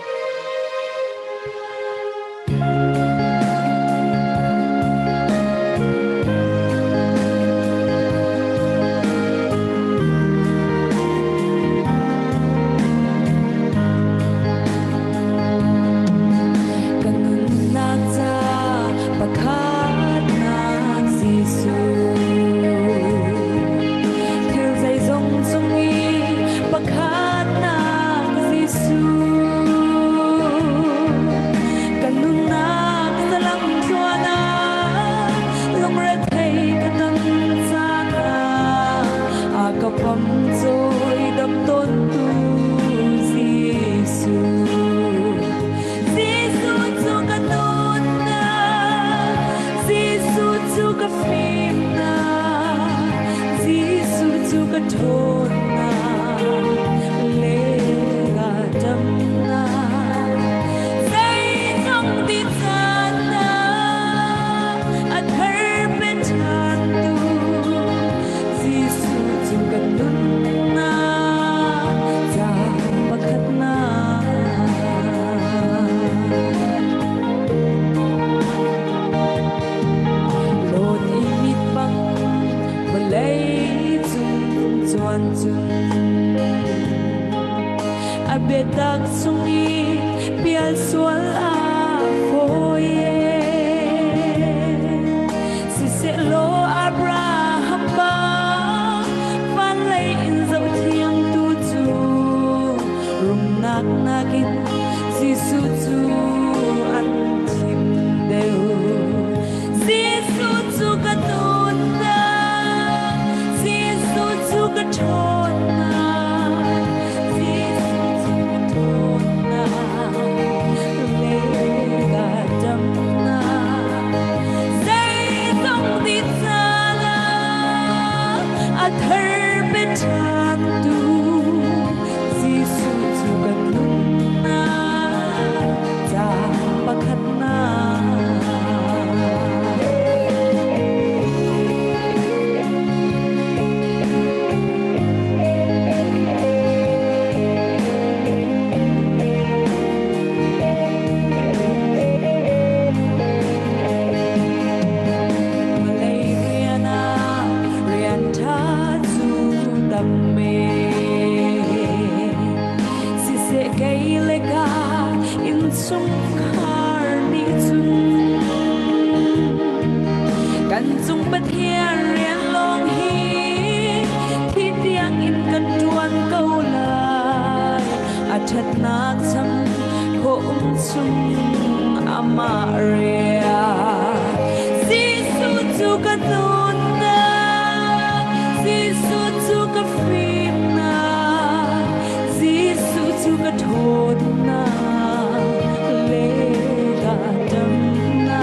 Pakhat na Giêsu tak sungi pial suala foye si se lo Abraham ba van lay in dấu thiêng tu chu rum nak nakin si su chu an chim đều si su chu ka tun na si su chu ka thon na si su chu ka thon na le ga dam na say dong di cha la a thar pe thang tu si su chu ka nun na cha pa khat na Malayriana rian tha chu tam me si se kai le ka in sung khar ni chun kan chung pa thia rian long hi thi tiang in kan tuan câu lai a that nak cham ko chung ama ria si su chu ka tun na si su chu ka fin na si su chu ka thon na le ka dam na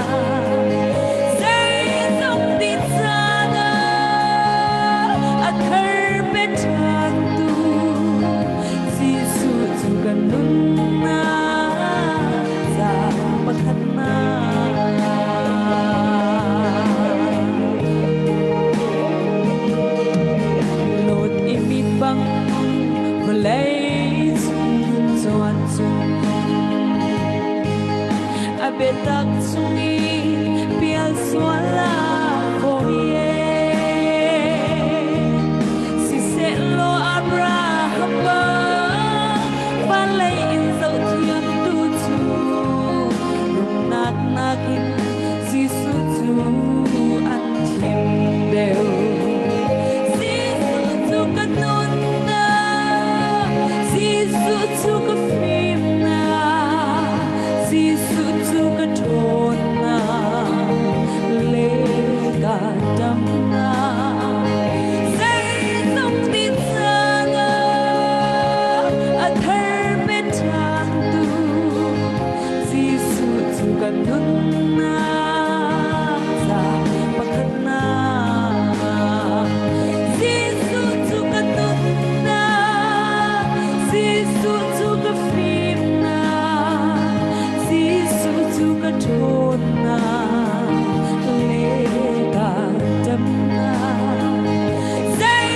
say dong di cha na a thar pe thang tu si su chu ka nun na cha pa khat na lột imi băng mà lấy chuan chung a be tak sungi pial suala foye si se lo Abraham ba van lay in dấu thiêng tu chu rum nak nakin si su chu an chim đều si su chu ka nun na si su chu ka phim na si su chu ka thon na le ka dam na say dong di cha na a thar pe thang tu si su chu ka nun na cha pa khat na si su chu ka nun na si su chu ka phim na si su chu ka thon na le ka dam na say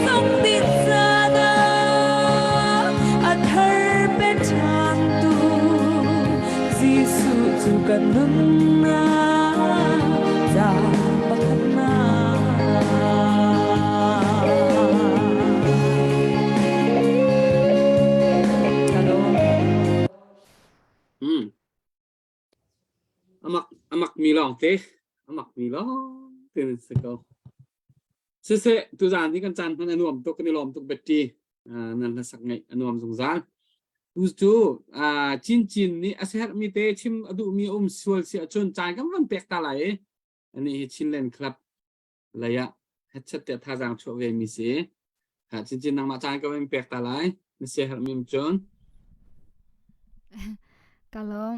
dong di cha na a thar pe thang tu si su chu ka nun na cha pa khat na hello amak mi long te amak mi long te se ko se tu zan ni kan chan han anuam to kan lom to beti nan la sak ngai anuam zung zan tu chu chin ni asehat mi te chim adu mi sual si chon chan kam van pek ta lai ani chin len club laya het chat te tha jang cho ve mi se chin nang ma chan ka van pek ta lai ni se har mi chon Kalom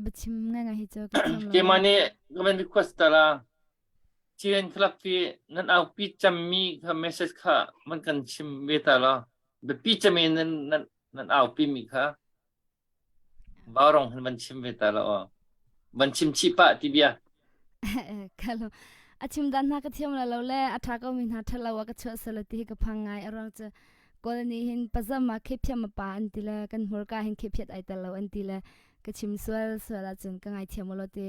bachim nga hi cho ka cham ke mane gamen request tala chien club fi nan au pi cham mi kha message kha man kan chim ve ta la be pi cham nan au pi mi kha barong man chim ve ta la man chim chi pa ti bia Kalom achim dan na ka thiam la lo le atha ko min ha thala wa ka chho salati ka phangai arang cha kolani hin pajama khepyam pa antila kan hor ka hin khepyat ai ta lo antila ka chim swal swala chun ka ngai thiam lo te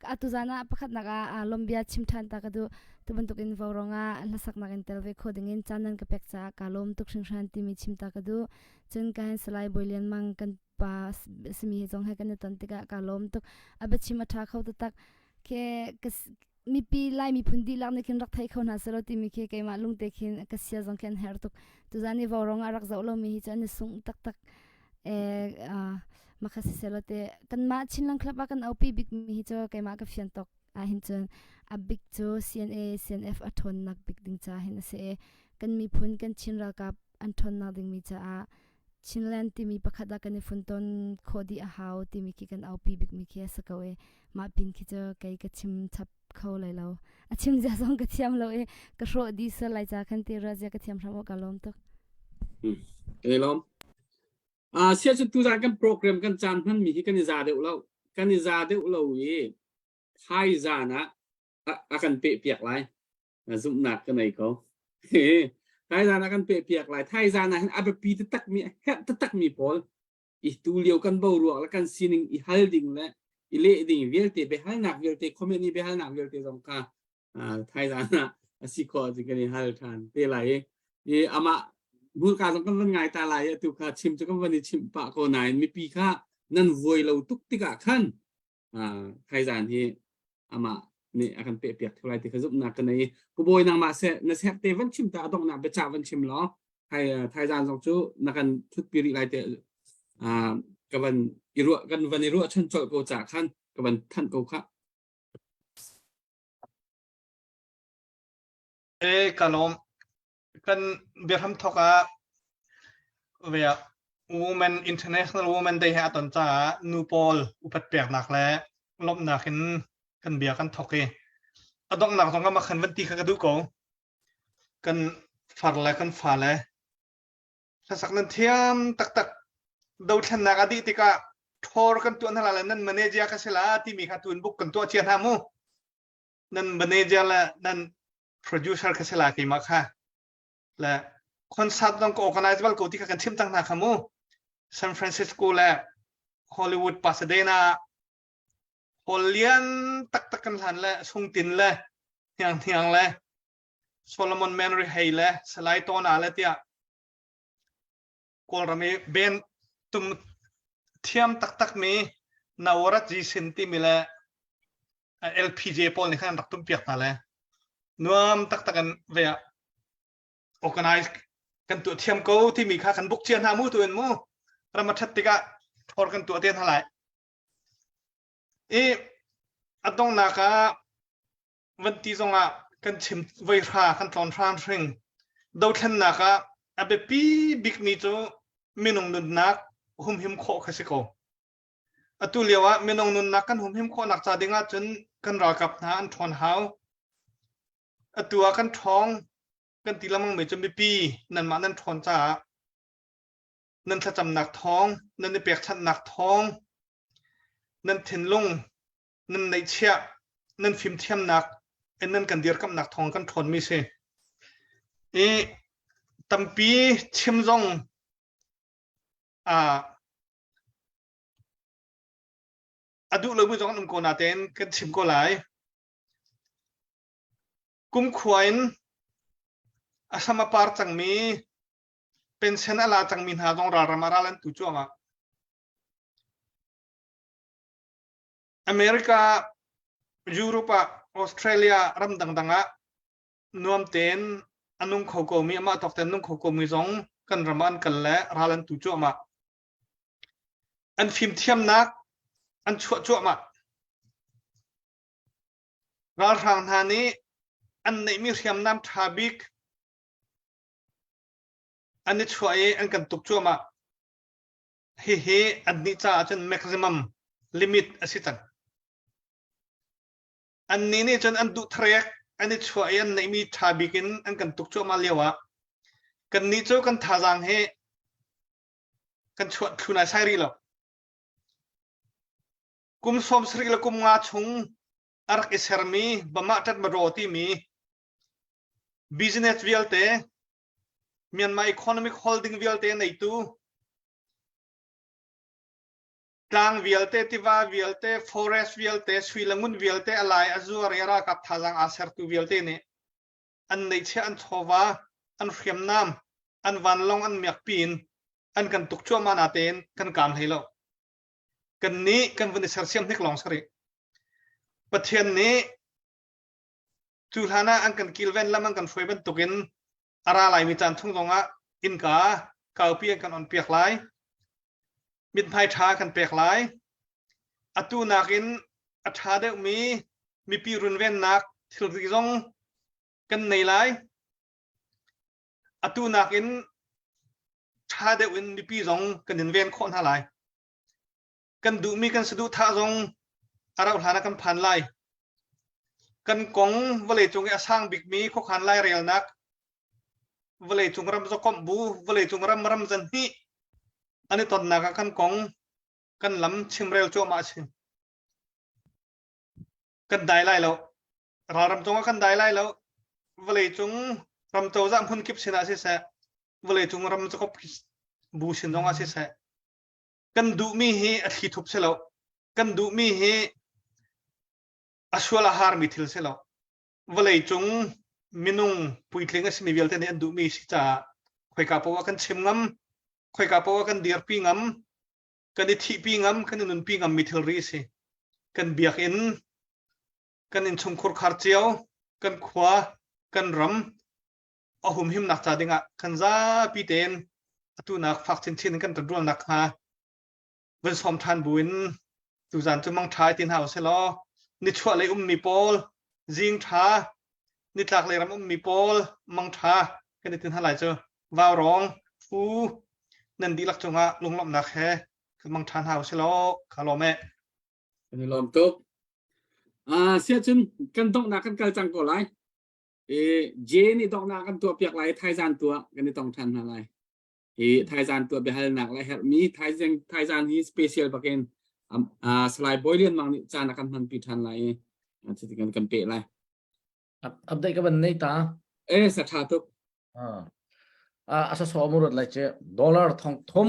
atuzana pakhat naka lombia chimthan ta kadu tubentuk in voronga lasak nakin telve khodingin chanan ka pekcha kalom tuk singsan timi chimta kadu chun kan salai boilian mang kan pa simi jong ha kan tantika kalom tuk abachima tha khau tak ke mi pi lai mi phundi lak ne kin rak thai khona selo timi ke ke ma lung te khin kasia jong ken her tuk tuzani voronga rak zawlo mi hi chan sung tak makasi selote kan ma chinlang khlapa kan aupi big mi hi cho ke ma ka fian tok a hin chon a big cho CNA CNF athon nak big ding cha hin se kan mi phun kan chinra ka an thon na ding mi cha a chinlan ti mi pakhada kan fun ton khodi a haw ti mi ki kan aupi big mi ki sa kawe ma pin ki cho kai ka chim chap khaw lai lo a chim ja song ka thiam lo e ka ro di sa lai cha kan ti ra ja ka thiam ramo ka lom tok lom sia chu tu za kan program kan chan phan mi hi kan za deuh lo kan za deuh lo yi thai za na akan pe piak lai zum nak kan nei ko thai za na kan pe piak lai thai za na a be pi tak mi het tak mi pol i tu liu kan bo ruak la kan sining i hal ding la i le ding vel te be hal nak vel te comment ni be hal nak vel te jong ka thai za na asi ko ji kan hal than te lai e amaบุการต้องกันง่ายตาลายตุกาชิมจะก็วันนี้ชิมปะก็นายมีปีค่านั่นวยเราตุกติกะขั้นใครจานที่อามานี่อาการเปียกเท่าไรที่เขาจุบนักกันในกูบอยนางมาเสนเสเตวันชิมตาต้องนักไปจ่าวันชิมล้อใครจานสองชูนักกันชุดปีริไรเตกับวันอิรัวกันวันอิรัวชันจอยโกจากขั้นกับวันท่านโกค่ะกาลมกันเบียร์ทำทอกะเวีย Women International Women Day ฮะตอนจ้านูปอลอุปัตเปียกหนักแล้วลบหนักกันเบียร์กันทอกเออดองหนักต้องก็มาขันวันตีกันดูกูกันฝันแล้วกันฝันแล้วถ้าสักนั้นเทียมตักดูทันนักอดีตก็ทอร์กันตัวนั่นแหละนั่นมันเนจิอากันเสละที่มีขาตุนบุกกันตัวเชียร์ทามูนั่นมันเนจิอาละนั่น producer กันเสละกี่มาค่ะและคอนเสิร์ตต้อง organize วัลกูที่กันชิมตั้งนาขมูซานฟรานซิสโกและฮอลลีวูดปาสเดนาฮอลเลียนตักกันหันและซุงตินและอย่างและโซโลมอนแมนรีเฮย์และสไลต์ตอนอะไรเตียกอลรามีเบนตุมเทียมตักมีนาวรัตจีซินติมีและ LPG พอลนี่ขันรักตุมเปียกนั่นแหละนัวมตักกันเวียorganize กันตัวเทียมกูที่มีค่ากันบุกเชียนหามูตัวเองมูเรามาทัดติกะทอดกันตัวเตียนเท่าไหร่อันต้องนักวันที่จงกันชิมไวรากันตอนทรานทริงดาวเทนนักอันเป็นปีบิ๊กมีจูมีนงนุนนักหุ่มหิมโคคสิโกอันตัวเลียวมีนงนุนนักกันหุ่มหิมโคนักจ่าดิ่งจนกันรอกับนะอันทอนเฮาอันตัวกันท้องกันตีละมังไม่จนปีนั่นมานั่นทอนจ้านั่นถ้าจำหนักท้องนั่นในเปียกชัดหนักท้องนั่นเทนลงนั่นในเชี่ยนั่นฟิล์มเทียมหนักนั่นกันเดียร์กับหนักท้องกันทนไม่ใช่ตั้มปีชิมจงดูเลยมือจงนุ่มโกนาเตนกันชิมก็หลายกุมขวายอาสมาปาร์จังมีเป็นเซนอาลาจังมีหาตรงรามาราลันตุจัวมาอเมริกายุโรปออสเตรเลียรำดังๆนวมเต็นอนุงเขาโกมีมาตอกเต็นนุ่งเขาโกมีจงกันรำมันกันและราลันตุจัวมาอันฟิล์มเทียมนักอันจัวมาราทางทานี้อันในมีเทียมน้ำทาบิกอันนี้ช่วยอันกันตุกจัวมาเฮ้อันนี้จะจน maximum limit อสิตันอันนี้จนอันดุทรีกอันนี้ช่วยอันในมีทาบิกินอันกันตุกจัวมาเลียวกันนี้โจกันท่าจังเฮกันช่วยทุนายไซรีหรอกุมสมสรีละกุมงาชงอารักอิสร์มีบะมาตัดมาโรตีมี business วิลเตMyanmar Economic Holding วิลเตในตู้ กลางเวียลเตติวาเวียลเตฟอเรสเวียลเตสวีลงุนเวียลเตอะไรอาจูเรียรากับทาจังอาเซอร์ตูเวียลเตนี่อันในเชอันโชวาอันเขียมน้ำอันวันลงอันเมียกปีนอันกันตุกชั่วมานาเตนกันกามให้เรากันนี้กันวันนี้เสียมที่กลองสริประเทศนี้จุลานะอันกันกิลเวนแล้วมันกันช่วยเป็นตุกินอะไรไหลมีจานทุ่งตรงอ่ะอินกาเกาเปียกันอ่อนเปียกไหลมิดไพชากันเปียกไหลอตูนักินอัฐาเดมีปีรุนเวนนักทิลกิจงกันในไหลอตูนักินชาเดวินมีปีจงกันในเวนคนหาไหลกันดูมีกันสะดุท่าจงอะไรอุทานะกันผ่านไหลกันกงวเลจงสร้างบิ๊กมีข้อขันไล่เรียลนักวเลจงรำสกอมบูวเลจงรำจันฮีอันนี้ตอนนักกันกงกันล้ำชิมเร็วโจมาชิมกันได้ไล่แล้วเรารำจงกันได้ไล่แล้ววเลจงรำโจจำพุ่นกิบสินาสิเสวเลจงรำสกอมบูสินจงอาสิเสกันดูมีเฮอธิทุบเสแล้วกันดูมีเฮอชัวละหาร์มิทิลเสแล้ววเลจงมินุงปุยทลิงสิมีเวลเตเนี่ยดูมีสิจ่าคอยกาปว่ากันชิมงำคอยกาปว่ากันเดียร์ปีงำกันดิทีปีงำกันนุนปีงำมิทิลรีสิกันเบียกอินกันอินชงคุรคาร์เจียวกันขวากันรำอาหุมหิมนักจ่าดิงะกันซาปีเตนตัวนักฟักชินกันตรวจนักฮะวันสมทานบุญตุจันจะมังทายตินหาวเสลอนิชวเลยมีโปลจิงท้านิทักเลยรำมีโปลมังท้ากันตินหาไหลเจอวาวร้องฟูนันดีลักจงะลงลำนักแค่คือมังทานหาวเสลอคาร์ลแม่อันนี้ลมตุกเสียจนกันต้องนักกันเกลจังก่อนไรเจนี่ต้องนักกันตัวเปียกไหลไทยจานตัวกันนี่ต้องทันอะไรไทยจานตัวเบลนักไรครับมีไทยจานนี้สเปเชียลประเคนสไลด์บอยเลียนบางจานนักมันปีทันไรจะติดกันเปะไรอัปเดตกันในตาสัทธาตุกอาศัยสมุดอะไรเจ้ดอลลาร์ทองทม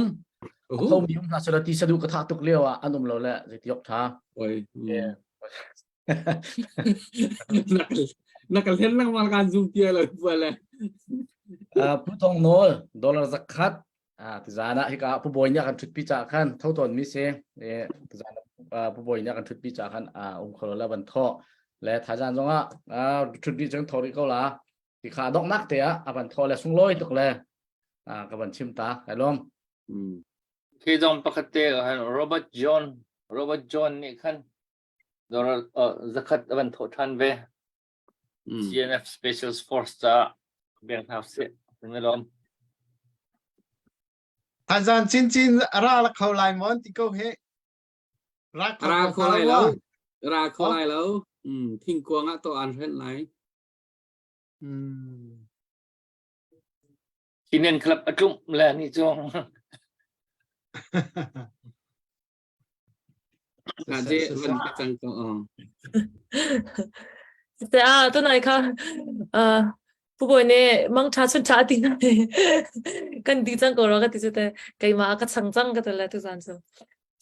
เขามีน่าสนใจสะดุกระทะตุกเลี้ยวอันนู้นเราแหละจะยกท้าโอ้ยนักเล่นนักมาการซูมเตียเลยเพื่อเลยผู้ทองโนดอลลาร์สักคัดที่จานะที่กับผู้บริหารกันทุกปีจากขันเท่าตอนมิเซ่ที่จานะผู้บริหารกันทุกปีจากขันคนละบรรทอและท้ายจานจงทุกปีจังทอริเขาละที่ขาดอกนักเตะบรรทอและส่งลอยตกเลยกับบันชิมตาไอ้ล้อมที่จงปกติกันโรเบิร์ตจอห์นนี่ขันดอลลาร์สักคัดบรรทอทันเวCNF Special Force จะเบี่ยงทางเสียเป็นไม่ล้มอาจารย์จินราละเขาไลมอนติโกเฮราโคไลแล้วทิ้งกวงตัวอันเช่นไรที่เน้นครับจุ่มแลนี่จงเจวันจังก็แต่ตัวไหนคะผู้บริหารมังชาชนชาตินะกันดีจังก็เราก็ติดแต่ไกมาก็ช่างจังก็แต่ละทุกอย่างso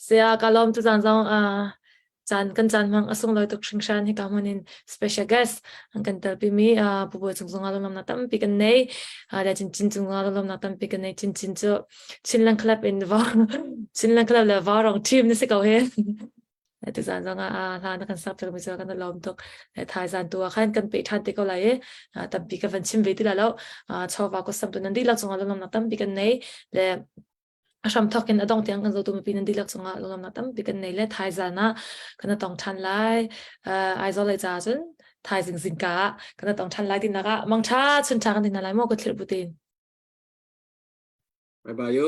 เสียการล้อมทุกอย่างจานกันจานมังส่งลอยตุกชิงชันให้กับมัน special guest กันแต่ปีมีผู้บริหารส่งอารมณ์น้ำตั้มปีกันในแต่จริงส่งอารมณ์น้ำตั้มปีกันในจริงจะชินลังคลับอินว่าชินลังคลับเลยว่ารองทีมนี่สิเขาเห็นทุกอย่างทางนักการสับจะมีเจอกันล้อมตุกทายจานตัวขันกันไปทันติก็เลยแต่ปีกันชิมเวทีแล้วชาวบ้านก็สับตัวนั้นดีลักษณะลำนักตั้มปีกันในและชมทักกันต้องเตียงกันจะตัวปีนั้นดีลักษณะลำนักตั้มปีกันในและทายจานะกันต้องทันไล่ไอโซเลจ่าจนทายสิงกากันต้องทันไล่ดินนักมังชาชนชากันดินอะไรมั่วก็เทลบุตินบายบายโย